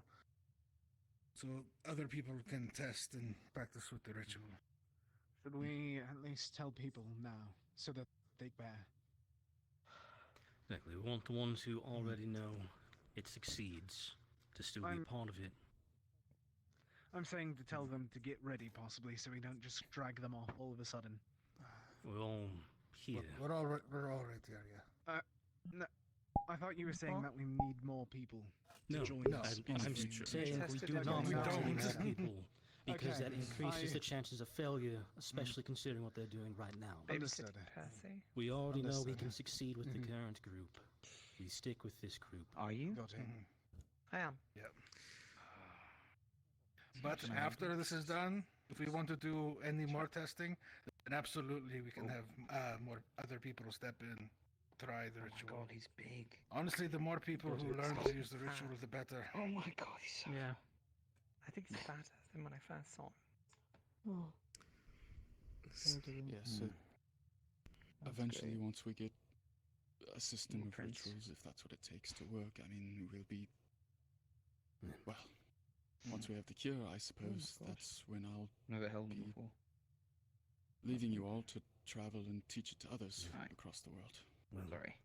so other people can test and practice with the ritual. Should we at least tell people now so that they bear? Exactly. We want the ones who already know it succeeds to still be I'm- part of it. I'm saying to tell them to get ready, possibly, so we don't just drag them off all of a sudden. We're all here. We're all right here, yeah. No, I thought you were saying that we need more people to No, join no. us. I'm possibly. saying we do Okay, not we want any don't. more people because Okay, that increases I- the chances of failure, especially considering what they're doing right now. Understood. We already know we Understood. can succeed with Mhm. the current group. We stick with this group. Are you? Got it. I am. Yep. But after this is done, if we want to do any more testing, then absolutely we can have more other people step in, try the ritual. Oh my god, he's big. Honestly, the more people who learn to use the ritual, the better. Oh my god, he's so. Yeah. I think he's fatter than when I first saw him. Oh. Yeah, so eventually, once we get a system of Blueprints. rituals, if that's what it takes to work, I mean, we'll be. Well, once we have the cure, I suppose course. that's when I'll Never held him be before. leaving you all to travel and teach it to others Right. across the world. Well, Sorry.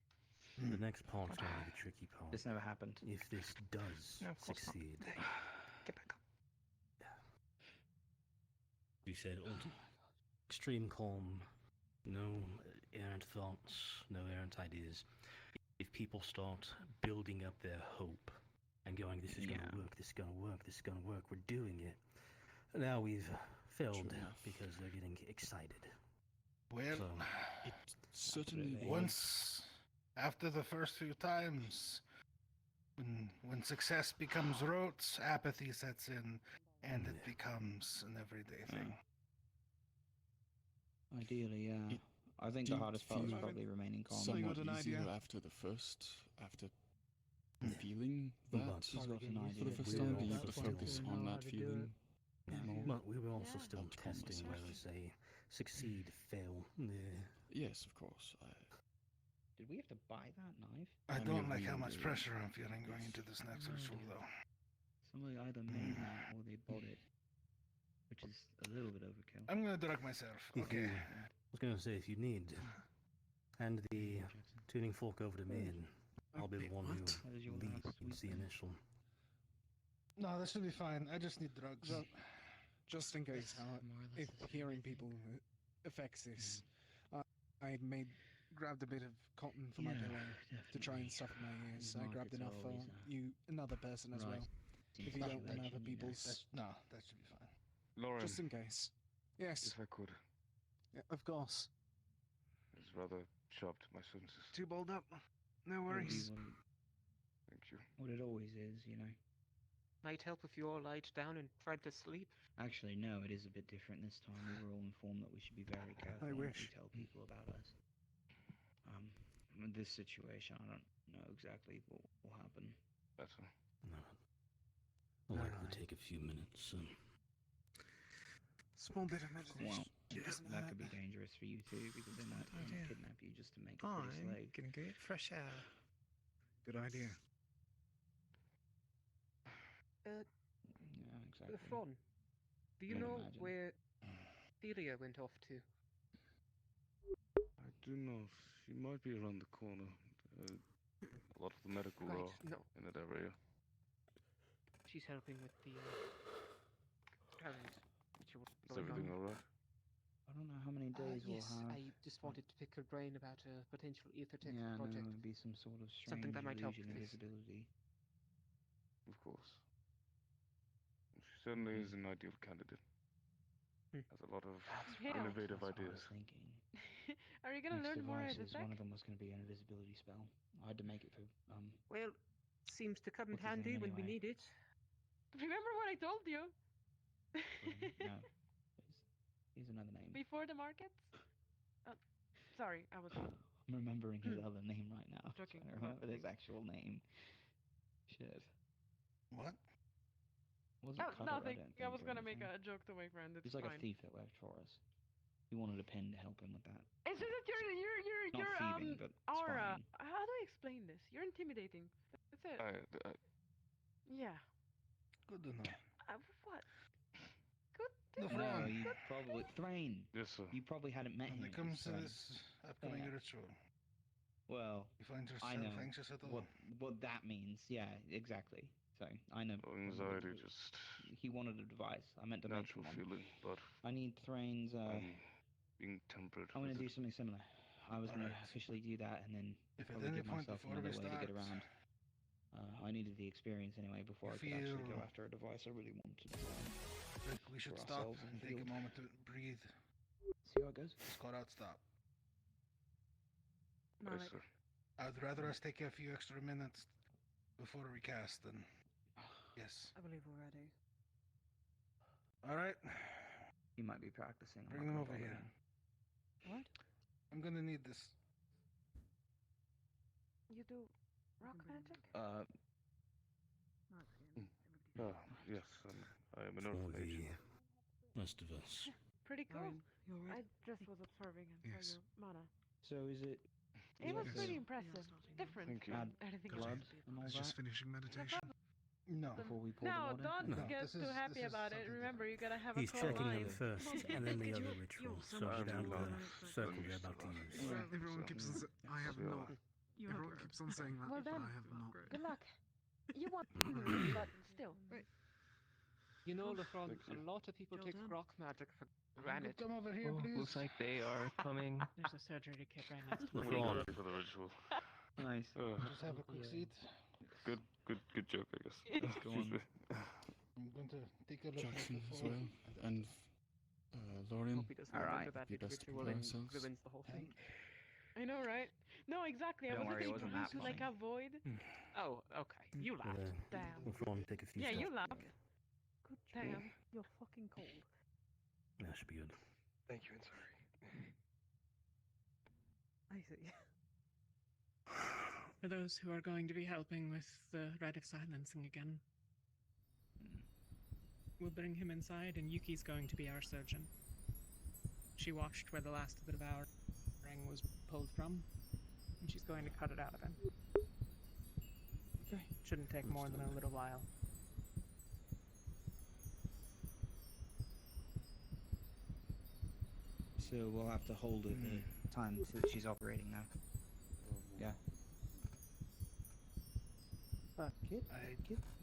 the next part's going to be the tricky part. This never happened. If this does No, of course not. succeed, Get back up. you said extreme calm, no errant thoughts, no errant ideas. If people start building up their hope and going, this is going Yeah. to work, this is going to work, this is going to work, we're doing it. Now we've failed True enough. because they're getting excited. Well, So, It certainly Absolutely. was. once after the first few times, when success becomes rote, apathy sets in, and it becomes an everyday thing. Ideally, yeah. It I think the did hardest part was feel probably remaining calm. Somewhat an easier idea. after feeling But that He's got an for the idea. first We time, were being able also to still focus know on how that to do feeling more. but we were also still Helped calm testing myself. whether, say, succeed, fail. Yes, of course. Did we have to buy that knife? I I don't mean, like we how were much doing- pressure I'm feeling going into this next ritual, though. Somebody either made that or they bought it, which is a little bit overkill. I'm gonna drug myself. If Okay. you- I was going to say, if you need, hand the tuning fork over to me and I'll be the one who That is your last leads the sweet initial. No, that should be fine. I just need drugs. Well, just in case, More or less if the hearing same people affects this, I grabbed a bit of cotton for my Yeah, pillow to try and definitely. stuff in my ears. These I grabbed markets are enough for always, you, another person as right. well. Seems If you like don't want legend, other you know. people's, No, that should be fine. Lauren, just in case. Yes, if I could, yeah, of course. it's rather chopped my senses. Too balled up. No It'll be worries. Thank you. What it always is, you know. Might help if you all lied down and tried to sleep. Actually, no, it is a bit different this time. We were all informed that we should be very careful what we wish. tell people about us. In this situation, I don't know exactly what will happen. Better. No. Will likely take a few minutes. Small bit of meditation. Well, doesn't that hurt. could be dangerous for you too, because they might idea. kidnap you just to make a free I'm slave. gonna go get fresh air. Good idea. Yeah, exactly. Fron, do you Can't know imagine. where Thelia went off to? I do know she might be around the corner. A lot of the medical Right, are no. in that area. She's helping with the current ritual Is going everything on. alright? I don't know how many days we'll Yes, have. I just wanted to pick her brain about a potential ether tech Yeah, no, project. it'd be some sort of Something strange that might help illusion with of this. visibility. Of course. She certainly is an ideal candidate. Has a lot of Yeah. innovative That's what I ideas. was thinking. Are you gonna Next learn more devices, Editech? one of them was going to be an invisibility spell. I had to make it for Well, seems to come in what's his handy name when we anyway? need it. Remember what I told you No, he's another name. before the markets? Sorry, I was I'm remembering his other name right now. Joking Trying to about remember his actual name. Shit. What? Wasn't No, Cutter, nothing. I don't I think, was or gonna make anything. a joke to my friend. It's He's like fine. a thief that worked for us. He wanted a pen to help him with that. It's just that Not your thieving, but aura. spying. How do I explain this? You're intimidating. That's it. Yeah. Good to know. What? Good. No, No, Fran. you probably Thrain. Yes, sir. You probably hadn't met When him. it comes to Thrain. this upcoming Yeah. ritual, Well, you find yourself I know anxious at all? what that means. Yeah, exactly. So I know. Anxiety, just He wanted a device. I meant to make natural him one. feeling, but I need Thrain's. I'm being tempered. I'm going to with do it. something similar. I was going to Alright. officially do that and then If at probably any give point myself before another we way to get start, around. I needed the experience anyway before I you could actually go feel after a device I really wanted to like we should for stop ourselves in and the take a field. moment to breathe. See how it goes? Just call out stop. Yes, sir. I'd rather us take a few extra minutes before we cast than yes. I believe we're ready. All right. You might be practicing. I'm Bring not them gonna over bother here. him. What? I'm gonna need this. You do rock magic? Yes, I am an For orphan the agent. rest of us. Pretty cool. Aaron, you I alright? just was observing and saw Yes. your mana. So is it? It was Yes. pretty impressive. Different Thank you. from Add anything blood else. and I all was just that finishing meditation. No. before we pour the No, water? don't No, get this too is- happy this is about it. something Remember, you gotta have He's a cold checking mind. over first, and then the other ritual. so So much down I'm the not circle used you're to about to that. use. Everyone keeps on saying I have Yeah. not. You Everyone have keeps on saying that, Well but then, I have not. good luck. You want but still. Right. You know, Oof. Lefron, Thank you. a lot of people Well take done. rock magic for Could granted. come over here, please. Looks like they are coming. There's a surgery kit right next to I'm me. gonna Lefron. go for the ritual. Nice. Just have a quick seat. Good joke, I guess. Go Excuse on. me. I'm going to take a look Jackson at the as floor. well, and Lorian. Hope he doesn't Alright. remember that Be best to individual prepare and ourselves. ruins the whole thing. I know, right? No, exactly. I Don't was worry, it looking wasn't blue that to like funny. avoid. Oh, okay. You laughed. Damn. Lefron, take a few Yeah, steps. you laughed. Good Damn, job. you're fucking cold. That should be good. Thank you, and sorry. I see. For those who are going to be helping with the rite of silencing again, we'll bring him inside, and Yuki's going to be our surgeon. She watched where the last of the devouring was pulled from, and she's going to cut it out of him. Shouldn't take more than a little while. So we'll have to hold it the time that she's operating now. Yeah. But kid,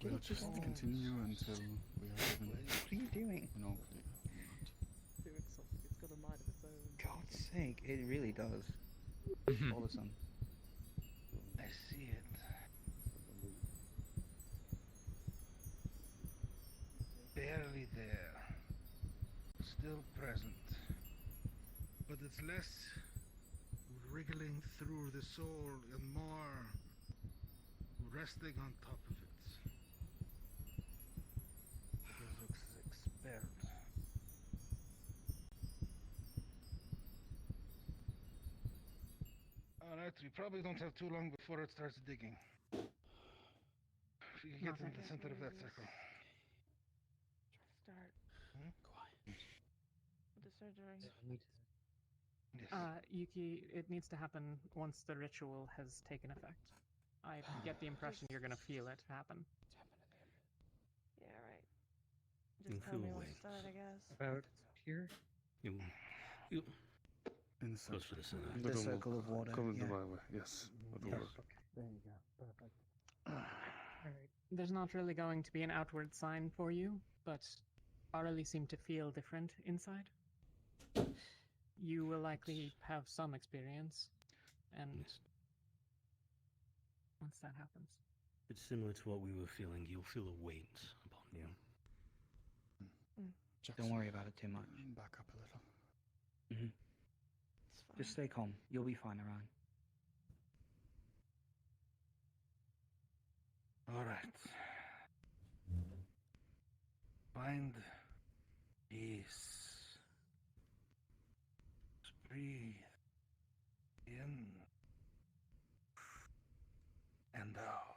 We'll just continue until we are given. What are you doing? You know, Doing something. It's got a mind of its own. God's sake, it really does. All the sun. I see it. Barely there. Still present. But it's less wriggling through the soul and more resting on top of it. It looks expelled. Alright, we probably don't have too long before it starts digging. If you can get in the center of that circle. Start Quiet. with the surgery. Yes. Yuki, it needs to happen once the ritual has taken effect. I get the impression you're going to feel it happen. You Just tell feel me a what's weight. done, I guess. About here? You Inside. close to the center. The circle of water. Come into Yeah. my way. Yes, that'll Yes. work. There you go. Perfect. Alright. There's not really going to be an outward sign for you, but Arlie seem to feel different inside. You will likely have some experience, and once that happens. It's similar to what we were feeling. You'll feel a weight upon you. Don't worry about it too much. Back up a little. Mm-hmm. Just stay calm. You'll be fine around. All right. Find peace. Just breathe in and out.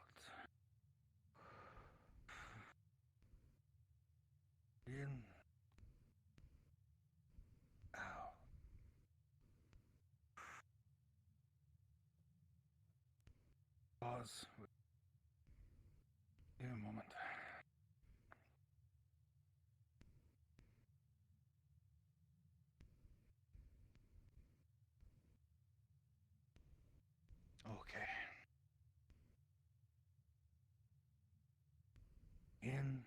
In, out. Pause. Give me a moment. Okay. In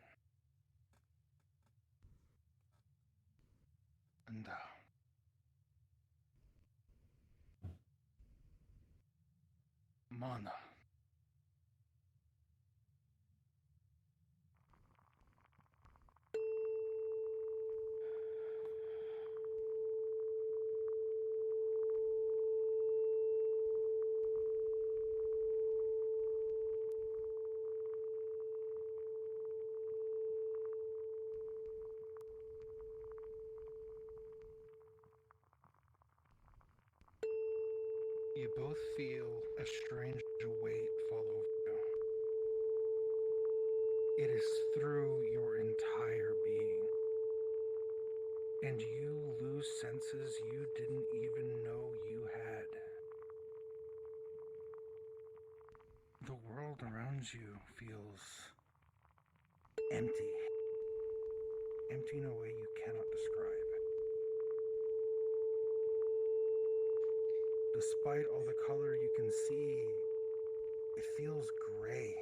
and out. Mana. You both feel a strange weight fall over you. It is through your entire being. And you lose senses you didn't even know you had. The world around you feels empty. Empty in a way you cannot describe. Despite all the color you can see, it feels gray.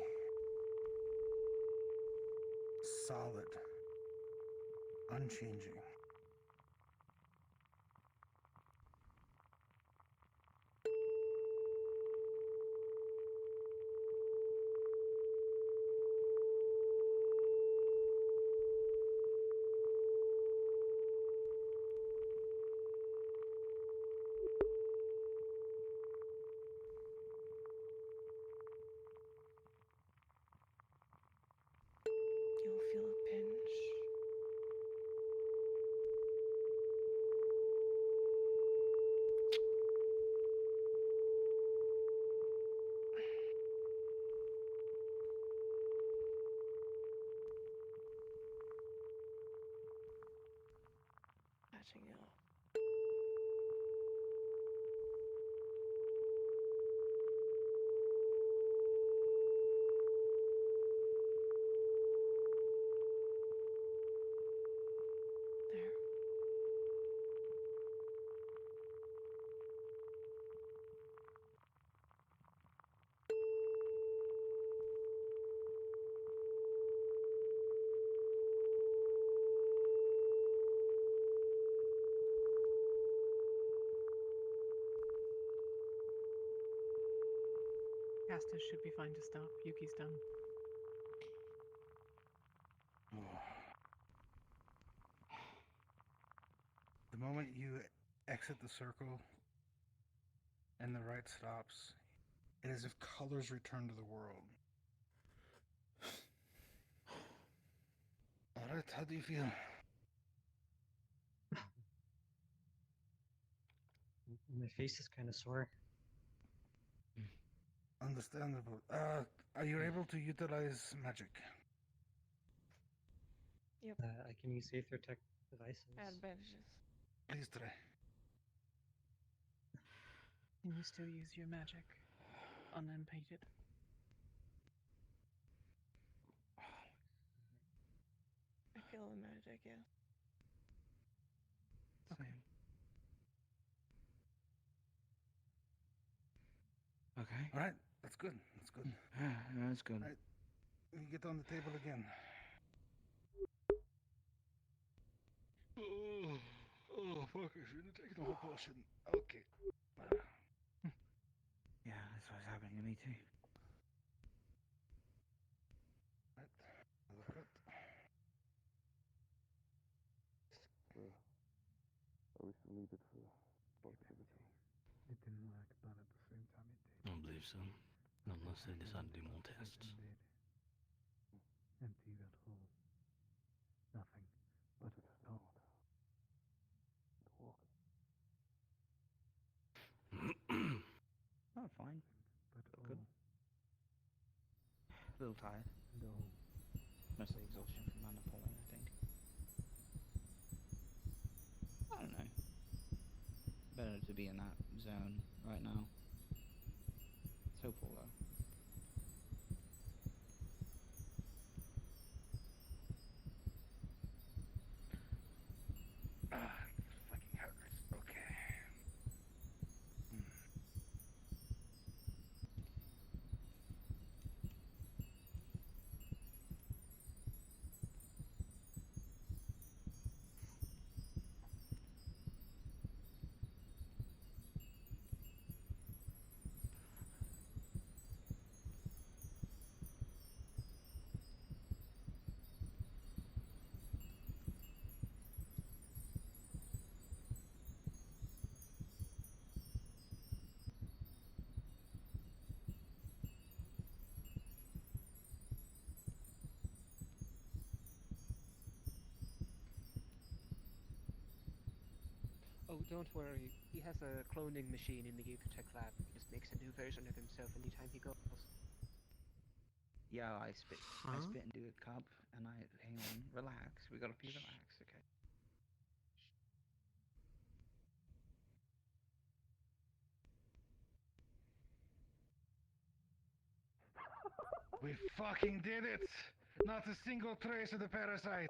Solid. Unchanging. You'll feel a pinch. Catching you up. There. Castus should be fine to stop. Yuki's done. The moment you exit the circle and the ride stops, it is as if colors return to the world. Alright, how do you feel? My face is kind of sore. Understandable. Are you able to utilize magic? Yep. I can use safe protect devices. Advantages. Please try. Can you still use your magic unimpeded? I feel the magic, yeah. Same. Okay. All right, that's good. That's good. That's good. All right, we get on the table again. Oh, fuck! I shouldn't have taken the whole potion. Okay. Yeah, that's what's happening to me too. Right. Look up. At least we need it for both of it. It didn't work, but at the same time it did. I don't believe so. Not unless they decide to do more It tests. did. Empty that hole. Nothing but a stone. Oh, fine. But Good. A little tired. Mostly exhaustion from mana pulling, I think. I don't know. Better to be in that zone right now. It's hopeful though. Fucking hurts. Okay. Oh, don't worry. He has a cloning machine in the Ucatech lab. He just makes a new version of himself anytime he goes. Yeah, I spit into a cup and hang on, relax. We gotta be relaxed, okay? We fucking did it! Not a single trace of the parasite.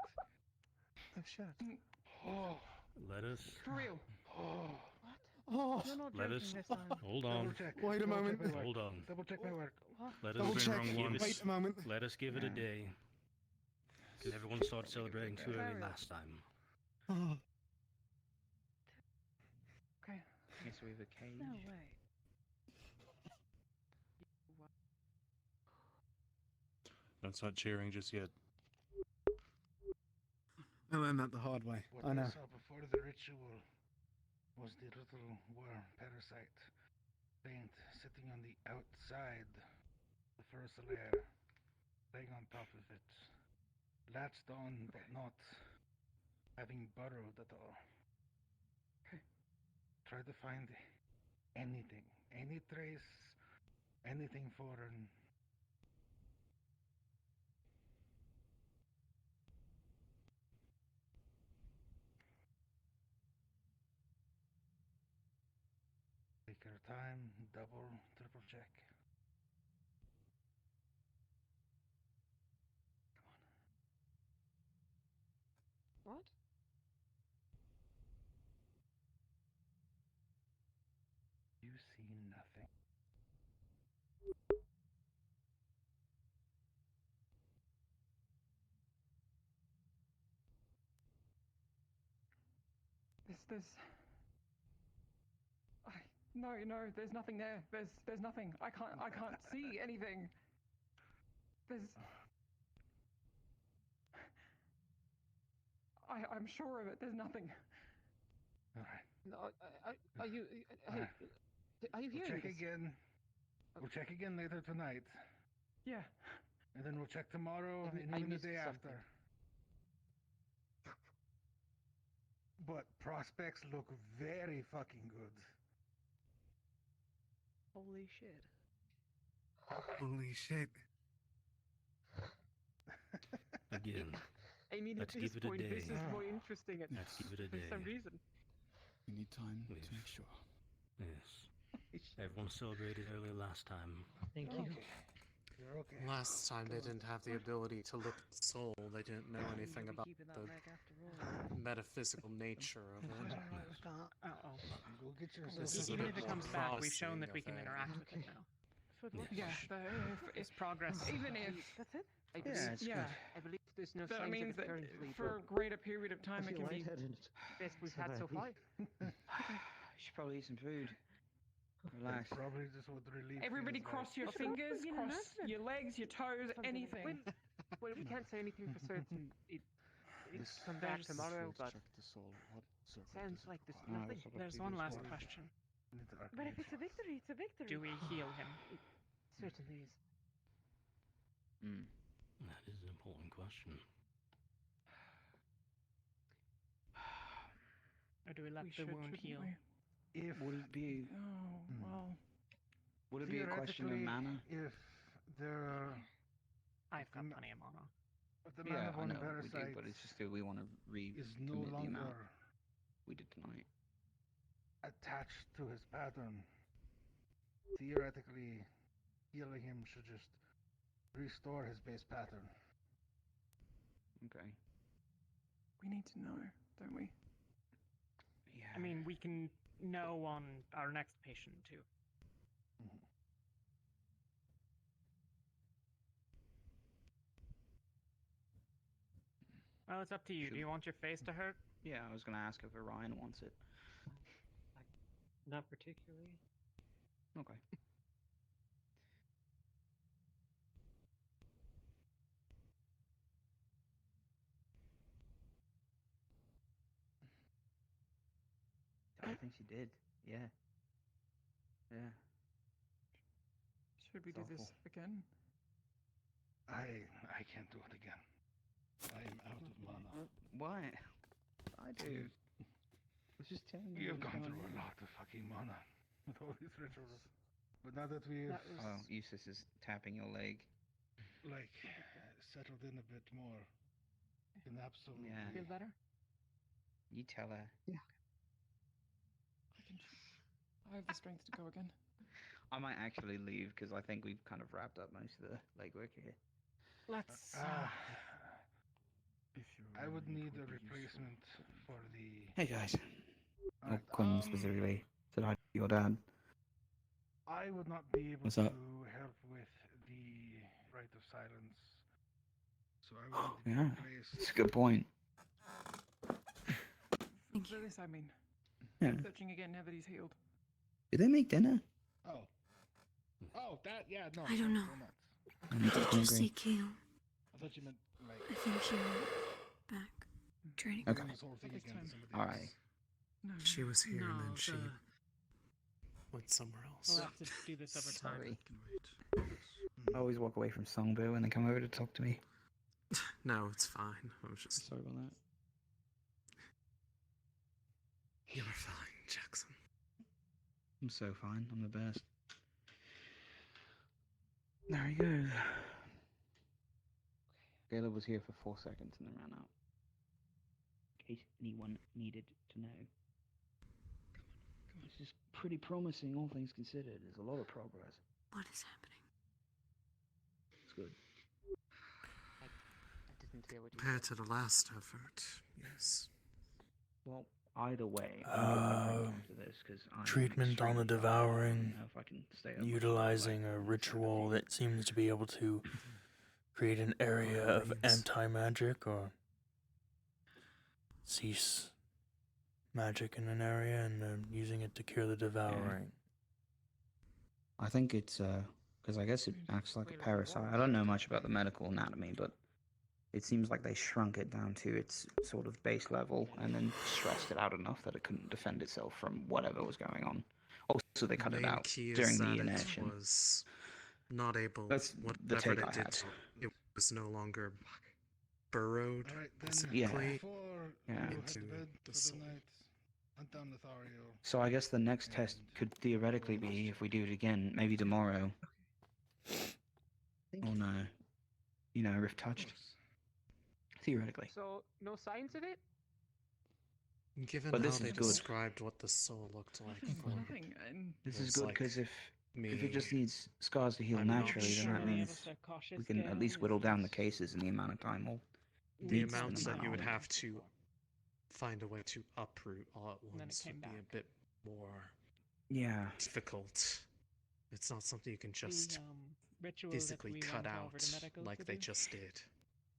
Oh shit. Oh. Let us. For real. Oh. Oh. You're not Let joking us. this time. Hold on. Double check. Wait a Double moment. check my work. Hold on. Double check my work. What? Let Double us check. give Wait it. a moment. Let us give it a day. Because everyone started celebrating too early last time. Oh. Okay. Okay, so we have a cage. No way. Don't start cheering just yet. I learned that the hard way. What I know. we saw before the ritual was the little worm parasite faint sitting on the outside the first layer, laying on top of it, latched on but not having burrowed at all. Okay. Try to find anything, any trace, anything foreign. Take your time, double, triple check. What? You see nothing. There's. No, there's nothing there. There's nothing. I can't see anything. I'm sure of it. There's nothing. All right. No, are you? Hey, are you We'll hearing check this? again. We'll check again later tonight. Yeah. And then we'll check tomorrow and I even the missed day something. after. But prospects look very fucking good. Holy shit. Holy shit. Again. I mean, Let's at this give it a point, day. this is more interesting Let's give it a for some day. reason. We need time to make sure. Yes. Everyone celebrated early last time. Thank you. You're okay. Last time they didn't have the ability to look at the soul. They didn't know anything about the metaphysical nature of it. Uh-oh. Go get yourself. This is a Even bit if it more comes back, we've shown that we promising can of a- interact with it now. Yeah, but It's progress. even if That's it. I Yeah, believe, it's yeah, I believe there's no that signs means of that it currently. for a greater period of time I it feel can be. lightheaded. Best we've had so far. You should probably eat some food. Relax. Probably just what relief. Everybody feels cross your Well, sure, fingers, you can cross imagine it. your legs, your toes, anything. Well, we can't say anything for certain. It This come back There's- tomorrow, to but extract the soul. What circle sounds does it like there's require? nothing. There's one last question. But if it's a victory, it's a victory. Do we heal him? It certainly is. Mm. That is an important question. Or do we let We the should, wound shouldn't heal? we? If Would it be? Oh, well. Would it be a question of theoretically, mana? If there, I've got plenty of mana. if the Yeah, mana I on know we do, parasites but it's just that we want to is no recommit the amount longer we did tonight. attached to his pattern, theoretically, healing him should just restore his base pattern. Okay. We need to know, don't we? Yeah. I mean, we can know on our next patient too. Well, it's up to you. Do you want your face to hurt? Yeah, I was gonna ask if Orion wants it. Not particularly. Okay. I think she did. Yeah. Yeah. Should we It's do this awful. again? I can't do it again. I'm out of mana. Why? I do. It's just telling me. You've what's gone going through a on. lot of fucking mana with all these rituals. But now that we've Oh, Eustace is tapping your leg. like settled in a bit more, can absolutely. Yeah. Feel better? You tell her. I have the strength to go again. I might actually leave because I think we've kind of wrapped up most of the legwork here. Let's. I would need a replacement for the. Hey guys. Or Alright, Quinn specifically. Said hi to your dad. I would not be able What's to up? help with the rite of silence, so I would need Yeah, to be replaced. it's a good point. For this, I mean. Yeah. Searching again now that he's healed. Did they make dinner? Oh. Oh, that, yeah, no. I don't know. go nuts. I'm Did you hungry. see Kale? I thought you meant, like. I think he went back training. Okay. This whole thing again to somebody Alright. else. No. She was here and then No, she the- went somewhere We'll else. have to do this over time. Sorry. I always walk away from Songbird when they come over to talk to me. No, it's fine. I was just. Sorry about that. You were fine, Jackson. I'm so fine. I'm the best. There he goes. Caleb was here for 4 seconds and then ran out. In case anyone needed to know. This is pretty promising, all things considered. There's a lot of progress. What is happening? It's good. I didn't hear what you Compared to the last effort, yes. Well, either way, I'm gonna break after this because Treatment on the devouring, I don't know if I can stay up much utilizing a ritual that seems to be able to create an area of anti-magic or cease magic in an area and using it to cure the devouring. I think it's because I guess it acts like a parasite. I don't know much about the medical anatomy, but it seems like they shrunk it down to its sort of base level and then stressed it out enough that it couldn't defend itself from whatever was going on. Also, they cut it Main out key is during that the it inertion. was not able. That's the Whatever take it I did, had. it was no longer burrowed Alright, then, physically before Yeah. you head into to bed the for soul. the night, hunt down Lothario. So I guess the next test could theoretically be, if we do it again, maybe tomorrow. Oh no. You know, Rift touched. Theoretically. So, no signs of it? Given But how this they is good. described what the soul looked like, Nothing, from nothing. And This is It's good like because if If it just needs scars to heal I'm not naturally, then that sure. means we can at least whittle down the cases and the amount of time we'll The need to amounts spend that on you would it. have to find a way to uproot all at then it once came would be a back. bit more Yeah. difficult. It's not something you can just ritual physically that we cut went over out to medical like to they do. just did.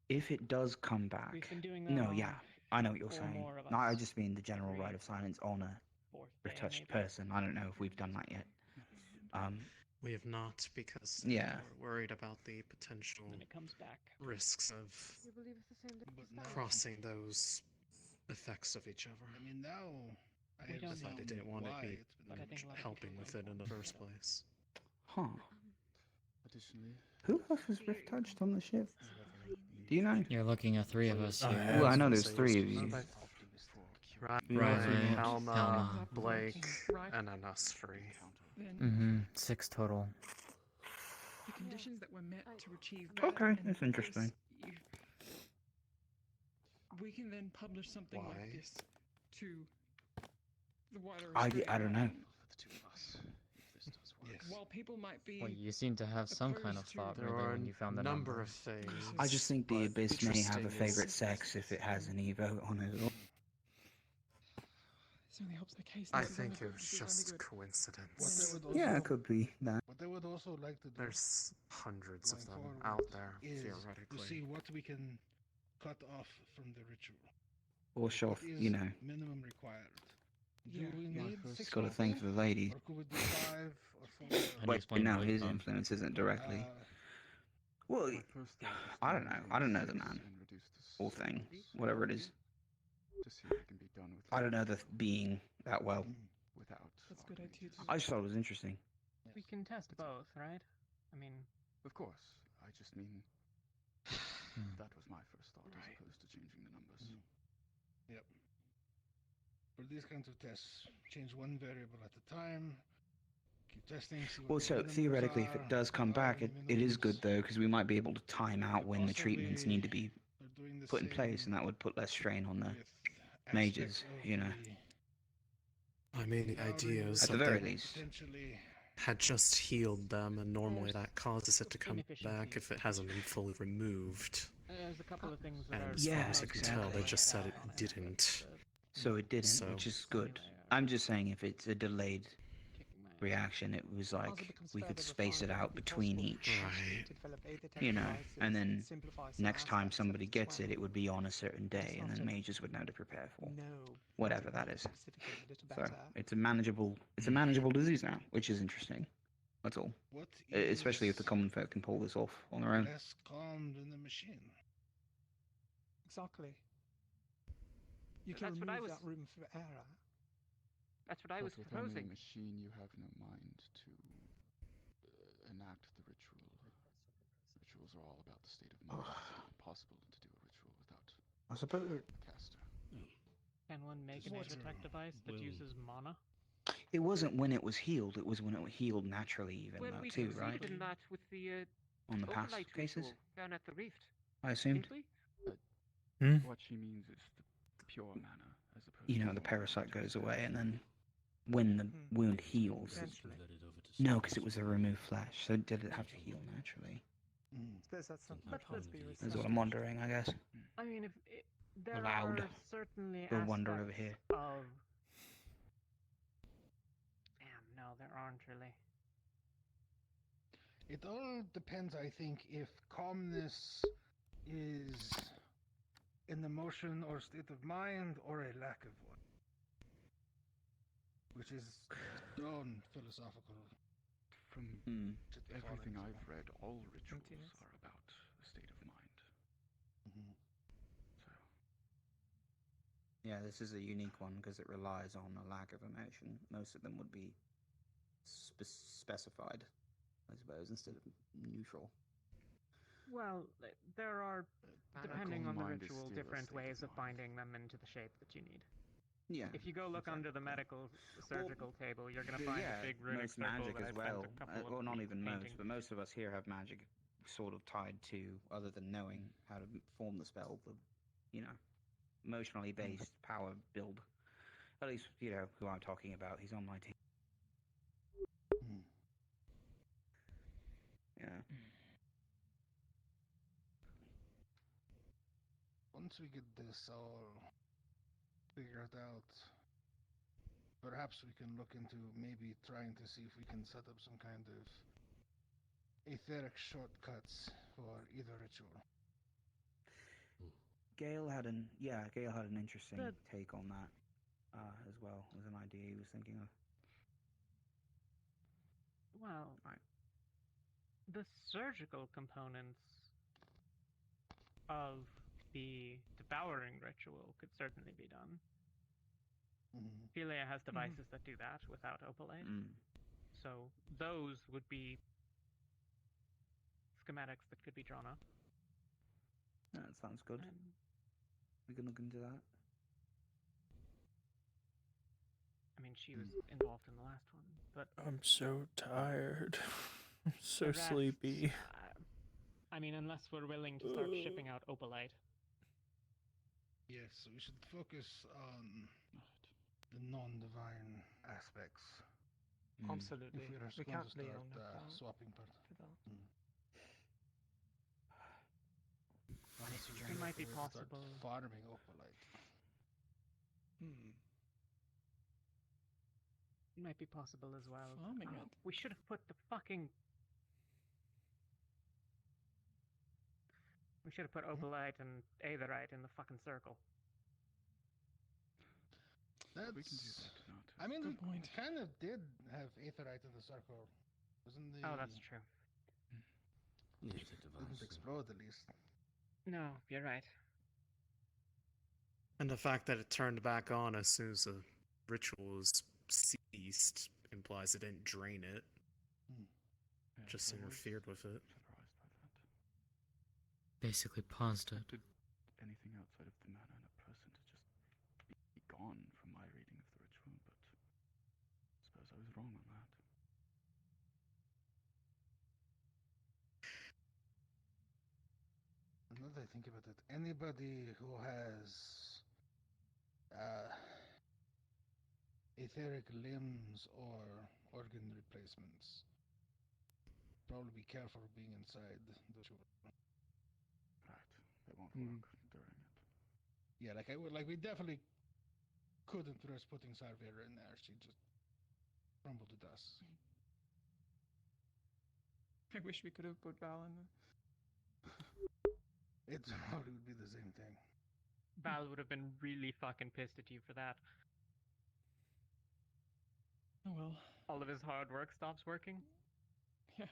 If it does come back, We've been doing that no, on yeah, I know what you're four saying. more of No, I us. just mean the general rite of silence on a Fourth day, retouched maybe. person. I don't know if we've done that yet. We have not because Yeah. we're worried about the potential Then it comes back. risks of You believe it's the same difference? crossing those effects of each other. I mean, now I We have don't That's why they found didn't want why to be it's been But I think a lot of helping people with it in the first place. Huh. Additionally, Who else was rift touched on the ship? Do you know? You're looking at three of us here. Well, I know there's three of you. Ryan, Helma, Helma, Blake, and then us three. Mm-hmm. 6 total. The conditions that were met to achieve Okay, and that's interesting. this, we can then publish something Why? like this to the wider I Australian don't know. audience. Yes. While people might be Well, you seem to have some kind of opposed to- thought There really are when you found a the number of things. I just think the but Abyss may have a interesting favorite is- sex if it has any vote on it. certainly helps the case. I This is only think it good. was This is only just good. coincidence. Yeah, it could be that. What they would also like to do There's hundreds of going them forward out there, is to theoretically. see what we can cut off from the ritual. Or sure, What is you know, minimum required. Do Yeah. we need it's 6 got a thing for people? the ladies. Or could we do 5 or 4? How do you Wait, explain now Blake his then? influence isn't directly. Well, my first thought is I to don't know. increase I don't know the 6 man and reduce to or thing, 6 whatever it is. to see what can be done with I don't know the being that well. without. That's a good idea. I just thought it was interesting. We can test both, right? I mean, Of course, I just mean that was my first thought as opposed to changing the numbers. Yep. For these kinds of tests, change one variable at a time. Keep testing. See what Well, the so minimums theoretically, if are, it does come are back, any it is good minimums. though, because we might be able to time out when the treatments Possibly need to be they're doing the put in place, same and that would put less strain on the with mages, aspects of you know. I mean, the devouring idea is At the that very they least. potentially had just healed them, and normally that causes it to come back inefficiencies. if it hasn't been fully removed. there's a couple of things that And are. as far Yeah, as I can tell, they exactly. just said it didn't. So it didn't, So- which is good. I'm just saying if it's a delayed reaction, it was like we could space it out between each, you know, and then next time somebody gets it, it would be on a certain day, and then mages would know to prepare for whatever that is. So it's a manageable disease now, which is interesting. That's all. what Especially if the is common folk can pull this off on their own. less calm than the machine. Exactly. You But can that's what I remove was- that room for error. That's what I was But with only a proposing. machine, you have no mind to enact the ritual. Rituals are all about the state of mind. It's impossible to do a ritual without I suppose. a caster. Can one make an What? detect device that uses mana? It wasn't when it was healed. It was when it was healed naturally, even Well, though we too, right? succeeded in that with the On the past overnight cases, ritual down at the Rift, I assumed. didn't we? Hmm? What she means is the pure mana, as opposed You to know, the parasite goes away, and then when the wound heals, Potentially. no, because it was a removed flesh. So did it have to heal naturally? Let's be Is what I'm wondering, I guess. I mean, if there Loud. are certainly We'll wonder over aspects here. of. Damn, no, there aren't really. It all depends, I think, if calmness is an emotion or state of mind or a lack of one. Which is its own philosophical. From Hmm. everything I've read, all rituals are about a state of mind. So, Yeah, this is a unique one because it relies on a lack of emotion. Most of them would be specified, I suppose, instead of neutral. Well, there are, depending calm on the mind is ritual, still a different state of ways of mind. binding them into the shape that you need. Yeah. If you go look under the medical surgical table, you're going to Yeah, find a big runic most circle magic that as I spent well. a couple of Well, not weeks even painting. most, but most of us here have magic sort of tied to, other than knowing how to form the spell, the, you know, emotionally based power build. At least, you know, who I'm talking about. He's on my team. once we get this all figured out, perhaps we can look into maybe trying to see if we can set up some kind of etheric shortcuts for either ritual. Gale had an interesting take on that as well as an idea he was thinking of. Well, the surgical components of the devouring ritual could certainly be done. Philia has devices that do that without opalite. So those would be schematics that could be drawn up. That sounds good. We can look into that. I mean, she was involved in the last one, but I'm so tired. I'm so the rest, sleepy. I mean, unless we're willing to start shipping out opalite. Yes, so we should focus on the non-divine aspects. Absolutely. If we are We going can't to lean start on that swapping parts. It might be possible. Farming opalite. It might be possible as well. Farming it. We should have put the fucking. We should have put opalite and aetherite in the fucking circle. That's, we can do that. I mean, we kind of did have aetherite in the circle. Wasn't the... Oh, that's true. Didn't explode, at least. No, you're right. And the fact that it turned back on as soon as the ritual was ceased implies it didn't drain it. Just interfered with it. Basically paused it. Did anything outside of the mana and a person to just be gone from my reading of the ritual, but I suppose I was wrong on that. Now that I think about it, anybody who has etheric limbs or organ replacements, probably be careful of being inside the ritual. Right, they won't work during it. Yeah, we definitely couldn't risk putting Sarvera in there. She'd just crumble to dust. I wish we could have put Val in there. It probably would be the same thing. Val would have been really fucking pissed at you for that. Oh well. All of his hard work stops working. Yeah.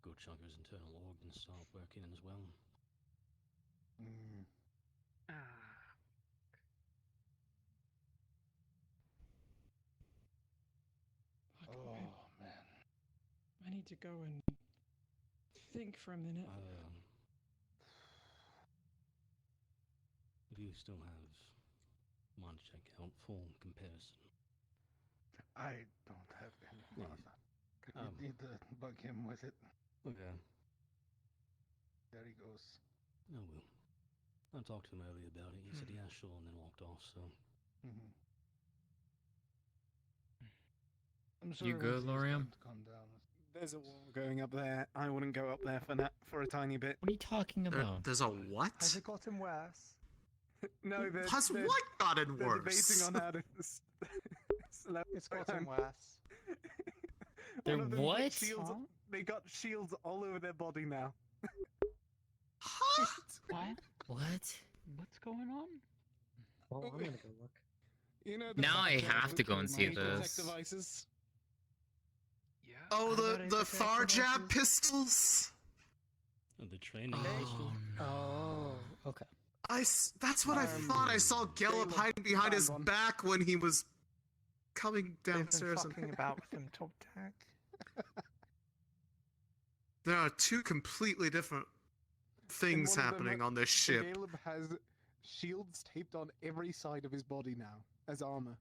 Good chunk of his internal organs start working as well. Oh, man. I need to go and think for a minute. Do you still have mind check out for comparison? I don't have any mana. You need to bug him with it. Okay. There he goes. Oh well. I talked to him earlier about it. He said yeah, sure, and then walked off, so. I'm sure You good, Lorium? Calm down. There's a wall going up there. I wouldn't go up there for a tiny bit. What are you talking about? There's a what? Has it gotten worse? No, Has what gotten they're worse? debating on how to slow It's down. gotten worse. They're One of them got what? shields- They got shields all over their body now. What? What? What's going on? Well, I'm gonna go look. You know, Now I have to which go and see might protect this. Devices. Yeah. Oh, the Anybody far protect jab devices? pistols. Oh, the training. Oh, okay. That's what I thought. I saw Gallop hiding behind his back when he was coming They've been downstairs. And... fucking about with them top tag. There are two completely different things And one of them happening on this ship. Caleb has shields taped on every side of his body now as armor.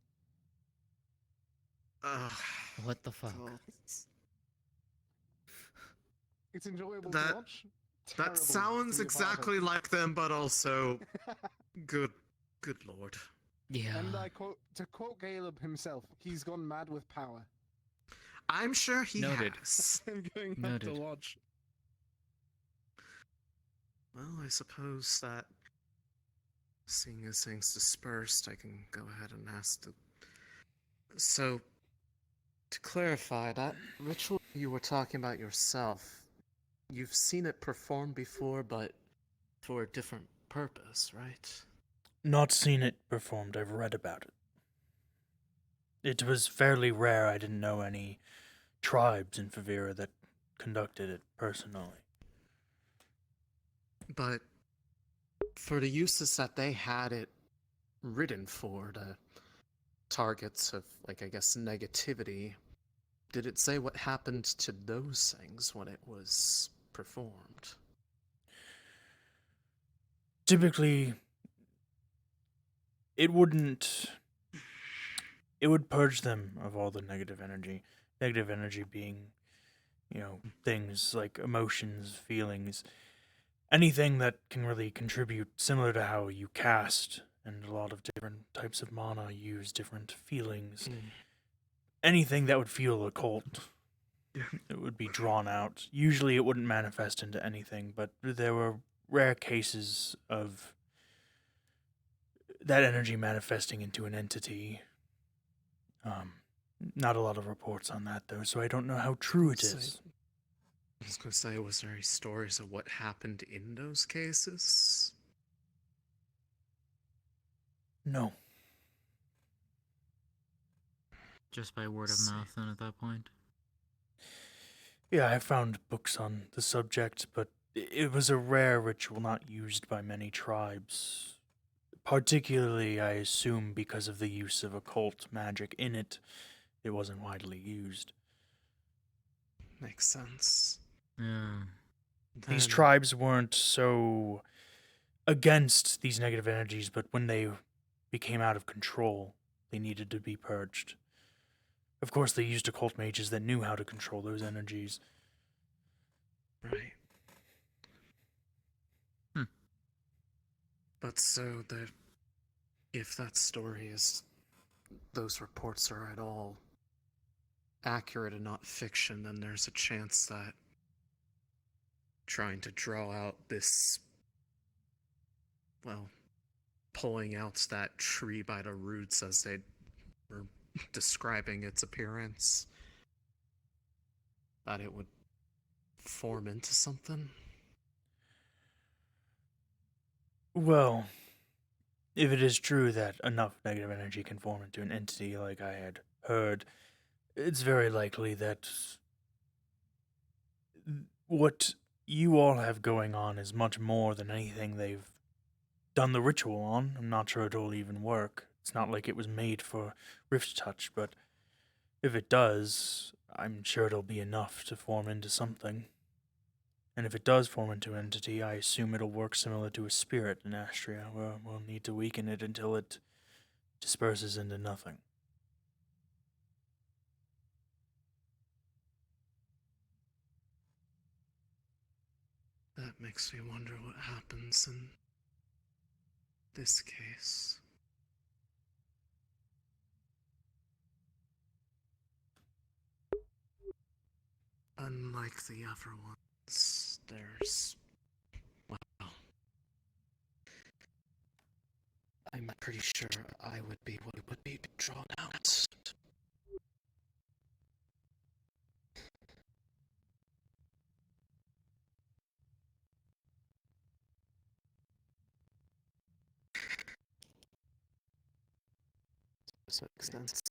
What the fuck? It's enjoyable That- to watch. That Terrible sounds to be a part of. exactly like them, but also good lord. Yeah. And to quote Caleb himself, he's gone mad with power. I'm sure he Noted. has. I'm going Noted. to watch. Well, I suppose that, seeing as things dispersed, I can go ahead and ask the... So, to clarify, that ritual you were talking about yourself, you've seen it performed before, but for a different purpose, right? Not seen it performed, I've read about it. It was fairly rare. I didn't know any tribes in Favira that conducted it personally. But for the uses that they had it written for, the targets of, like, I guess, negativity, did it say what happened to those things when it was performed? Typically, it wouldn't... It would purge them of all the negative energy. Negative energy being, things like emotions, feelings, anything that can really contribute, similar to how you cast, and a lot of different types of mana use different feelings. Anything that would feel occult, it would be drawn out. Usually it wouldn't manifest into anything, but there were rare cases of that energy manifesting into an entity. Not a lot of reports on that, though, so I don't know how true it is. I was going to say, was there any stories of what happened in those cases? No. Just by word of mouth, then, at that point? Yeah, I found books on the subject, but it was a rare ritual not used by many tribes. Particularly, I assume, because of the use of occult magic in it, it wasn't widely used. Makes sense. Yeah. These tribes weren't so against these negative energies, but when they became out of control, they needed to be purged. Of course, they used occult mages that knew how to control those energies. Right. But so if that story is, those reports are at all accurate and not fiction, then there's a chance that trying to draw out this, well, pulling out that tree by the roots as they were describing its appearance, that it would form into something? Well, if it is true that enough negative energy can form into an entity like I had heard, it's very likely that what you all have going on is much more than anything they've done the ritual on. I'm not sure it'll even work. It's not like it was made for Rift Touch, but if it does, I'm sure it'll be enough to form into something. And if it does form into an entity, I assume it'll work similar to a spirit in Astria, where we'll need to weaken it until it disperses into nothing. That makes me wonder what happens in this case. Unlike the other ones, there's... well, I'm pretty sure I would be what would be drawn out. Does that make sense?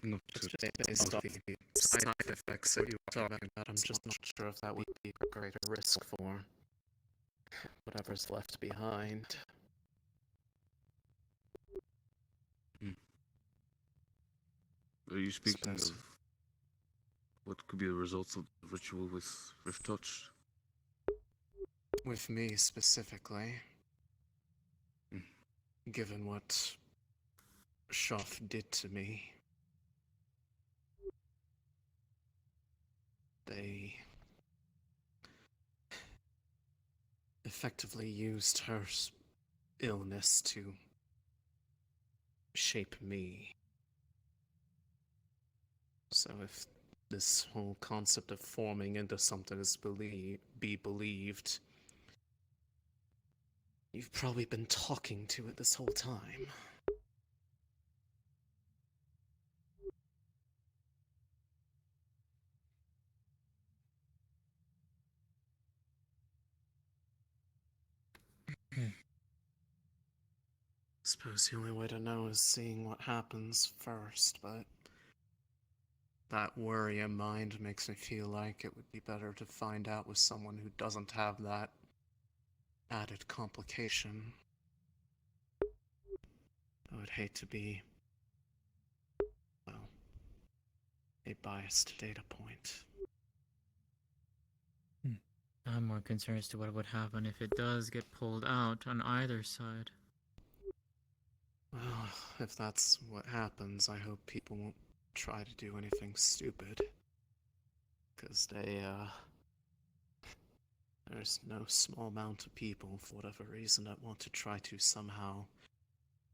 Not It's to just based off the side effects that you were talking about. I'm just not sure if that would be a greater risk for whatever's left behind. Are you speaking of what could be the results of the ritual with Rift Touch? With me specifically, given what Shoff did to me, they effectively used her illness to shape me. So if this whole concept of forming into something is be believed, you've probably been talking to it this whole time. Suppose the only way to know is seeing what happens first, but that worry in mind makes me feel like it would be better to find out with someone who doesn't have that added complication. I would hate to be, well, a biased data point. I'm more concerned as to what would happen if it does get pulled out on either side. Well, if that's what happens, I hope people won't try to do anything stupid. Because there's no small amount of people, for whatever reason, that want to try to somehow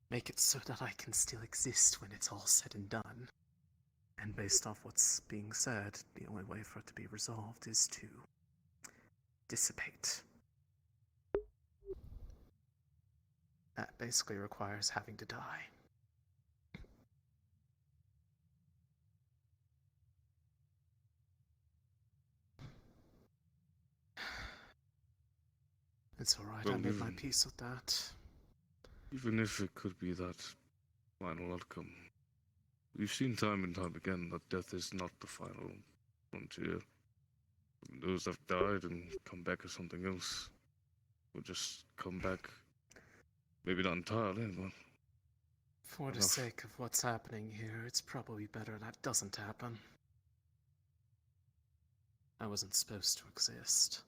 make it so that I can still exist when it's all said and done. And based off what's being said, the only way for it to be resolved is to dissipate. That basically requires having to die. It's alright, Well, I made my even- peace with that. Even if it could be that final outcome, we've seen time and time again that death is not the final frontier. Those that have died and come back as something else will just come back. Maybe not entirely, but For the enough. sake of what's happening here, it's probably better that doesn't happen. I wasn't supposed to exist.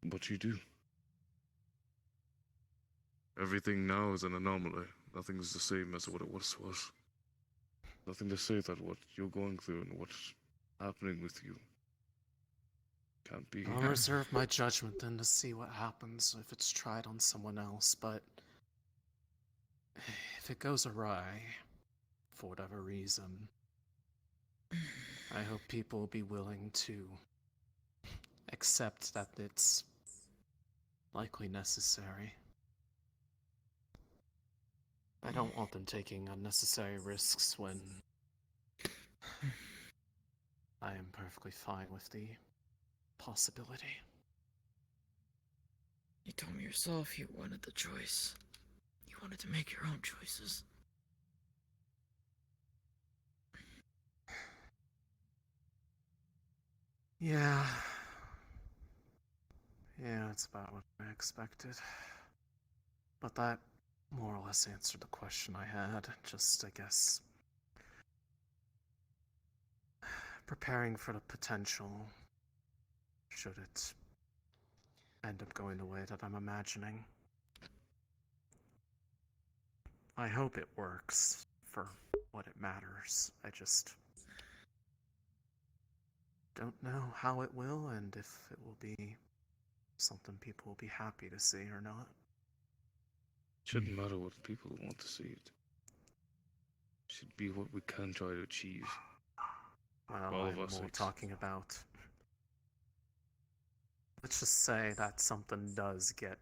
But you do. Everything now is an anomaly. Nothing is the same as what it once was. Nothing to say that what you're going through and what's happening with you can't be. I'll reserve my judgment then to see what happens if it's tried on someone else, but if it goes awry, for whatever reason, I hope people will be willing to accept that it's likely necessary. I don't want them taking unnecessary risks when I am perfectly fine with the possibility. You told me yourself you wanted the choice. You wanted to make your own choices. Yeah. Yeah, that's about what I expected. But that more or less answered the question I had. Just, I guess, preparing for the potential, should it end up going the way that I'm imagining. I hope it works for what it matters. I just don't know how it will and if it will be something people will be happy to see or not. Shouldn't matter what people want to see it. Should be what we can try to achieve. Well, All I'm of us more ex- talking about. Let's just say that something does get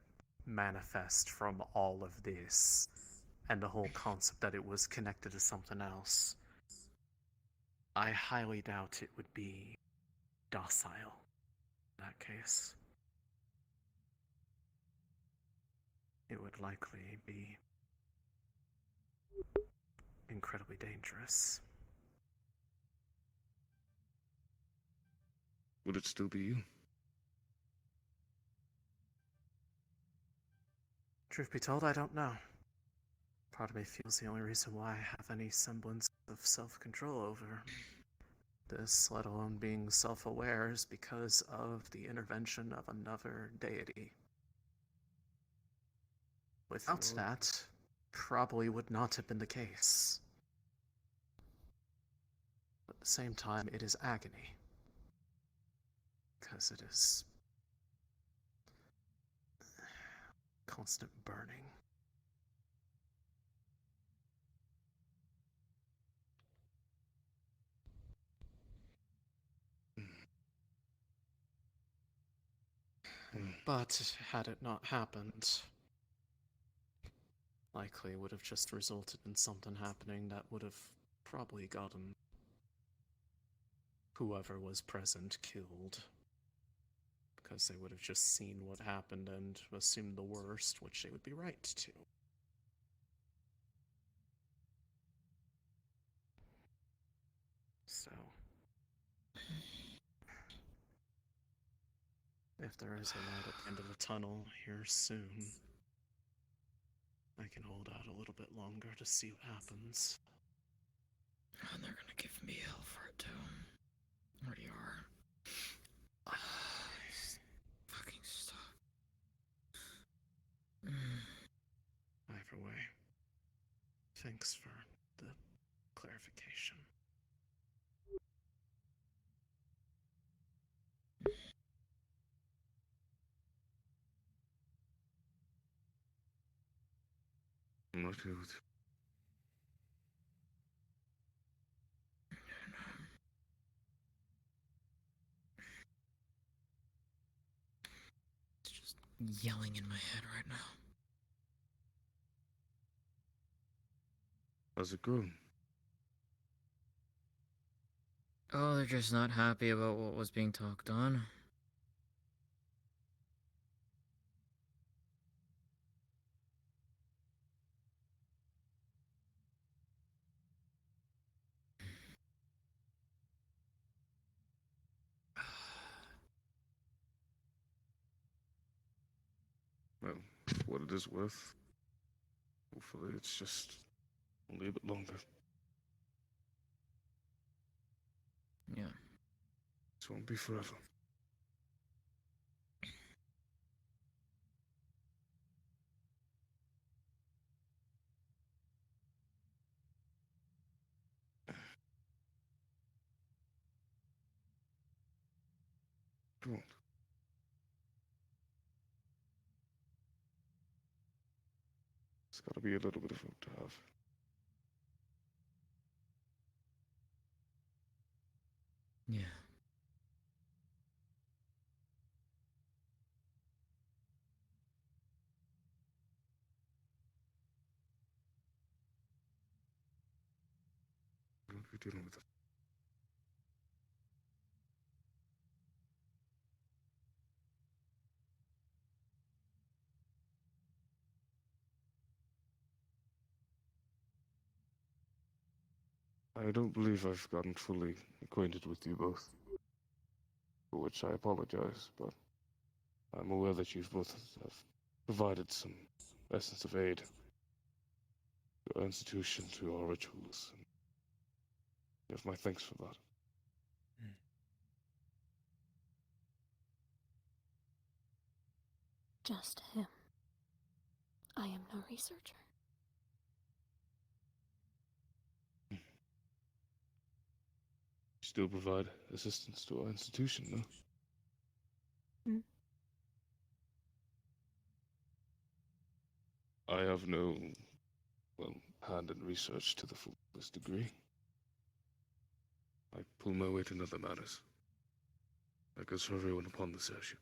manifest from all of this, and the whole concept that it was connected to something else. I highly doubt it would be docile in that case. It would likely be incredibly dangerous. Would it still be you? Truth be told, I don't know. Part of me feels the only reason why I have any semblance of self-control over this, let alone being self-aware, is because of the intervention of another deity. Without that, probably would not have been the case. But at the same time, it is agony. Because it is constant burning But had it not happened, likely would have just resulted in something happening that would have probably gotten whoever was present killed. Because they would have just seen what happened and assumed the worst, which they would be right to. So, if there is a light at the end of the tunnel here soon, I can hold out a little bit longer to see what happens. And they're gonna give me hell for it too. Already are. Fucking stop. Either way, thanks for the clarification. I'm not here with you. It's just yelling in my head right now. How's it going? Oh, they're just not happy about what was being talked on. Well, for what it is worth, hopefully it's just only a bit longer. Yeah. This won't be forever. Come on. It's gotta be a little bit of hope to have. Yeah. We'll be dealing with it. I don't believe I've gotten fully acquainted with you both, for which I apologize, but I'm aware that you've both have provided some essence of aid to our institution, to our rituals, and you have my thanks for that. Just him. I am no researcher. Still provide assistance to our institution, no? I have no, well, hand in research to the fullest degree. I pull my weight in other matters. That goes for everyone upon this airship.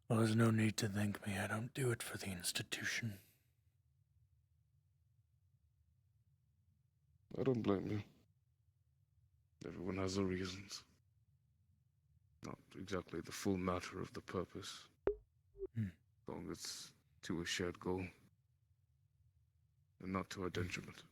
Well, there's no need to thank me. I don't do it for the institution. I don't blame you. Everyone has their reasons. Not exactly the full matter of the purpose. As long as it's to a shared goal. And not to our detriment.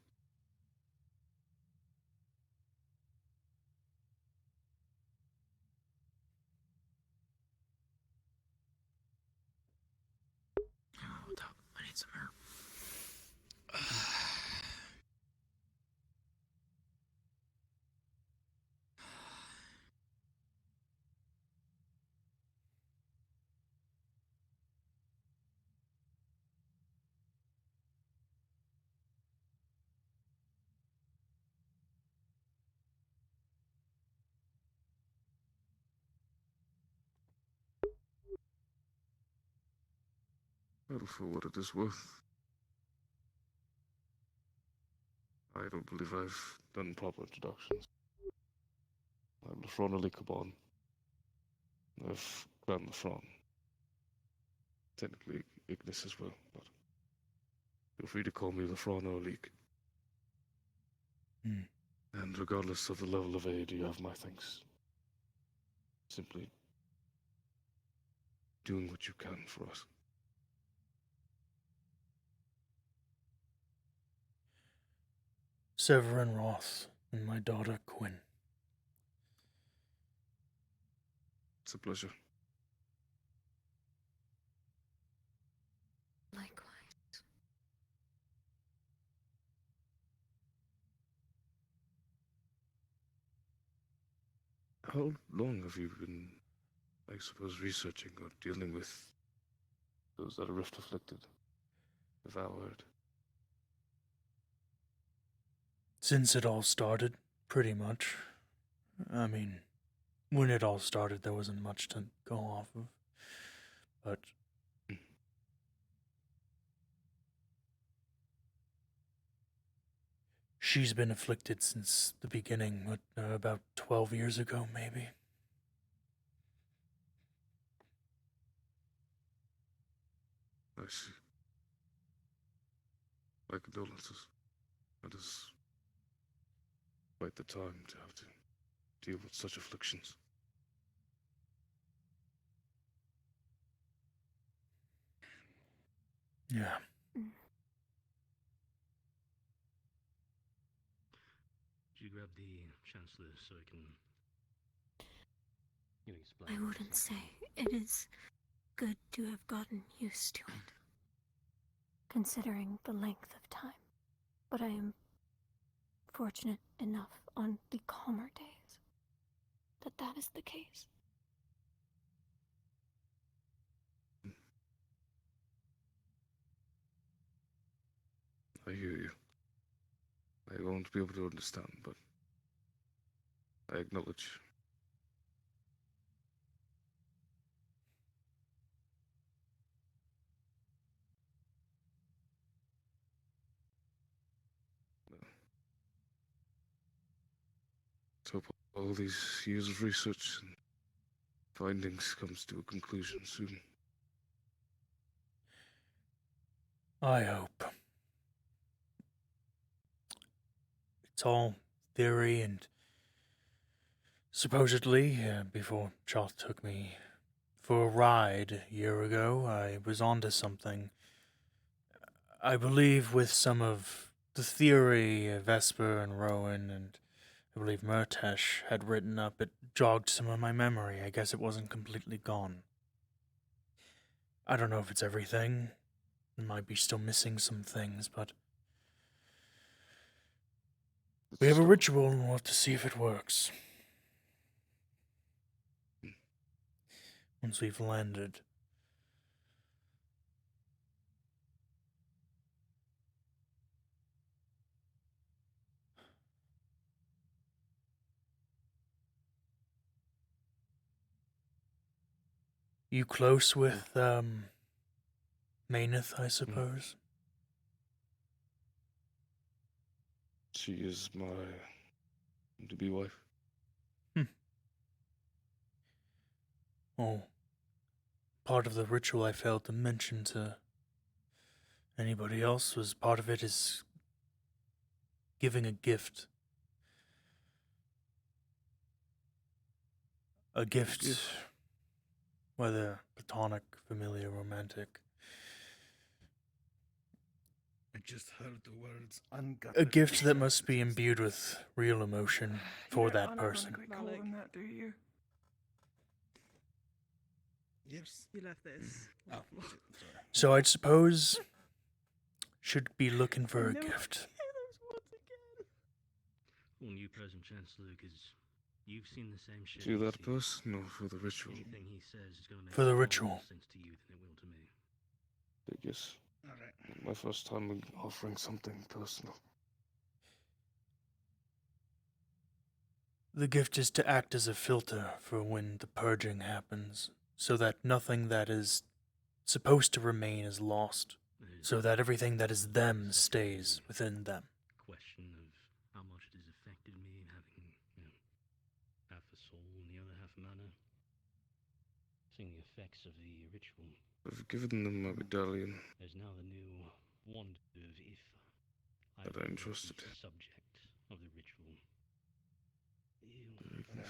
Hold up. I need some air. Well, for what it is worth. I don't believe I've done proper introductions. I'm Lefron Alikabon. I've Grand Lefron. Technically Ignis as well, but feel free to call me Lefron or Leek. And regardless of the level of aid, you have my thanks. Simply doing what you can for us. Severin Roth and my daughter Quinn. It's a pleasure. Likewise. How long have you been, I suppose, researching or dealing with those that are rift afflicted, devoured? Since it all started, pretty much. I mean, when it all started, there wasn't much to go off of. But she's been afflicted since the beginning, about 12 years ago, maybe. I see. My condolences. That is quite the time to have to deal with such afflictions. Yeah. Did you grab the Chancellor so I can... You explain. I wouldn't say it is good to have gotten used to it, considering the length of time. But I am fortunate enough on the calmer days that is the case. I hear you. I won't be able to understand, but I acknowledge. Let's hope all these years of research and findings comes to a conclusion soon. I hope. It's all theory, and supposedly, before Choth took me for a ride a year ago, I was onto something. I believe with some of the theory Vesper and Rowan and I believe Murtesh had written up, it jogged some of my memory. I guess it wasn't completely gone. I don't know if it's everything. It might be still missing some things, but we have a ritual and we'll have to see if it works. Once we've landed. You close with, Maineth, I suppose? She is my to-be wife. Oh, part of the ritual I failed to mention to anybody else was part of it is giving a gift. A gift, whether platonic, familiar, romantic. I just heard the words ungut. A gift that must be imbued with real emotion for that person. Call them that, do you? Yes. You left this. Oh, So I'd suppose should be looking for a gift. Well, new present Chancellor, because you've seen the same shit. To that person or for the ritual? Anything he says is going to make For the far more ritual. sense to you than it will to me. I guess. Alright. My first time offering something personal. The gift is to act as a filter for when the purging happens, so that nothing that is supposed to remain is lost, so that everything that is them stays within them. Question of seeing the effects of the ritual. I've given them my medallion. There's now the new wonder of if I But were I'm the trusted. subject of the ritual. You Goodness.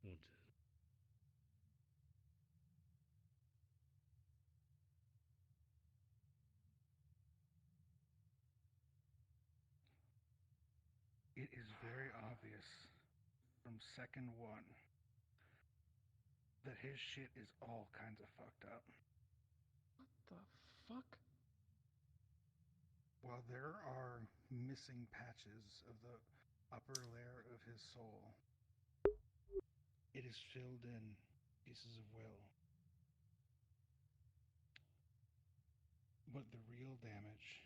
would It is very obvious from second one that his shit is all kinds of fucked up. What the fuck? While there are missing patches of the upper layer of his soul, it is filled in pieces of will. But the real damage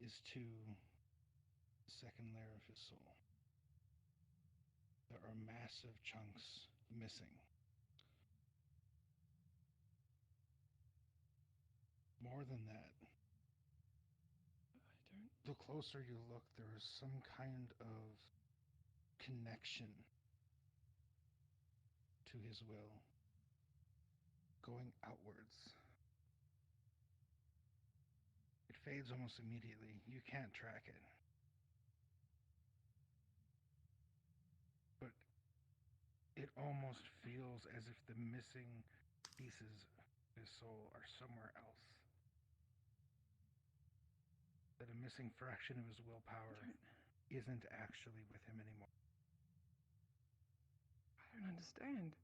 is to the second layer of his soul. There are massive chunks missing. More than that, the closer you look, there is some kind of connection to his will going outwards. It fades almost immediately. You can't track it. But it almost feels as if the missing pieces of his soul are somewhere else. That a missing fraction of his willpower isn't actually with him anymore. I don't understand.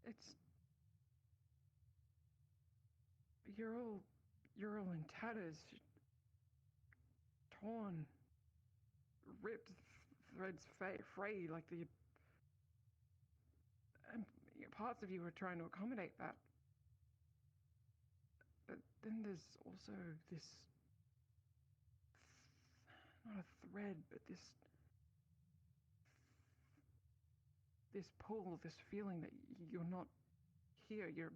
It's you're all in tatters, torn, ripped, threads frayed, like the and parts of you are trying to accommodate that. But then there's also this, not a thread, but this pull, this feeling that you're not here, you're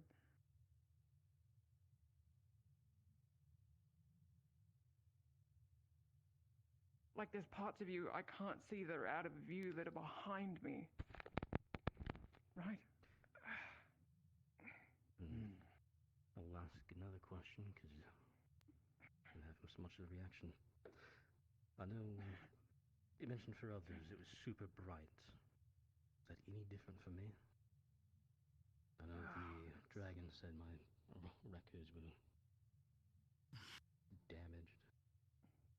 like there's parts of you I can't see that are out of view that are behind me. Right? I'll ask another question because I don't have so much of a reaction. I know you mentioned for others it was super bright. Is that any different for me? I know the dragon said my records were damaged.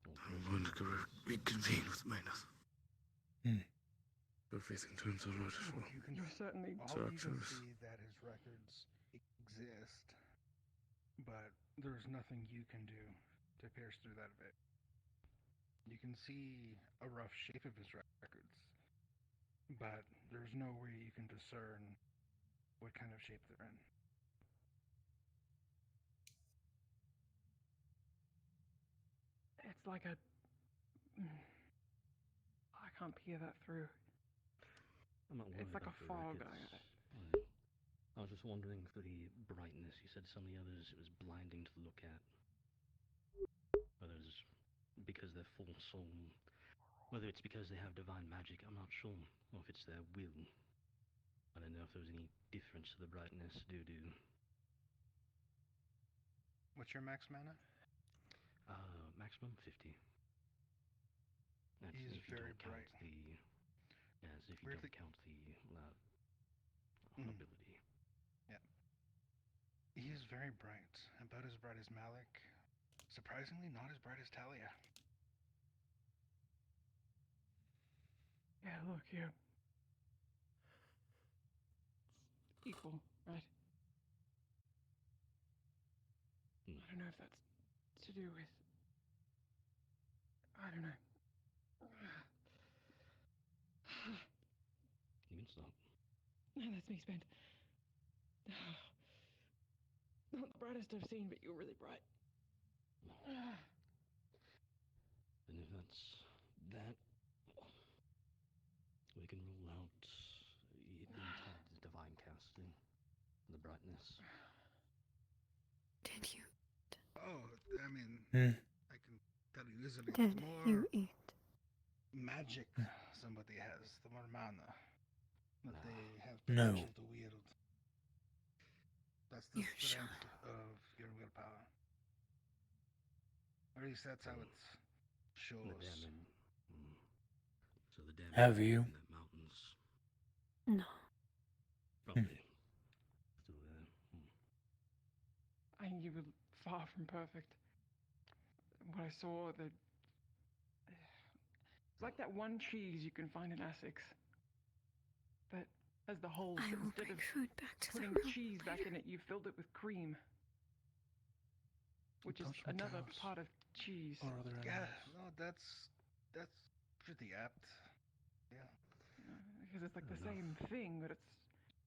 I'm going to reconvene with Maynard. Everything turns out right as well. You're certainly All you can see that his records exist, but there's nothing you can do to pierce through that veil. You can see a rough shape of his records, but there's no way you can discern what kind of shape they're in. It's like a I can't peer that through. I'm not worried It's like a about the fog. records. I was just wondering for the brightness. You said some of the others it was blinding to look at. Others because they're full soul. Whether it's because they have divine magic, I'm not sure. Or if it's their will. I don't know if there was any difference to the brightness due to What's your max mana? maximum 50. That's He is if you very don't count bright. if you don't count the ability. Yeah. He is very bright, about as bright as Malik. Surprisingly, not as bright as Talia. Yeah, look here. Equal, right? I don't know if that's to do with. I don't know. You can stop. That's me spent. Not the brightest I've seen, but you're really bright. And if that's that, we can rule out it being tied to divine casting, the brightness. Did you? Oh, I mean, I can tell you easily. Did the more you eat? magic somebody has, the more mana that they have No. potential to wield. the You should. strength of your willpower. Or at least that's how it The shows. damage. So the damage Have you? in the mountains. No. Probably. So, I think you were far from perfect. What I saw, it's like that one cheese you can find in Essex that has the holes. I But will instead bring of food back to the putting room. cheese back in it, you filled it with cream, which is Parchment another cows. part of cheese. Or other Yeah, animals. no, that's pretty apt. Yeah. Because it's like the Fair same enough. thing, but it's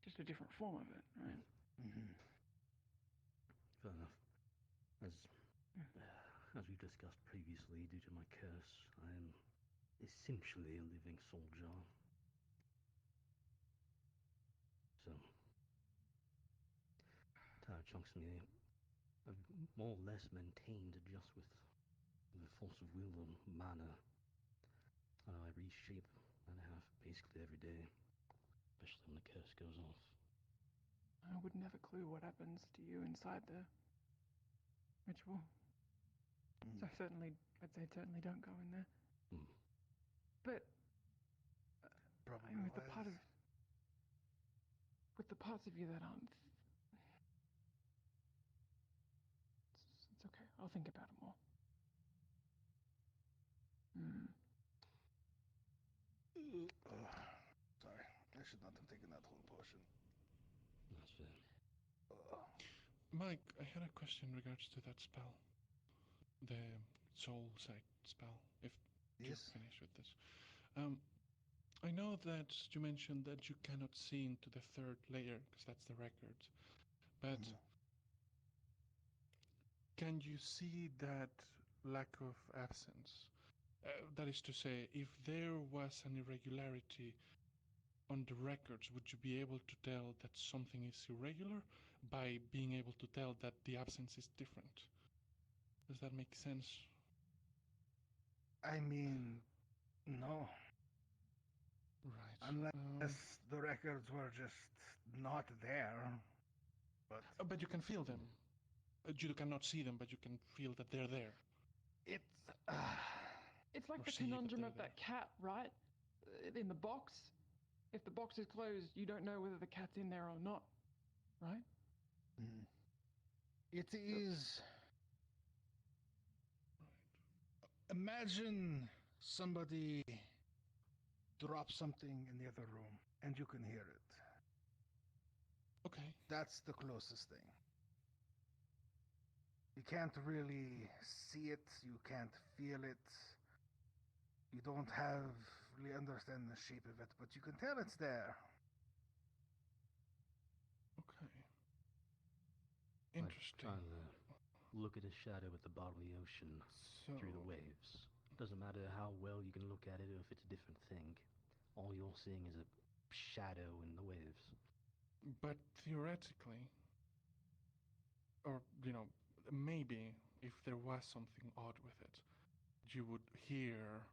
just a different form of it, right? Mm-hmm. Fair enough. As we discussed previously, due to my curse, I am essentially a living soul jar. So, entire chunks of me have more or less maintained just with the force of will and mana. And I reshape and have basically every day, especially when the curse goes off. I would never clue what happens to you inside the ritual. So I'd say certainly don't go in there. But Probably I mean, with the wise. parts of you that aren't, it's okay. I'll think about it more. Sorry, I should not have taken that whole potion. That's fair. Mike, I had a question in regards to that spell. The soul sight spell, if you Yes? finish with this. I know that you mentioned that you cannot see into the third layer, because that's the record. But can you see that lack of absence? That is to say, if there was an irregularity on the records, would you be able to tell that something is irregular by being able to tell that the absence is different? Does that make sense? I mean, no. Right. Unless the records were just not there. But you can feel them. You cannot see them, but you can feel that they're there. It's like Or the see that conundrum they're of that cat, right? In the box. If the box is closed, you don't know whether the cat's in there or not, right? It is. Imagine somebody drop something in the other room and you can hear it. Okay. That's the closest thing. You can't really see it, you can't feel it. You don't really understand the shape of it, but you can tell it's there. Okay. Like Interesting. trying to look at a shadow at the bottom of the ocean through the waves. Doesn't matter how well you can look at it or if it's a different thing. All you're seeing is a shadow in the waves. But theoretically, or, maybe if there was something odd with it, you would hear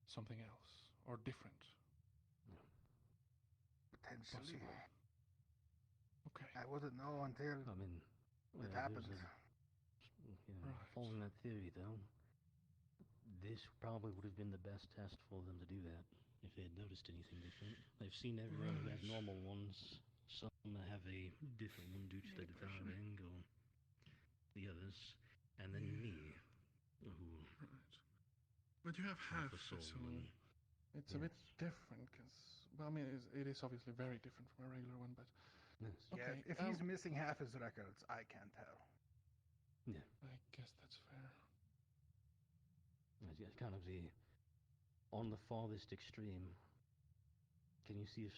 something else or different. Potentially. Possibly. Okay. I wouldn't know until it happened. Following that theory, though, this probably would have been the best test for them to do that if they had noticed anything different. They've seen everyone who has normal ones. Some have a different one due to the devouring or the others, and then me, who But you have half a soul. so it's a bit different because, well, I mean, it is obviously very different from a regular one, but Yeah, okay. if he's missing half his records, I can't tell. Yeah, I guess that's fair. It's kind of on the farthest extreme. Can you see if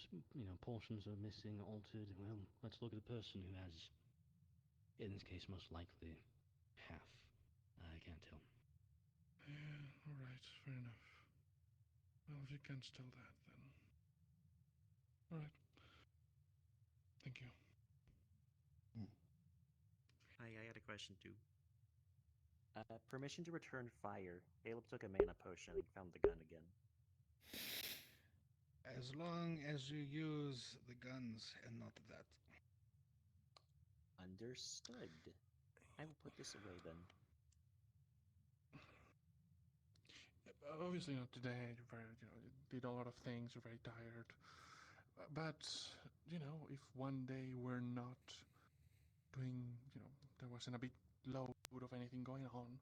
portions are missing, altered? Well, let's look at the person who has, in this case, most likely half. I can't tell. Yeah, all right, fair enough. Well, if you can't tell that, then all right. Thank you. Hi, I had a question too. Permission to return fire. Caleb took a mana potion and found the gun again. As long as you use the guns and not that. Understood. I will put this away then. Obviously not today. You're very, you did a lot of things. You're very tired. But if one day we're not doing, there wasn't a big load of anything going on,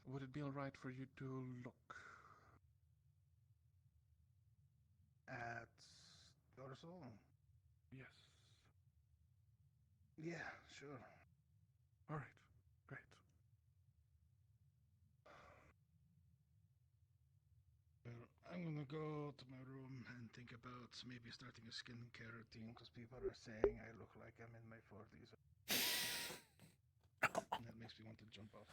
would it be all right for you to look At Dorsal? Yes. Yeah, sure. All right. Great. Well, I'm gonna go to my room and think about maybe starting a skincare routine because people are saying I look like I'm in my 40s. And that makes me want to jump off.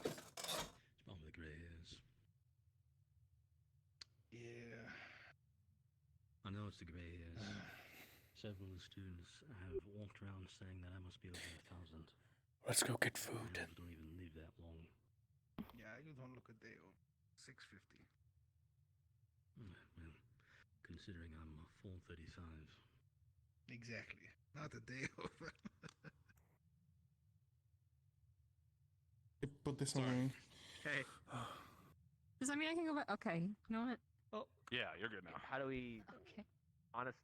It's probably the grey hairs. Yeah. I know it's the grey hairs. Several students have walked around saying that I must be over 1,000. Let's go get food. I don't even live that long. Yeah, you don't look a day over 650. Well, considering I'm a full 35. Exactly. Not a day over. Put this away. Hey. Does that mean I can go back? Okay. You know what? Oh. Yeah, you're good now. How do we? Okay. Honest.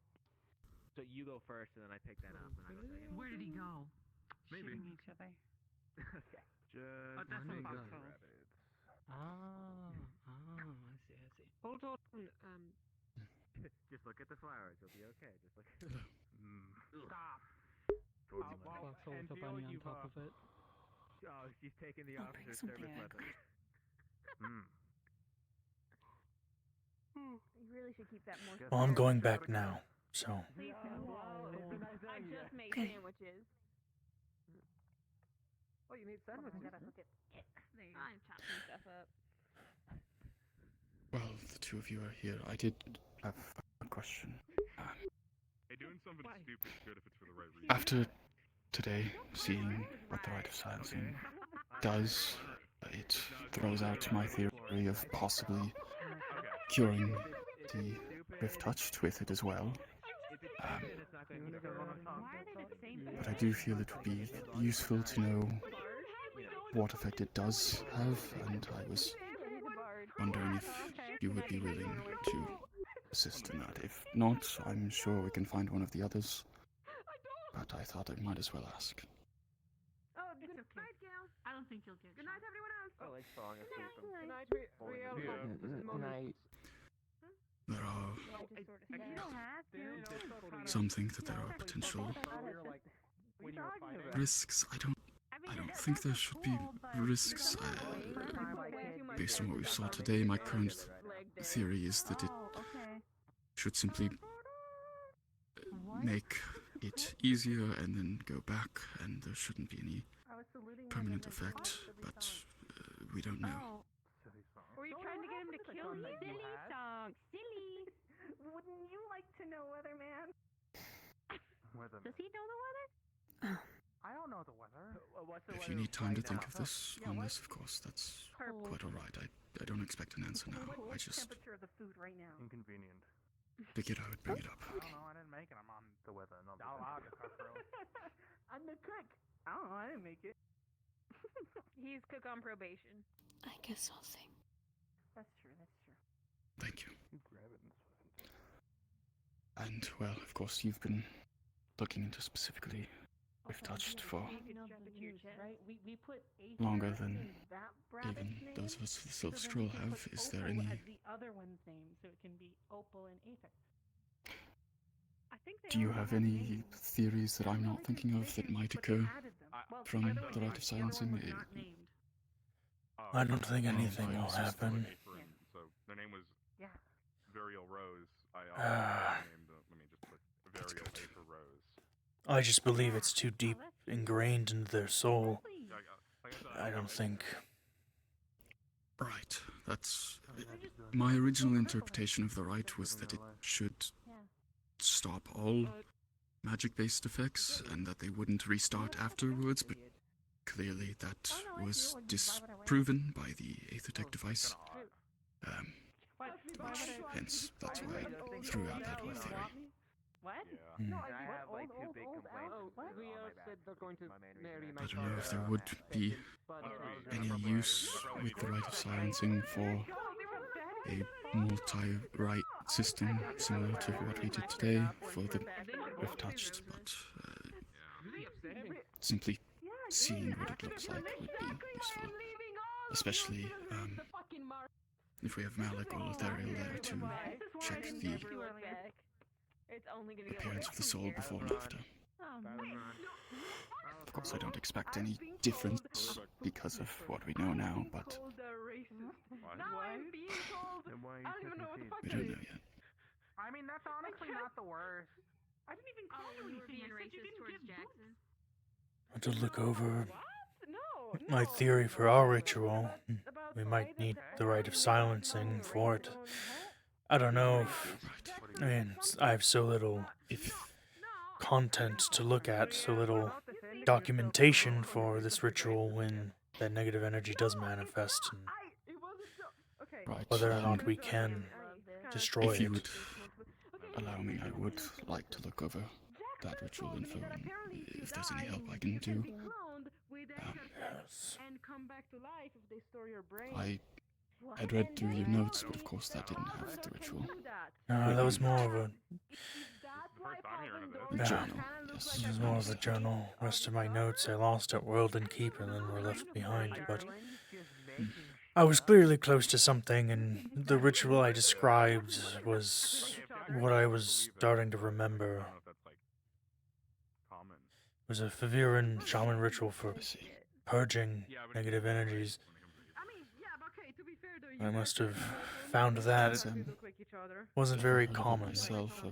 So you go first, and then I pick that up, and I go second. Where did he go? Maybe. Shooting each other. Okay. Just. Oh, that's let me some go. foxholes. I see. Hold on. Just look at the flowers. You'll be okay. Just look. Stop. Foxhole with a bunny on top of it. Oh, she's taking the I'll bring officer's some service back. weapon. You really should keep that more. Well, I'm going back now, so. Please do. I just made Okay. sandwiches. Oh, you made Hold on, sandwiches. I gotta hook it. I'm chopping stuff up. Well, the two of you are here. I did have a question. Hey, doing something stupid is good if it's for the right reason. After today, seeing what the Rite of Silencing does, it throws out my theory of possibly curing the Rift Touched with it as well. But I do feel it would be useful to know what effect it does have, and I was wondering if you would be willing to assist in that. If not, I'm sure we can find one of the others, but I thought I might as well ask. Oh, good night, Gail. I don't think you'll get Good night, everyone else. I like falling asleep. Good night, Good night. There are You don't have to. some think that there are potential risks. I don't think there should be risks. Based on what we saw today, my current theory is that it should simply make it easier and then go back, and there shouldn't be any permanent effect, but we don't know. Were you trying to get him to kill you? Silly song. Silly. Wouldn't you like to know, Weatherman? Does he know the weather? I don't know the weather. If you need time to think of this, of course, that's quite alright. I don't expect an answer now. I just Temperature of the food right now. Inconvenient. figured I would bring it up. I don't know. I didn't make it. I'm on the weather. No, I'll get I'm the cook. I don't know. I didn't make it. He's cook on probation. I guess I'll see. That's true. That's true. Thank you. Grab it. And, well, of course, you've been looking into specifically Rift Touched for We put longer Aether than in that rabbit's even name, those of us with the so Silver then Scroll we can have. put Is there Opal any... as the other one's name, so it can be Opal and Aether. Do you have any theories that I'm not thinking of that might occur from the Rite of Silencing? I don't think anything will happen. So their name was Varial Rose. I named let me just put Varial Aether Rose. I just believe it's too deep ingrained into their soul. I don't think. Right, that's... My original interpretation of the Rite was that it should stop all magic-based effects and that they wouldn't restart afterwards, but clearly that was disproven by the Aethertech device. Hence, that's why I threw out that whole theory. What? Yeah. I have like two big complaints we all said they're going to marry my I don't know if there father. would be But, any use with the rite of silencing for a multi-rite system similar to what we did today for the Rift Touched, but simply seeing what it looks like would be useful. Especially if we have Malik or Lothariel there to check the appearance of the soul before and after. Of course, I don't expect any difference because of what we know now, but we don't know yet. I mean, that's honestly not the worst. I didn't even call him you were being anything. I said you racist didn't towards get Jackson. To look over my theory for our ritual. We might need the rite of silencing for it. I don't know if... I mean, I have so little content to look at, so little documentation for this ritual when that negative energy does manifest, and Right. whether or not we can destroy If you it. would allow me, I would like to look over that ritual info and if there's any help I can do. I had read through your notes, but of course that didn't have the ritual. No, that was more of a... The journal, yes. This is more of a journal. Rest of my notes I lost at World and Keep and then were left behind, but... I was clearly close to something, and the ritual I described was what I was starting to remember. It was a Severin shaman ritual for purging negative energies. I must have found that. It wasn't very common. Myself,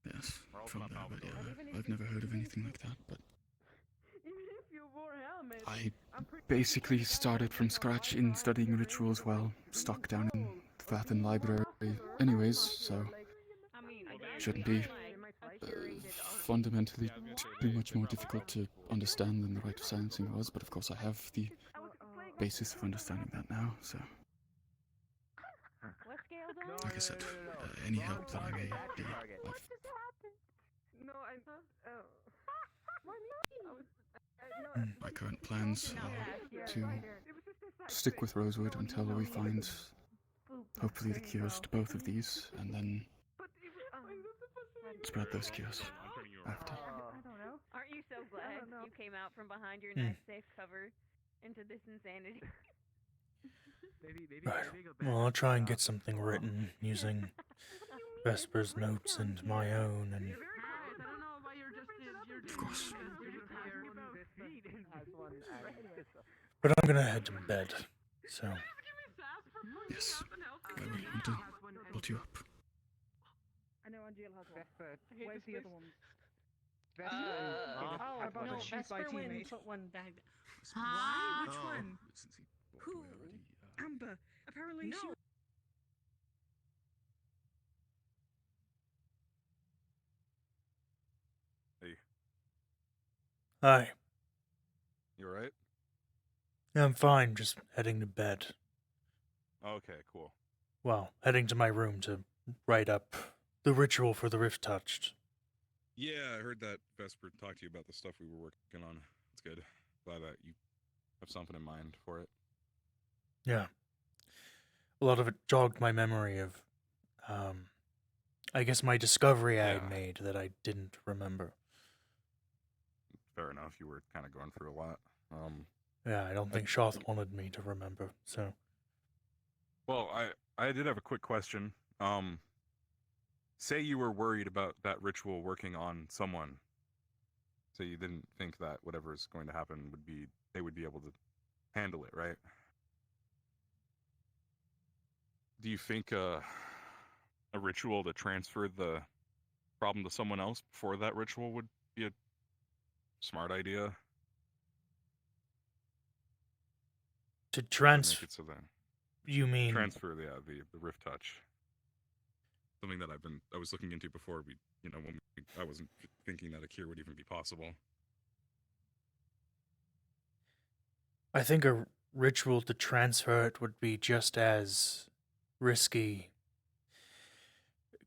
yes, from there, but yeah, I've never heard of anything like that, but I basically started from scratch in studying rituals while stuck down in the Vathan Library anyways, so shouldn't be fundamentally too much more difficult to understand than the rite of silencing was, but of course I have the basis of understanding that now, so like I said, any help that I may be of. My current plans are to stick with Rosewood until we find, hopefully, the cures to both of these, and then spread those cures after. Aren't you so glad you came out from behind your nice safe cover into this insanity? Right. Well, I'll try and get something written using Vesper's notes and my own, and... Of course. But I'm gonna head to bed, so... Yes, I will want to put you up. I know Angel has one. Where's the other one? Oh, about no, the shoot by Vesper went and teammate? put one back. Why? Which Oh. one? Who? Amber. Apparently she. Hey, Hi. you alright? I'm fine, just heading to bed. Okay, cool. Well, heading to my room to write up the ritual for the Rift Touched. Yeah, I heard that Vesper talked to you about the stuff we were working on. It's good. Glad that you have something in mind for it. Yeah. A lot of it jogged my memory of, I guess my discovery I had made that I didn't remember. Fair enough, you were kind of going through a lot. Yeah, I don't think Shoth wanted me to remember, so... Well, I did have a quick question. Say you were worried about that ritual working on someone. So you didn't think that whatever's going to happen they would be able to handle it, right? Do you think a ritual to transfer the problem to someone else before that ritual would be a smart idea? To Make transfer... it so then. You mean... Transfer the Rift Touch. Something that I was looking into before I wasn't thinking that a cure would even be possible. I think a ritual to transfer it would be just as risky,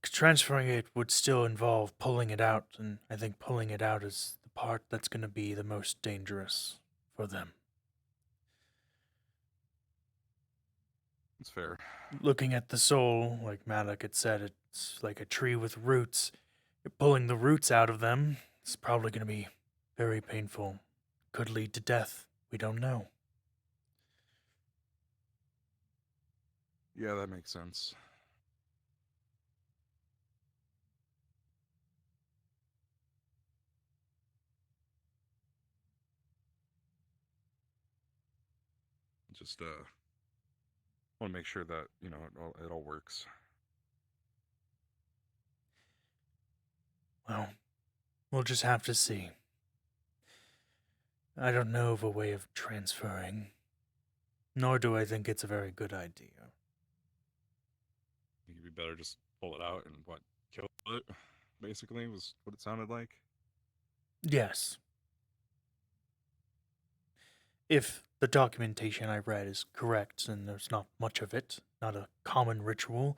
transferring it would still involve pulling it out, and I think pulling it out is the part that's going to be the most dangerous for them. It's fair. Looking at the soul, like Malak had said, it's like a tree with roots. You're pulling the roots out of them, it's probably going to be very painful. Could lead to death. We don't know. Yeah, that makes sense. Just want to make sure that it all works. Well, we'll just have to see. I don't know of a way of transferring, nor do I think it's a very good idea. I think it'd be better just pull it out and kill it. Basically, was what it sounded like. Yes. If the documentation I read is correct, and there's not much of it, not a common ritual,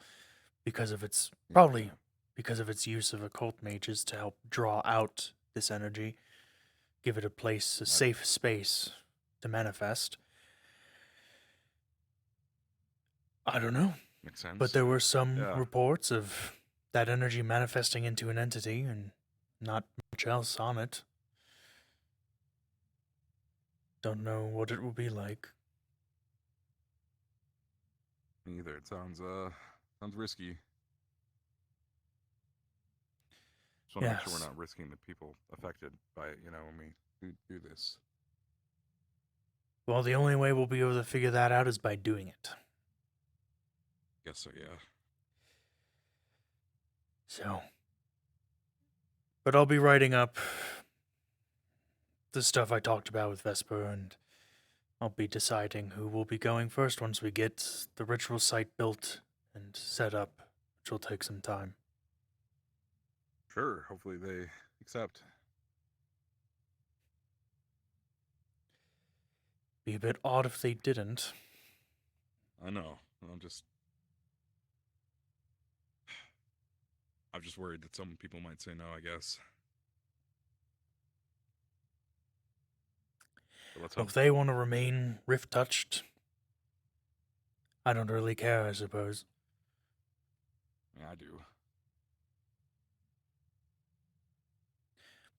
because of its probably because of its use of occult mages to help draw out this energy, give it a place, a safe space to manifest. I don't know. Makes sense. But there were some reports of that energy manifesting into an entity and not much else on it. Don't know what it will be like. Me either. It sounds risky. Just want to make sure we're not risking the people affected by it, when we do this. Well, the only way we'll be able to figure that out is by doing it. Guess so, yeah. So. But I'll be writing up the stuff I talked about with Vesper, and I'll be deciding who will be going first once we get the ritual site built and set up, which will take some time. Sure, hopefully they accept. Be a bit odd if they didn't. I know. I'm just worried that some people might say no, I guess. Well, if they want to remain rift-touched, I don't really care, I suppose. Yeah, I do.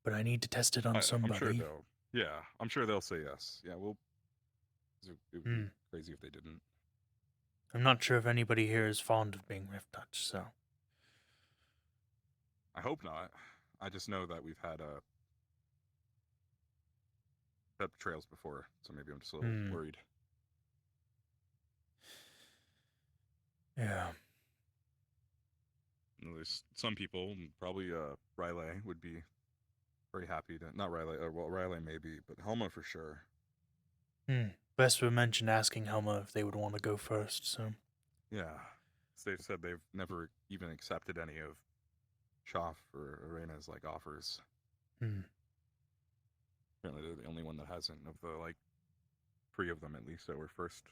But I need to test it on somebody. I'm sure they'll. Yeah, I'm sure they'll say yes. Yeah, it would be crazy if they didn't. I'm not sure if anybody here is fond of being rift-touched, so. I hope not. I just know that we've had betrayals before, so maybe I'm just a little worried. Yeah. There's some people, probably Riley would be very happy to. Not Riley, well, Riley maybe, but Helma for sure. Vesper mentioned asking Helma if they would want to go first, so. Yeah. They've said they've never even accepted any of Schaff or Arena's offers. Apparently they're the only one that hasn't, of the 3 of them at least that were first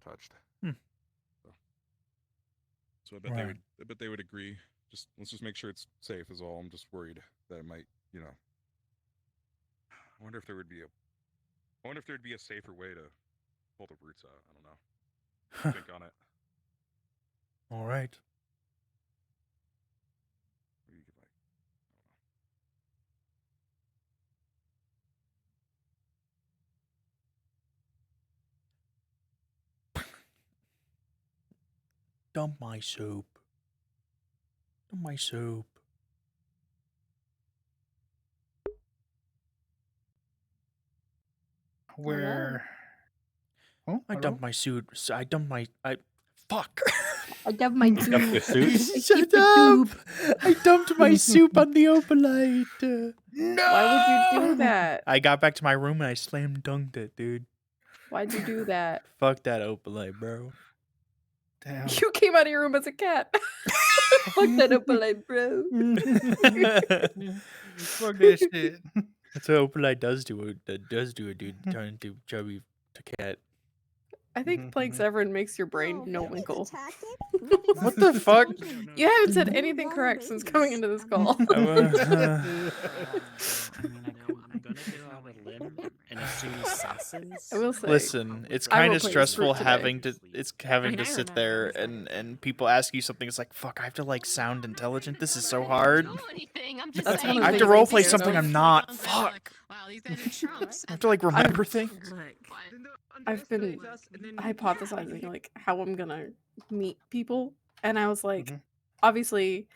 touched. So I bet they would agree. Let's just make sure it's safe is all. I'm just worried that it might, I wonder if there would be a safer way to pull the roots out. I don't know. Think on it. All right. Maybe you could Dump my soup. Dump my soup. Where? Oh, I dumped my suit. Fuck. I dumped my soup. Shut up! I dumped my soup on the opalite. No! Why would you do that? I got back to my room and I slam dunked it, dude. Why'd you do that? Fuck that opalite, bro. Damn. You came out of your room as a cat. Fuck that opalite, bro. Fuck that shit. That's what opalite does to a dude turn into chubby to cat. I think playing Severin makes your brain no winkle. What the fuck? You haven't said anything correct since coming into this call. I mean, I'm gonna go out on a limb and assume assassins. I will say. Listen, it's I kind will of play stressful Fruit today. having to sit there and people ask you something. It's like, fuck, I have to like sound intelligent. This is so hard. That's one of the I have to things roleplay scared something of. I'm not. Fuck. Wow, these guys are trumps. I have to like remember things. I've been hypothesizing like how I'm gonna meet people, and I was like, obviously,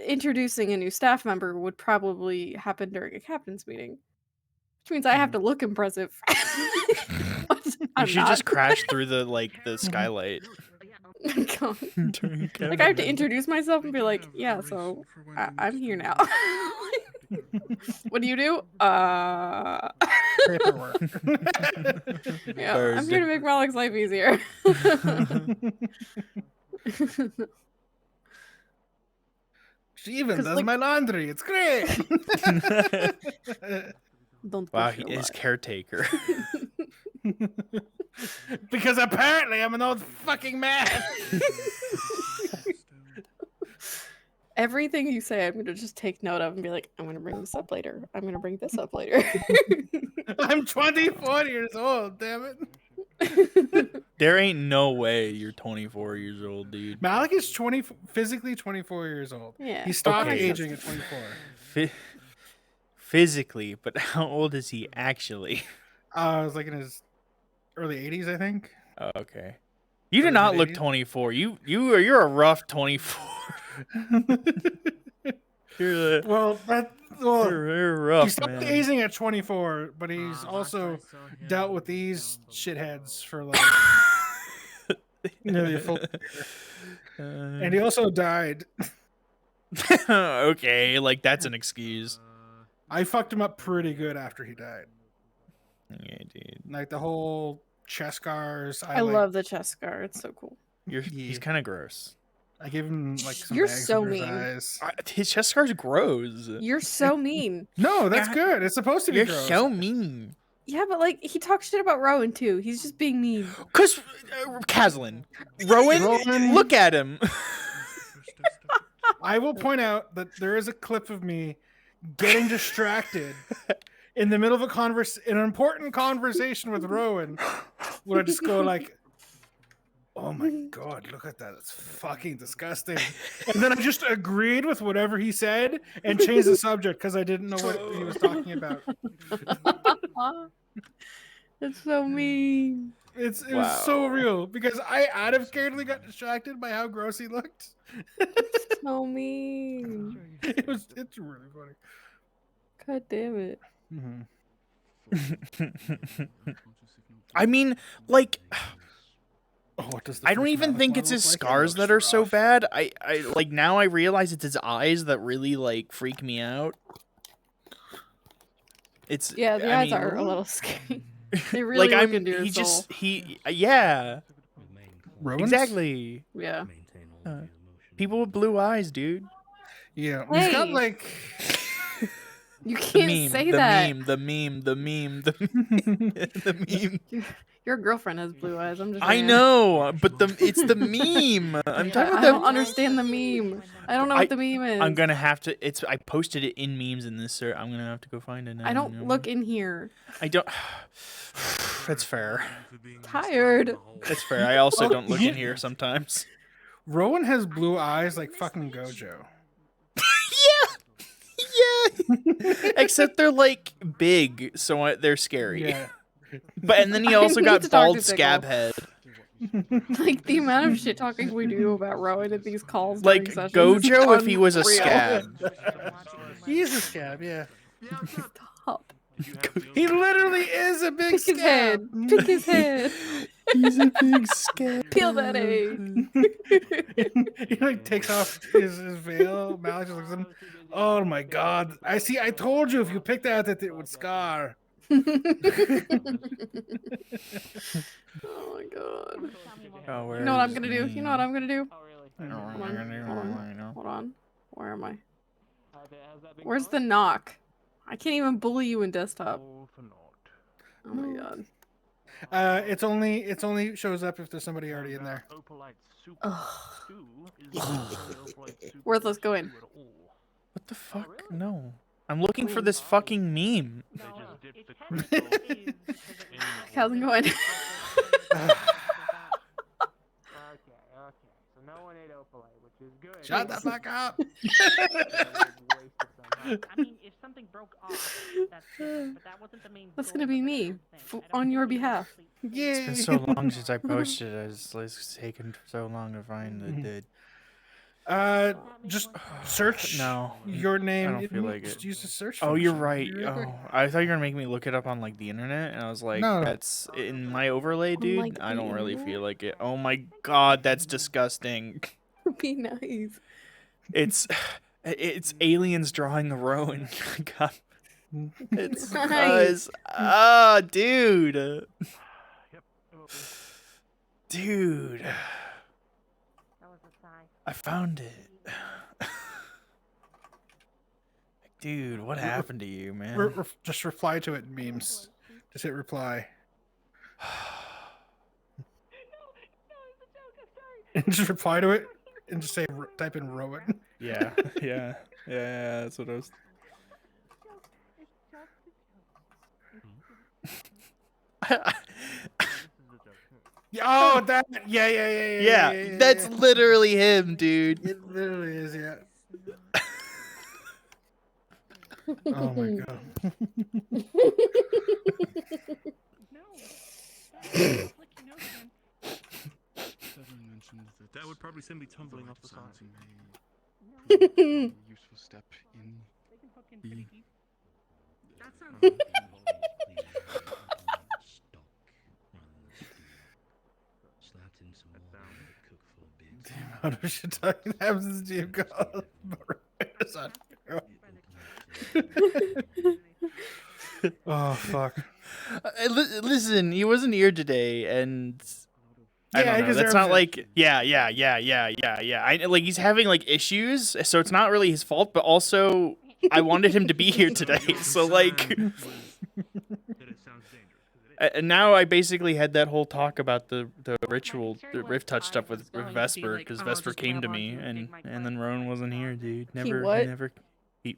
introducing a new staff member would probably happen during a captain's meeting, which means I have to look impressive. You should just crash through the skylight. God. During Like I have to introduce myself and be like, yeah, so I'm here now. What do you do? Paperwork. Yeah, I'm here to make Malik's life easier. She even 'Cause, does like- my laundry. It's great. Don't Wow, push he your is luck. caretaker. Because apparently I'm an old fucking man. Everything you say, I'm gonna just take note of and be like, I'm gonna bring this up later. I'm gonna bring this up later. I'm 24 years old, damn it. There ain't no way you're 24 years old, dude. Malik is physically 24 years old. Yeah. He stopped Okay. aging at 24. Physically, but how old is he actually? I was like in his early 80s, I think. Oh, okay. You do Early not look mid-80s? 24. You're a rough 24. You're rough, he stopped man. aging at 24, but he's also dealt with these shitheads for like nearly a full year. And he also died. Okay, like that's an excuse. I fucked him up pretty good after he died. Yeah, dude. Like the whole chest scars. I love the chest scar. It's so cool. He's kind of gross. I gave him like some You're bags so under his mean. eyes. His chest scar's gross. You're so mean. No, that's good. It's supposed to be You're gross. so mean. Yeah, but like he talks shit about Rowan too. He's just being mean. Cause Caslin, Rowan, look at him. I will point out that there is a clip of me getting distracted in the middle of an important conversation with Rowan, where I just go like, "Oh my god, look at that! It's fucking disgusting." And then I just agreed with whatever he said and changed the subject because I didn't know what he was talking about. It's so mean. It was so real because I out of character got distracted by how gross he looked. So mean. It's really funny. God damn it. I mean, like, what does I don't even think it's his scars that are so bad. I like now I realize it's his eyes that really like freak me out. It's Yeah, the I eyes mean, are a little scary. They really like look into your soul. Yeah. Rowan's? Exactly. Yeah. People with blue eyes, dude. Yeah, Hey. he's got like. You can't say that. The meme. Your girlfriend has blue eyes. I'm just I saying. know, but it's the meme. I'm talking I about don't understand the meme. I don't know what the meme is. I'm gonna have to. I posted it in memes in this, sir. I'm gonna have to go find it now. I don't look in here. I don't. That's fair. Tired. That's fair. I also Well, don't look in here sometimes. Rowan has blue eyes like fucking Gojo. Except they're like big, so they're scary. Yeah. But and then he I also need got to talk to bald Tickle. scab head. Like the amount of shit talking we do about Rowan at these calls. during Like sessions is Gojo if he was a unreal. scab. He is a scab, yeah. Stop. He literally is a big Pick his head. scab. Pick his head. He's a big scab. Peel that egg. He like takes off his veil. Malik just looks at him. Oh my god! I see. I told you if you picked that it would scar. Oh my god. Oh, You know what I'm gonna do? You know what I'm gonna do? Hold Hold on. Where am I? Where's the knock? I can't even bully you in desktop. Oh my god. It's only shows up if there's somebody already in there. Worthless, go in. What the fuck? No. I'm looking for this fucking meme. How's it going? So no one ate opalite, which is good. Shut the fuck up! I mean, if something broke off, that's different, but that wasn't the main That's goal gonna be of the me damn thing. on your behalf. It's been so long since I posted it. It's taken so long to find the Just search No, your name. I don't feel like Just it. use the search Oh, you're function. right. You're right there. Oh, I thought you were gonna make me look it up on like the internet, and I was like, No. that's in my overlay, dude. like, I the don't really internet? feel like it. Oh my god, that's disgusting. Be nice. It's aliens drawing the Rowan. God, it's Nice. dude, dude. I found it. Dude, what happened to you, man? Just reply to it in memes. Just hit reply. And just reply to it and just say type in Rowan. Yeah, that's what I was. Oh, that. Yeah. That's literally him, dude. It literally is, yeah. Oh my god. Severin mentioned that would probably send me tumbling off the side. a useful step in the That sounds Slapped in some water, cook for a bit. How does she talking happens to you, God? Oh fuck. Listen, he wasn't here today, and I Yeah, don't he know. That's deserves not it. like yeah. I like he's having like issues, so it's not really his fault. But also, I wanted him to be here today, so like. And now I basically had that whole talk about the ritual, the Rift Touch stuff with Vesper, because Vesper came to me, and then Rowan wasn't here, dude. Never, what? never. He...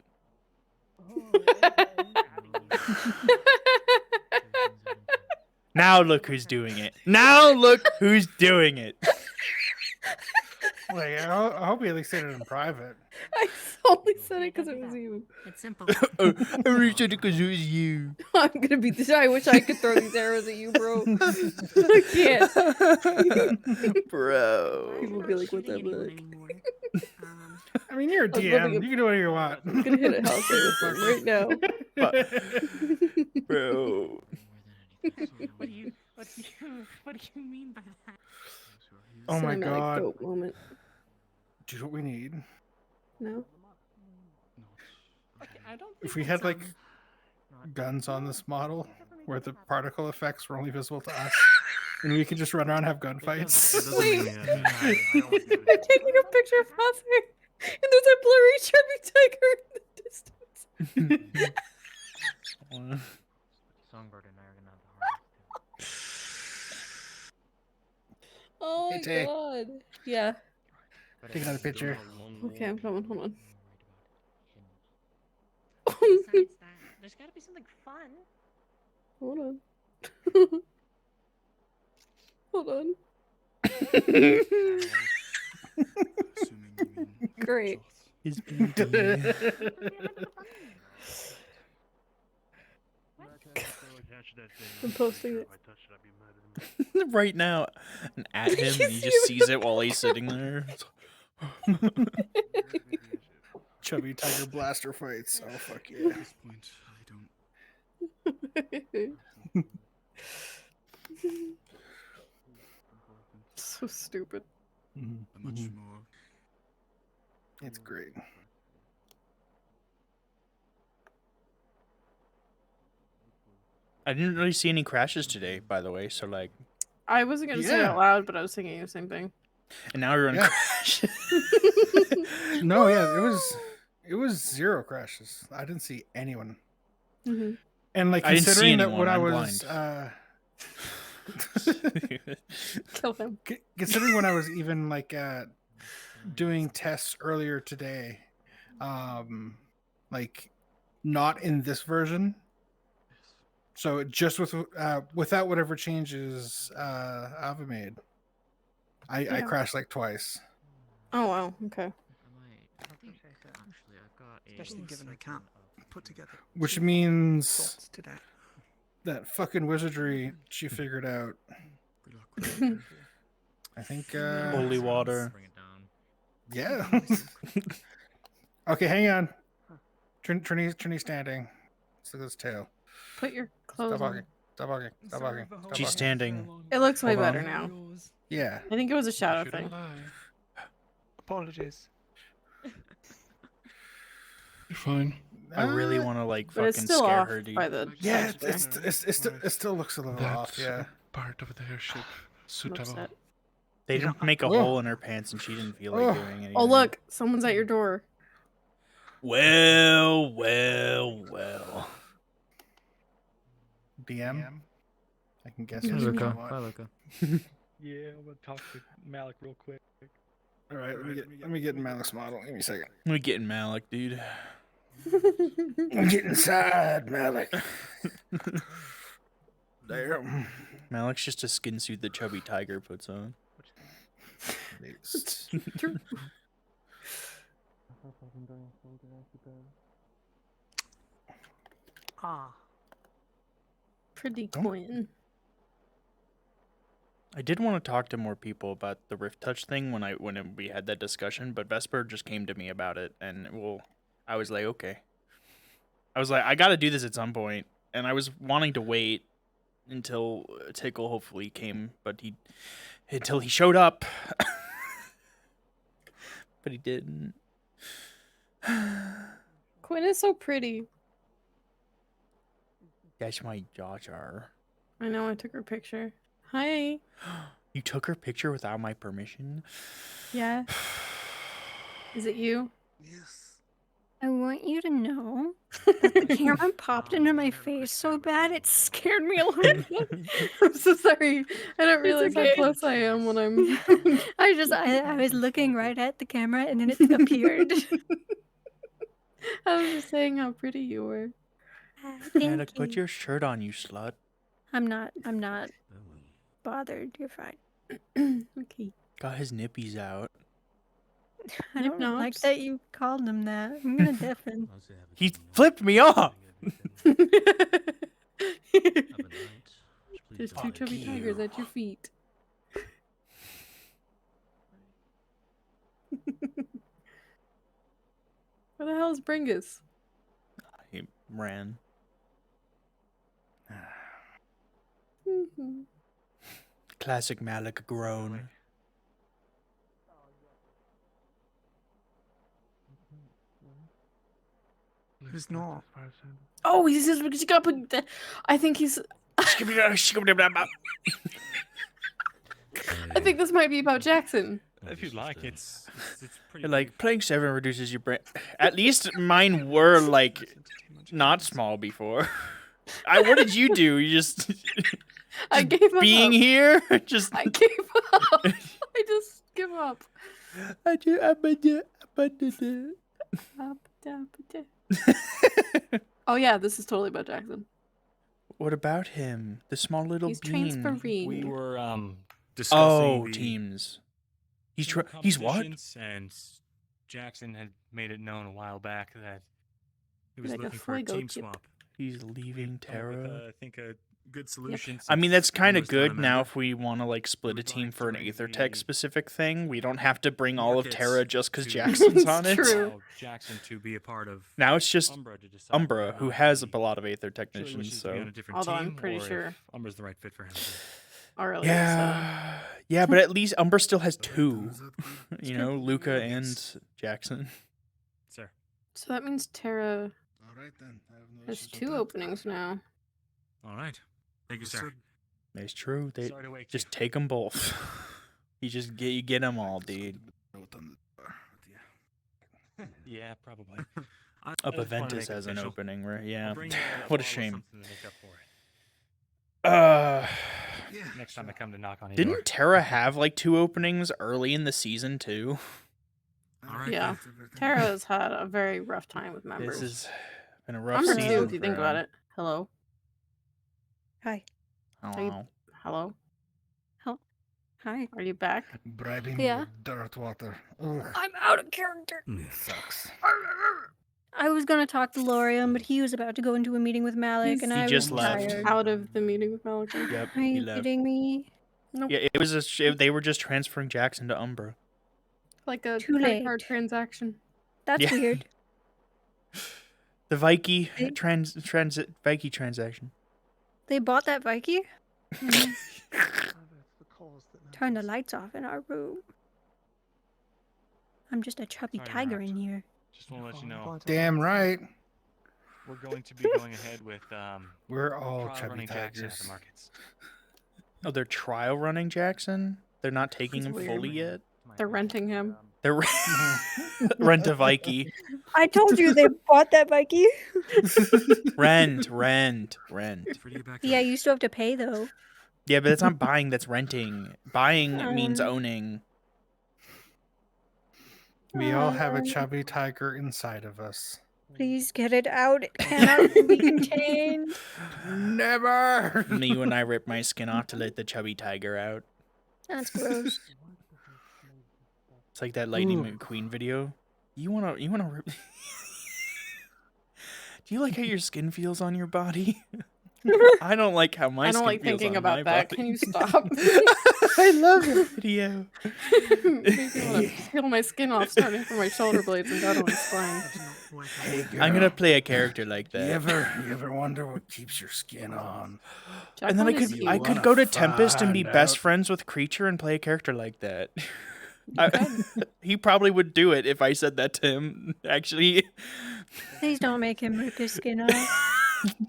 Now look who's doing it. Now look who's doing it. Wait, I hope you at least said it in private. I only said it because it was you. It's simple. I only said it because it was you. I'm gonna beat this. I wish I could throw these arrows at you, bro. I can't. Bro. People will be like, what the fuck? I mean, you're a I was loving DM. it. You can do whatever you want. I'm gonna hit a house with them right now. Bro. What do you mean by that? Oh my Cinematic god. dope moment. Do you know what we need? No. I don't If we had like guns on this model where the particle effects were only visible to us, and we could just run around and have gunfights. Wait. They're taking a picture of us, and there's a blurry chubby tiger in the distance. Songbird and I are gonna have the hardest. Oh my Hey, Tay. god. Yeah. Take another picture. Okay, I'm coming. Hold on. Besides that, there's gotta be something fun. Hold on. Hold on. Great. His beauty. I'm posting it. Right now, and at him, and he just sees it while he's sitting there. Chubby tiger blaster fights. Oh fuck yeah. At this point, I don't. So stupid. Much more. It's great. I didn't really see any crashes today, by the way. So like, I wasn't gonna say it out loud, but I was thinking the same thing. and now we're in Yeah. crash. No, yeah, it was 0 crashes. I didn't see anyone. Mm-hmm. And like I didn't see considering that anyone, when I I'm was blind. Kill him. Considering when I was even like doing tests earlier today, like not in this version. So just without whatever changes Ava made, I crashed like twice. Oh wow. Okay. Especially given I can't put together. Which two means thoughts today. that fucking wizardry she figured out. I think Holy water. Yeah. Okay, hang on. Trini standing. Let's look at his tail. Put your clothes Stop walking. on. Stop walking. Stop walking. Stop She's walking. standing. It looks way Hold on. better now. Yeah. I think it was a shadow thing. Apologies. You're fine. I really want to like But it's fucking still scare off her, dude. by the Yeah, texture. it still looks a little off. That's Yeah. part of the airship. Suitable. upset. They didn't make a hole in her pants, and she didn't feel like doing anything. Oh look, someone's at your door. Well. DM. I can guess. Hi, what you Luca. want. Bye, Luca. Yeah, I'm gonna talk to Malik real quick. All right, let me get in Malik's model. Give me a second. Let me get in Malik, dude. Get inside, Malik. There. Malik's just a skin suit that Chubby Tiger puts on. It's true. Ah. Pretty Quinn. I did want to talk to more people about the Rift Touch thing when we had that discussion, but Vesper just came to me about it, and I was like, okay. I was like, I got to do this at some point, and I was wanting to wait until Tickle hopefully came, but until he showed up, but he didn't. Quinn is so pretty. That's my daughter. I know, I took her picture. Hi. You took her picture without my permission? Yeah. Is it you? Yes. I want you to know that the camera popped into my face so bad it scared me a little bit. I'm so sorry. I don't realize okay. how close I am when I'm. I was looking right at the camera and then it appeared. I was just saying how pretty you were. Malik, put your shirt on, you slut. I'm not bothered. You're fine. Okay. Got his nippies out. I don't like Knobs? that you called him that. I'm gonna deafen. He flipped me off. There's two chubby tigers at your feet. Where the hell is Bringus? He ran. Classic Malik groan. Who's not? Oh, he's just got put. I think he's. I think this might be about Jackson. If you like, it's pretty. Like playing Severin reduces your brain. At least mine were like not small before. What did you do? You just I gave up. being here. Just I gave up. I just give up. Oh yeah, this is totally about Jackson. What about him? The small little He's bean. transferring. We were discussing the teams. He's team he's what? competitions, and Jackson had made it known a while back that he was Like a looking for a fuego team chip. swap. He's leaving Come up with, Terra. I think a good solution. I mean, since that's kind of Amber's not a good now member. if we want to like split a team for an to make Aether the Tech specific thing. We don't have to bring all of markets Terra just because to Jackson's on it. allow Jackson to be a part of. Now it's just Umbra to decide Umbra, whether who or not has he a lot of Aether really technicians. wishes to be So on a different Although I'm team, pretty or sure- if Umbra's the right fit for him. Already. yeah, yeah, but at least Umbra still has two. You know, Luca and Jackson. Sir. So that means Terra All right then. I have no has issues with two that. openings now. All right. Thank you, sir. It's true. They Sorry to wake just take them both. You get them all, dude. Note on the door, but yeah. Yeah, probably. Up Aventus has an opening, right? Yeah. I'll bring you What a bottle of shame. something to make up for it. Next time I come to knock on your door. Didn't Terra have like 2 openings early in the season too? Yeah. Tara's had a very rough time with members. This has been a rough Number season. 2, if you for think about him. it. Hello. Hi. Are you, Hello. hello. Hi. Are you back? Bribing Yeah. with dirt water. Ugh, I'm out of character. sucks. I was gonna talk to Lorian, but he was about to go into a meeting with Malik, and He I just was left. tired. Out of the meeting with Malachi. Yep, Are he you left. kidding me? Nope. Yeah, it was they were just transferring Jackson to Umbra. Like a Too credit late. card transaction. That's Yeah. weird. The Viking They- Viking transaction. They bought that Viking? Turn the lights off in our room. I'm just a chubby Sorry to tiger interrupt. in here. Just want to let you know. Damn right. We're going to be going ahead with We're all trial chubby running Jackson at tigers. the markets. Oh, they're trial running Jackson. They're not taking That's him weird. fully yet. They're renting him. They're rent a Viking. I told you they bought that Viking. Rent. Yeah, you still have to pay though. Yeah, but that's not buying. That's renting. Buying means Um, owning. We all have a chubby tiger inside of us. Please get it out. It cannot be contained. Never. Me when I rip my skin off to let the chubby tiger out. That's gross. It's like that Lightning McQueen video. You wanna rip? Do you like how your skin feels on your body? I don't like how my I skin don't like feels thinking on my about that. body. Can you stop? I love that video. Makes me want to peel my skin off, starting from my shoulder blades and down to my spine. Hey, I'm gonna girl, play a character like that. You ever wonder what keeps your skin on? And then I Jacqueline could is go you. to Tempest and be find best out. friends with Creature and play a character like that. He probably would do it if I said that to him. Actually, Please don't make him rip his skin off.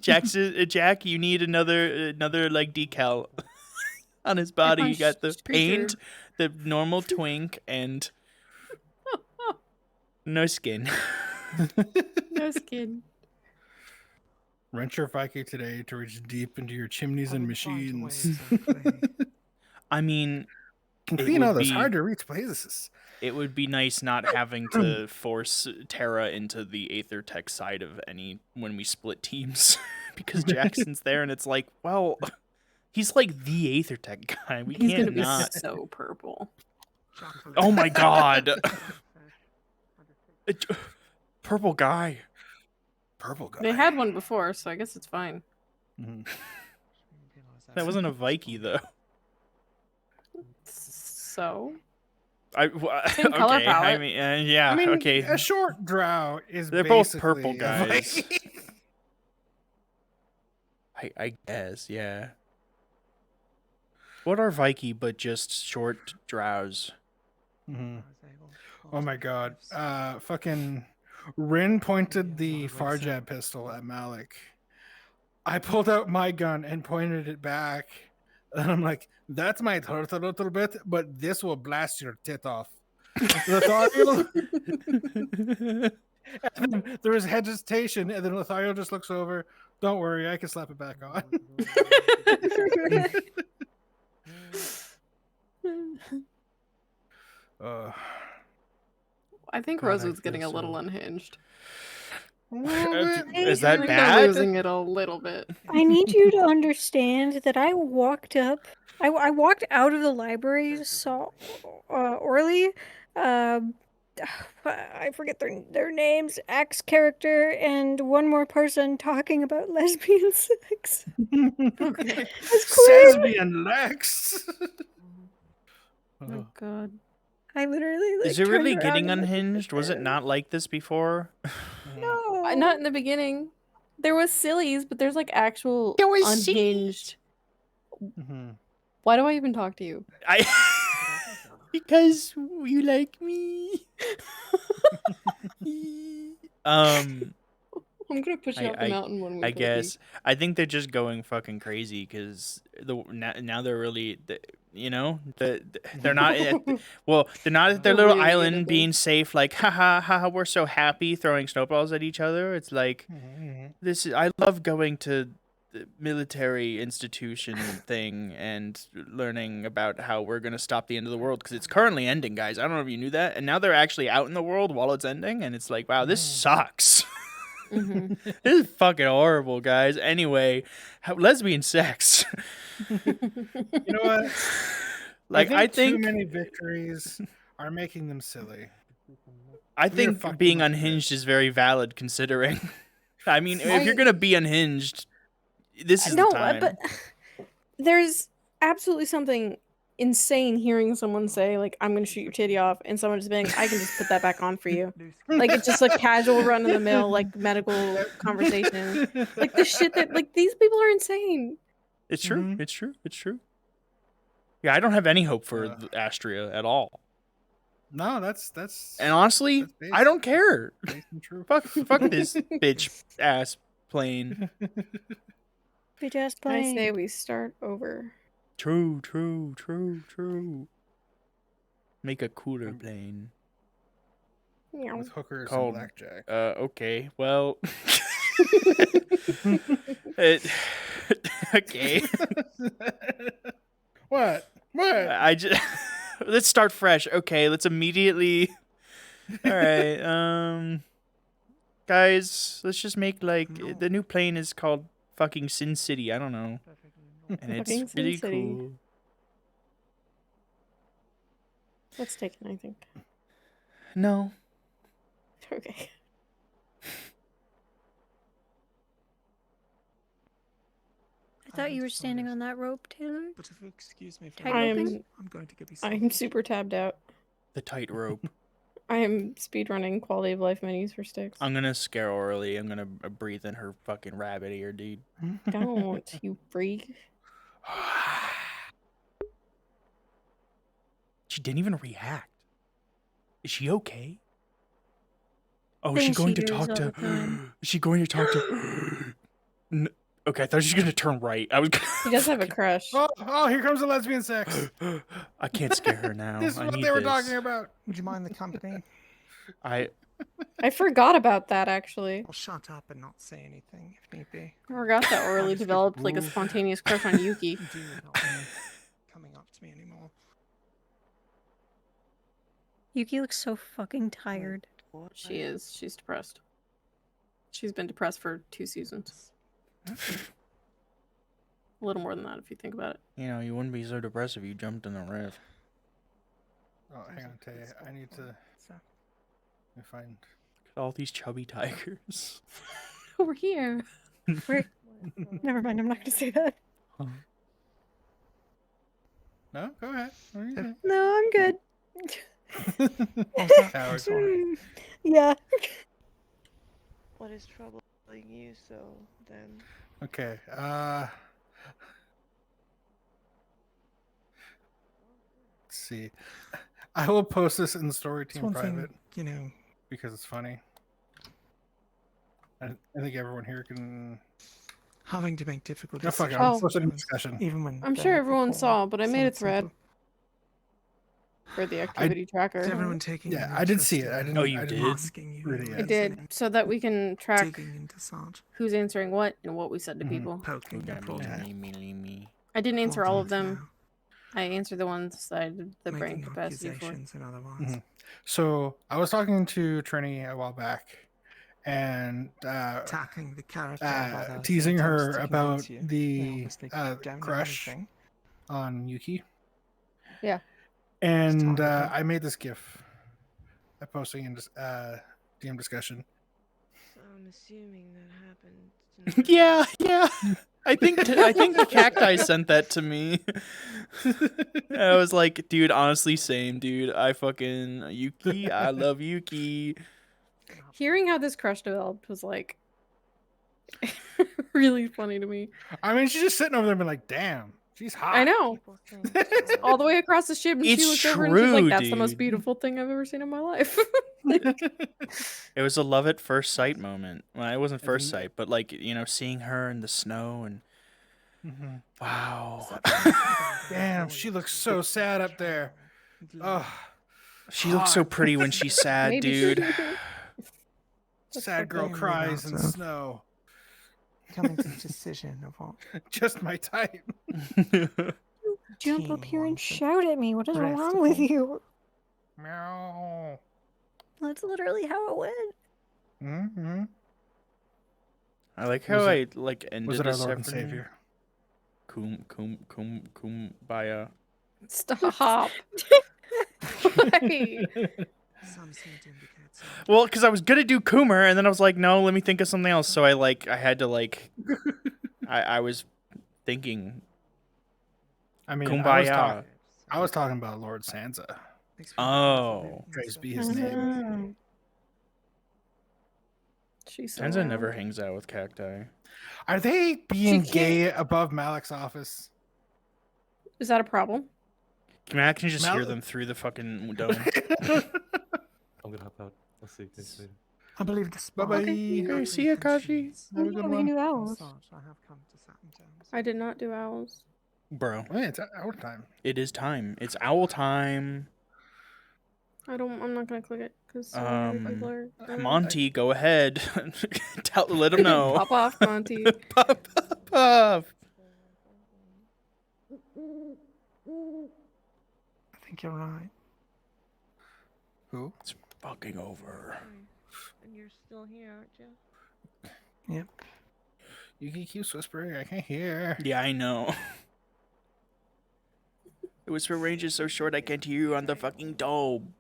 Jack, you need another like decal on his body. You got the paint, the normal twink, and no skin. No skin. Rent your Viking today to reach deep into your chimneys and machines. I mean, Can it clean all would those be- hard to reach places. It would be nice not having to force Terra into the Aether Tech side of any when we split teams because Jackson's there and it's like, well, he's like the Aether Tech guy. We He's can't gonna be not. so purple. Oh my god. Purple guy. Purple guy. They had one before, so I guess it's fine. That wasn't a Viking though. So Same Same color okay, palette. I mean, yeah, I mean, okay. a short drow is They're both basically purple a guys. Viking. I guess, yeah. What are Viking but just short drows? Mhm. Oh my god. Fucking Rin pointed the Farjab pistol at Malik. I pulled out my gun and pointed it back. And I'm like, that might hurt a little bit, but this will blast your tit off. Lothario. And then there was hesitation, and then Lothario just looks over. Don't worry, I can slap it back on. I think God, I Rosewood's feel getting a little so- unhinged. Is I that think they're bad? losing it a little bit. I need you to understand that I walked up. I walked out of the library, saw Orly, I forget their names, X character, and one more person talking about lesbian sex. Okay. Lesbian Lex. Oh god. I literally Is it turned really around getting and looked at unhinged? Was it them. not like this before? No. Not in the beginning. There was sillies, but there's like actual unhinged. Why do I even talk to you? Because you like me. I'm gonna push you up the mountain when we I go guess deep. I think they're just going fucking crazy because now they're really they're not they're not at their little Really island into being safe like ha we're so happy throwing snowballs at each other. It's like I love going to military institution thing and learning about how we're going to stop the end of the world, because it's currently ending, guys. I don't know if you knew that. And now they're actually out in the world while it's ending, and it's like, wow, this sucks. Mm-hmm. This is fucking horrible, guys. Anyway, lesbian sex. You know what? Like, I think too many victories are making them silly. I think being unhinged is very valid, considering. I mean, if you're gonna be unhinged, this is the time. But there's absolutely something insane hearing someone say, like, I'm gonna shoot your titty off, and someone just being, I can just put that back on for you. Like, it's just a casual run of the mill, like, medical conversation. Like, the shit that, like, these people are insane. It's true. It's true. It's true. Yeah, I don't have any hope for Astria at all. No, that's and honestly, I don't care. Fuck this bitch ass plane. Bitch ass I plane. say we start over. True. Make a cooler plane. With hookers Called, and blackjack. Okay, well. Okay. What? I just let's start fresh. Okay, let's immediately. All right, guys, let's just make like the new plane is called fucking Sin City. I don't know, and it's Fucking Sin really City. cool. Let's take it, I think. No. Okay. I thought you were standing on that rope, Taylor. But if you excuse me for Tight a roping? moment, I'm going to get I'm super tabbed out. The tightrope. I am speedrunning quality of life menus for sticks. I'm gonna scare Orly. I'm gonna breathe in her fucking rabbit ear, dude. Don't, you freak. She didn't even react. Is she okay? Oh, is Thing she going she to does talk all to? the time. Is she going to talk to? Okay, I thought she was gonna turn right. I was. She does have a crush. Oh, here comes the lesbian sex. I can't scare her now. This is I what need they were this. talking about. Would you mind the company? I forgot about that, actually. I'll shut up and not say anything if need be. I forgot that Orly developed like a spontaneous crush on Yuki. Do not be coming up to me anymore. Yuki looks so fucking tired. She is. She's depressed. She's been depressed for 2 seasons. A little more than that if you think about it. You know, you wouldn't be so depressed if you jumped in the rift. Oh, hang on, Tay. I need to. Let me find. Look at all these chubby tigers. Over here. Never mind, I'm not gonna say that. No, go ahead. What do you think? No, I'm good. Howard. Yeah. What is troubling you so then? Okay. Let's see. I will post this in the story team one private. thing, you know, because it's funny. I think everyone here can. having to make difficult No, fuck it. decisions. I'll post it in discussion. Even when I'm they're sure not everyone recorded, saw, but I made a sounds thread simple. for the activity tracker. Is everyone taking Yeah, an I did see interest it. I in didn't. Oh, you I did? didn't asking you read it I yet. did, so that we can track digging into such who's answering what and what we said to Mhm. people. poking and prodding, Me. I didn't answer all of pointing them. I answered the ones that I had the brain making capacity for. accusations and otherwise. Mhm. So I was talking to Trini a while back, and Tackling the character of others teasing in her attempts to about convince you. They the obviously don't know crush anything. on Yuki. Yeah. And I made this GIF. I'm posting in this DM discussion. So I'm assuming that happened. Yeah. I think Cacti sent that to me. I was like, dude, honestly, same, dude. I fucking Yuki. I love Yuki. Hearing how this crush developed was like really funny to me. I mean, she's just sitting over there and being like, damn, she's hot. I know. All the way across the ship, and It's she looked over and she's true, like, "That's the most dude. beautiful thing I've ever seen in my life." It was a love at first sight moment. Well, it wasn't first sight, but like, you know, seeing her in the snow and Mhm. wow. Damn, she looks so sad up there. Oh, She looks so pretty when she's sad, Maybe dude. she- sad girl cries in snow. coming to a decision of what Just my type. Jump up team here and wants shout at me. What is rest wrong with upon. you? Meow. That's literally how it went. Mm-hmm. I like Was how it- I like ended was it our the Lord and Severin. Savior? Kumbaya. Stop. Why? Some seem to indicate so. Well, because I was gonna do Coomer, and then I was like, no, let me think of something else. So I had to like, I was thinking. I mean, Kumbaya. I was talking about Lord Sansa. Oh, Praise be his name. She's so Sansa loud. never hangs out with cacti. Are they being She can't- gay above Malik's office? Is that a problem? Matt can just hear Mal- them through the fucking dome. I'm gonna hop out. I'll see you guys later. I believe the spy. Bye-bye. Okay, see ya, Kashi. Have a good We can one. do owls. I have come to certain terms. I did not do owls. Bro, Oh, yeah, it's our time. it is time. It's owl time. I'm not gonna click it because so many people are. Monty, go ahead. Let him know. Pop off, Monty. Pop off. I think you're right. Who? It's fucking over. And you're still here, aren't you? Yep. You keep whispering. I can't hear. Yeah, I know. The whisper range is so short I can't hear you on the fucking dome.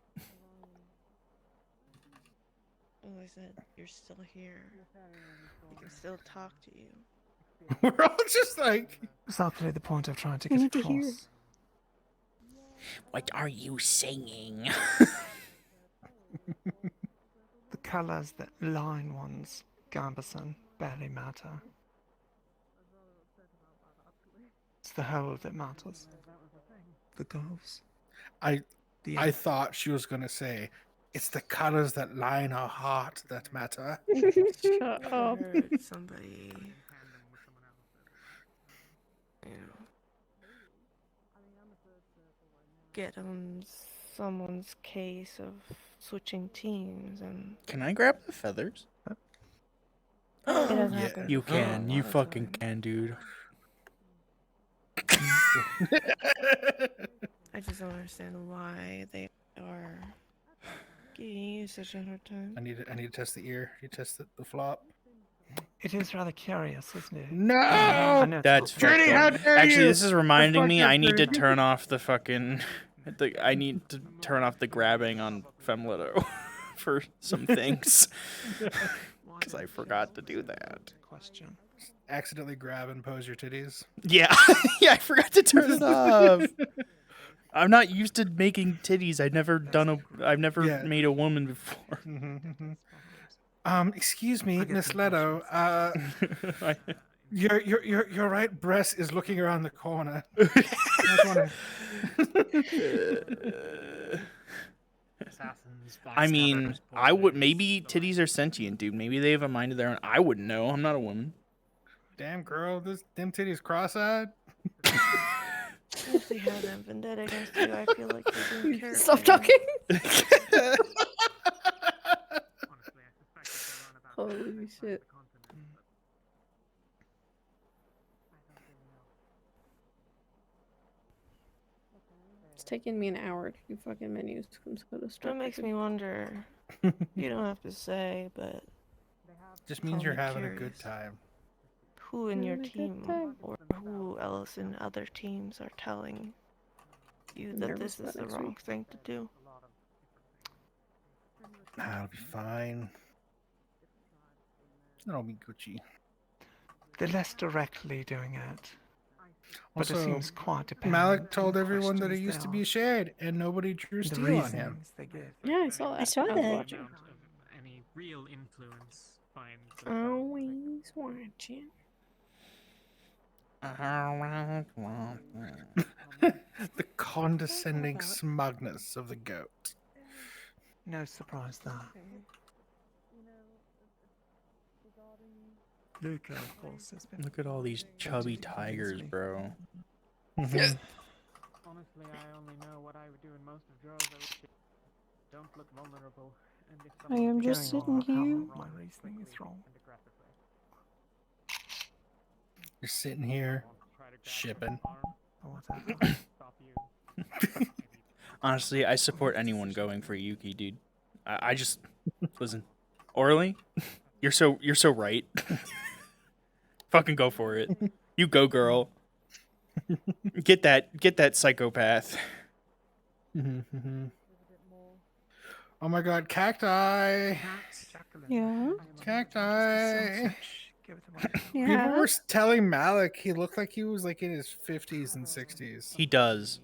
Well, I said you're still here. I can still talk to you. We're all just like. Exactly the point of trying to We get need to hear. across. What are you singing? The colours that line one's gambeson barely matter. It's the whole that matters. The goals. I The thought she was gonna say, "It's the colors that line our heart that matter." Shut up. Heard somebody. You know, get on someone's case of switching teams and. Can I grab the feathers? It doesn't Yeah. happen You a can. lot You of fucking time. can, dude. I just don't understand why they are giving you such a hard time. I need to test the ear. You test the flop. It is rather curious, isn't it? No! I know it's That's not fucked Judy, up. how dare Actually, you! this is reminding me. I need to Fuck you. turn off the fucking. I need to turn off the grabbing on Femlito for some things. Because I forgot to do that. Question. Accidentally grab and pose your titties. Yeah, yeah, I forgot to turn it off. I'm not used to making titties. I've never Yeah. made a woman before. Excuse me, Miss Leto. Your right breast is looking around the corner. I mean, I would maybe titties are sentient, dude. Maybe they have a mind of their own. I wouldn't know. I'm not a woman. Damn girl, them titties cross-eyed. If they have that vendetta against you, I feel like they're doing character. Stop talking. Holy shit. It's taking me an hour to do fucking menus. I'm so distracted. That makes me wonder. You don't have to say, but Just means Call you're me having a good curious. time. who in your Having a good team time. or who else in other teams are telling you I'm that nervous this is about the next wrong week. thing to do? That'll be fine. That'll be Gucci. They're less directly doing it. But Also, it seems quite dependent. Malik told on everyone that it questions used they to be ask. shared, and nobody drew The steel on him. reasonings they give. Yeah, I saw that. I saw was that. watching. Any real influence finds. Always watching. The condescending smugness of the goat. No surprise there. Luca, of course, has been. Look at all these chubby tigers, bro. Honestly, I only know what I would do in most of Joe's. I would say, don't look vulnerable. And if I am just Going on sitting how here. my reasoning is wrong. You're sitting here shipping. Honestly, I support anyone going for Yuki, dude. I just listen, Orly, you're so right. Fucking go for it. You go, girl. Get that psychopath. Oh my god, cacti! Yeah. Cacti! People Yeah. were telling Malik he looked like he was like in his 50s and 60s. He does.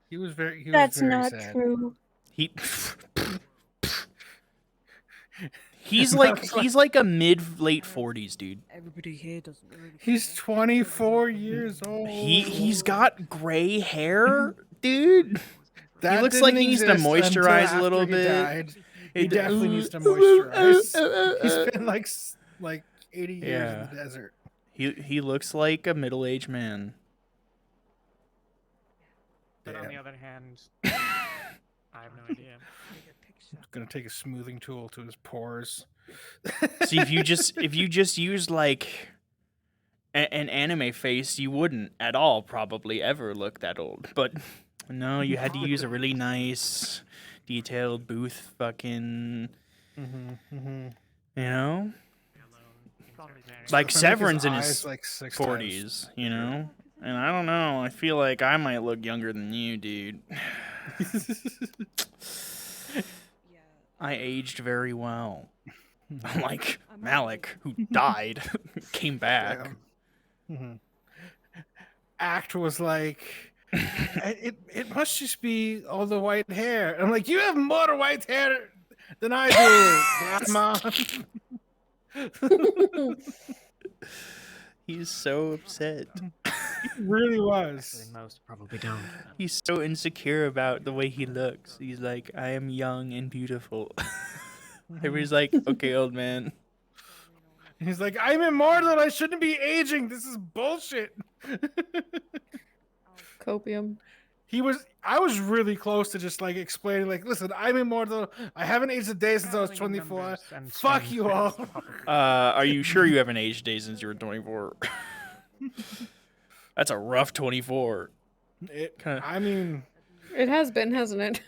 He was very That's very not sad. true. He's like a mid-late 40s, dude. Everybody here doesn't really. He's 24 years old. He's got gray hair, dude. That he looks didn't like he needs to exist until moisturize a after little he bit. died. He definitely needs to moisturize. He's been like 80 years in the desert. He looks like a middle-aged man. But on the other hand, I have no idea. Gonna take a smoothing tool to his pores. See, if you just use like an anime face, you wouldn't at all probably ever look that old. But no, you had to use a really nice, detailed booth fucking, you know, like Severin's in his like 6 40s, you know. And I don't know. I feel like I might look younger than you, dude. I aged very well. Unlike Malik, who died, came back. Act was like, it must just be all the white hair. I'm like, you have more white hair than I do, Grandma. He's so upset. He really was. Most probably don't. He's so insecure about the way he looks. He's like, I am young and beautiful. Everybody's like, okay, old man. He's like, I'm immortal. I shouldn't be aging. This is bullshit. Copium. I was really close to just like explaining, like, listen, I'm immortal. I haven't aged a day since I was 24. Fuck you all. Are you sure you haven't aged a day since you were 24? That's a rough 24. I mean, it has been, hasn't it?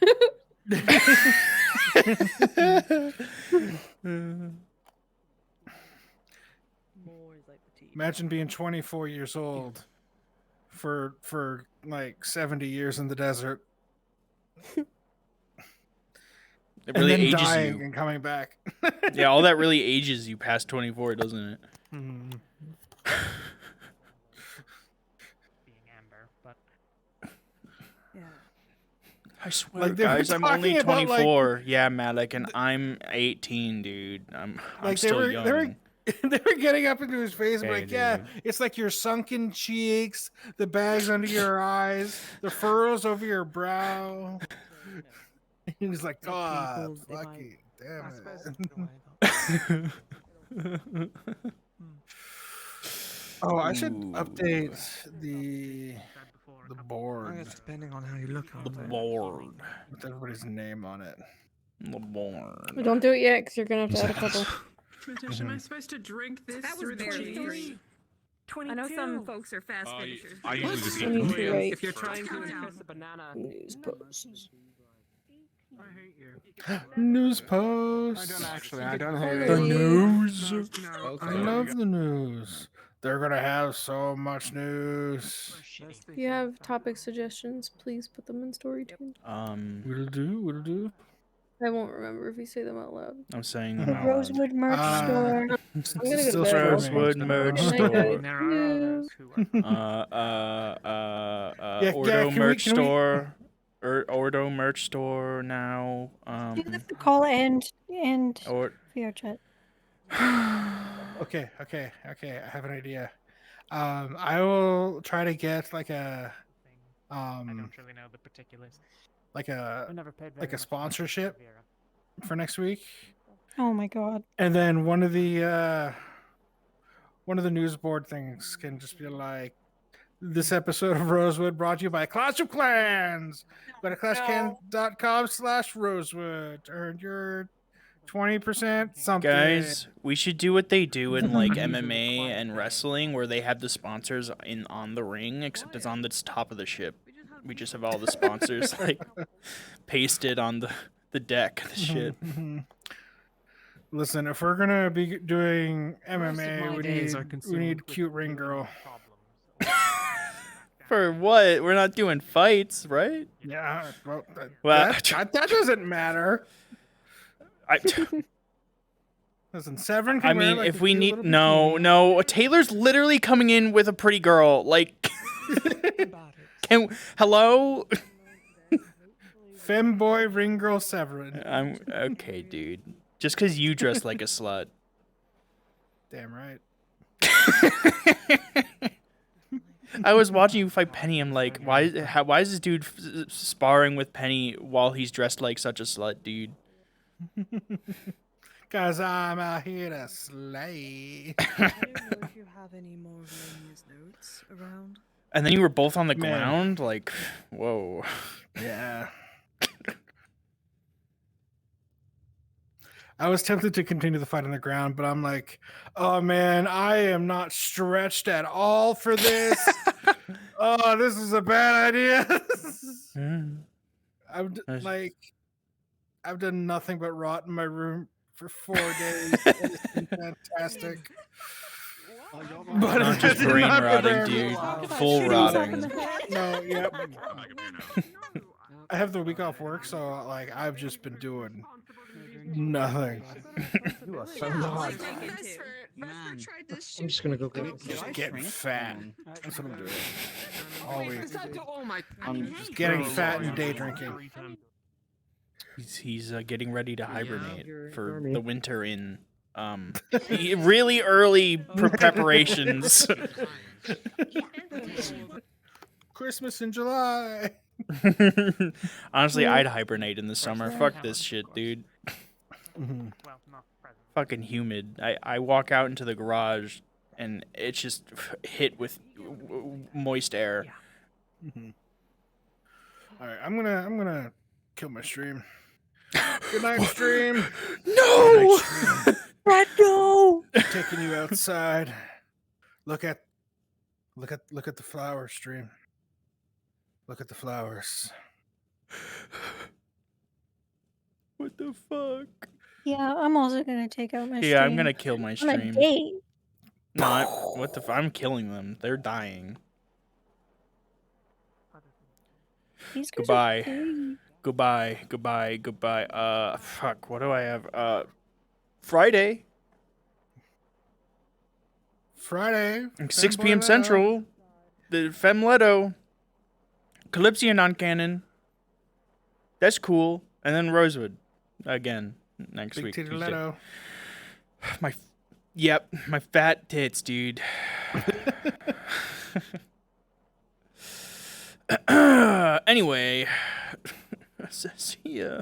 Imagine being 24 years old for like 70 years in the desert. It really and then ages dying you. and coming back. Yeah, all that really ages you past 24, doesn't it? I swear, Like, they were guys, I'm only talking about, 24. Yeah, Malik, and I'm 18, dude. I'm Like still young. they were getting up into his face and Okay, like, yeah, dude. it's like your sunken cheeks, the bags under your eyes, the furrows over your brow. He's like, God, fucking damn it. Oh, I should update the board. Depending on how you look at The board. With everybody's name on it. The board. Don't do it yet, because you're gonna have to add a couple. Am I supposed to drink this? That was through the very cheese? easy. I know some folks are fast finishers. I usually just eat 23, right? If you're trying to impress a banana. News posts. I hate you. News post. I don't hate it. The news. Okay. I love the news. They're gonna have so much news. If you have topic suggestions, please put them in story time. Will do. I won't remember if you say them out loud. I'm saying The them out Rosewood merch store. I'm gonna go to bed. Rosewood merch Good night, store. guys. There are others who are. Ordo can merch we- store. Ordo merch store now. You have to call and Or VR chat. Okay. I have an idea. I will try to get like a I don't really know the particulars. like I've never paid very a much sponsorship attention for next week. Oh my god. And then one of the news board things can just be like, this episode of Rosewood brought to you by Clash of Clans. Go to clashclan.com/Rosewood to earn your 20%, something. Guys, we should do what they do in like MMA and wrestling, where they have the sponsors on the ring, except it's on the top of the ship. We just have all the sponsors like pasted on the deck of the ship. Listen, if we're gonna be doing Most of MMA, my we days are need consumed cute ring girl. For what? We're not doing fights, right? Yeah, well, Well, that doesn't matter. Listen, Severin can I wear, mean, like, if a we cute need little no, Taylor's literally coming in with a pretty girl. Like, hello? Femboy ring girl Severin. I'm okay, dude. Just because you dress like a slut. Damn right. I was watching you fight Penny. I'm like, why is this dude sparring with Penny while he's dressed like such a slut, dude? Cause I'm out here to slay. I don't know if you have any more of Laney's notes around. And then you were both on the Man. ground, like, whoa. Yeah. I was tempted to continue the fight on the ground, but I'm like, oh man, I am not stretched at all for this. Oh, this is a bad idea. I've done nothing but rot in my room for 4 days. It's been fantastic. But Not just brain rotting, dude. Full rotting. No, yep. I have the week off work, so like I've just been doing nothing. You are so hard. I'm just gonna go get Just getting fat. That's what I'm doing. Always. I'm just Oh, getting fat and day drinking. He's getting ready to hibernate for the winter in really early preparations. Christmas in July. Honestly, I'd hibernate in the summer. Fuck this shit, dude. Fucking humid. I walk out into the garage and it's just hit with moist air. All right, I'm gonna kill my stream. Good night, stream. No, Brad, no. Taking you outside. Look at the flowers, stream. Look at the flowers. What the fuck? Yeah, I'm also gonna take out my stream. Yeah, I'm gonna kill my On a stream. date. Not what the I'm killing them. They're dying. These guys are Goodbye. pretty. Goodbye. Fuck, what do I have? Friday. 6 p.m. Central. The Femletto. Calypso non-canon. That's cool. And then Rosewood. Again. Next Big week. Titty Tuesday. Leto. My fat tits, dude. Anyway. See ya.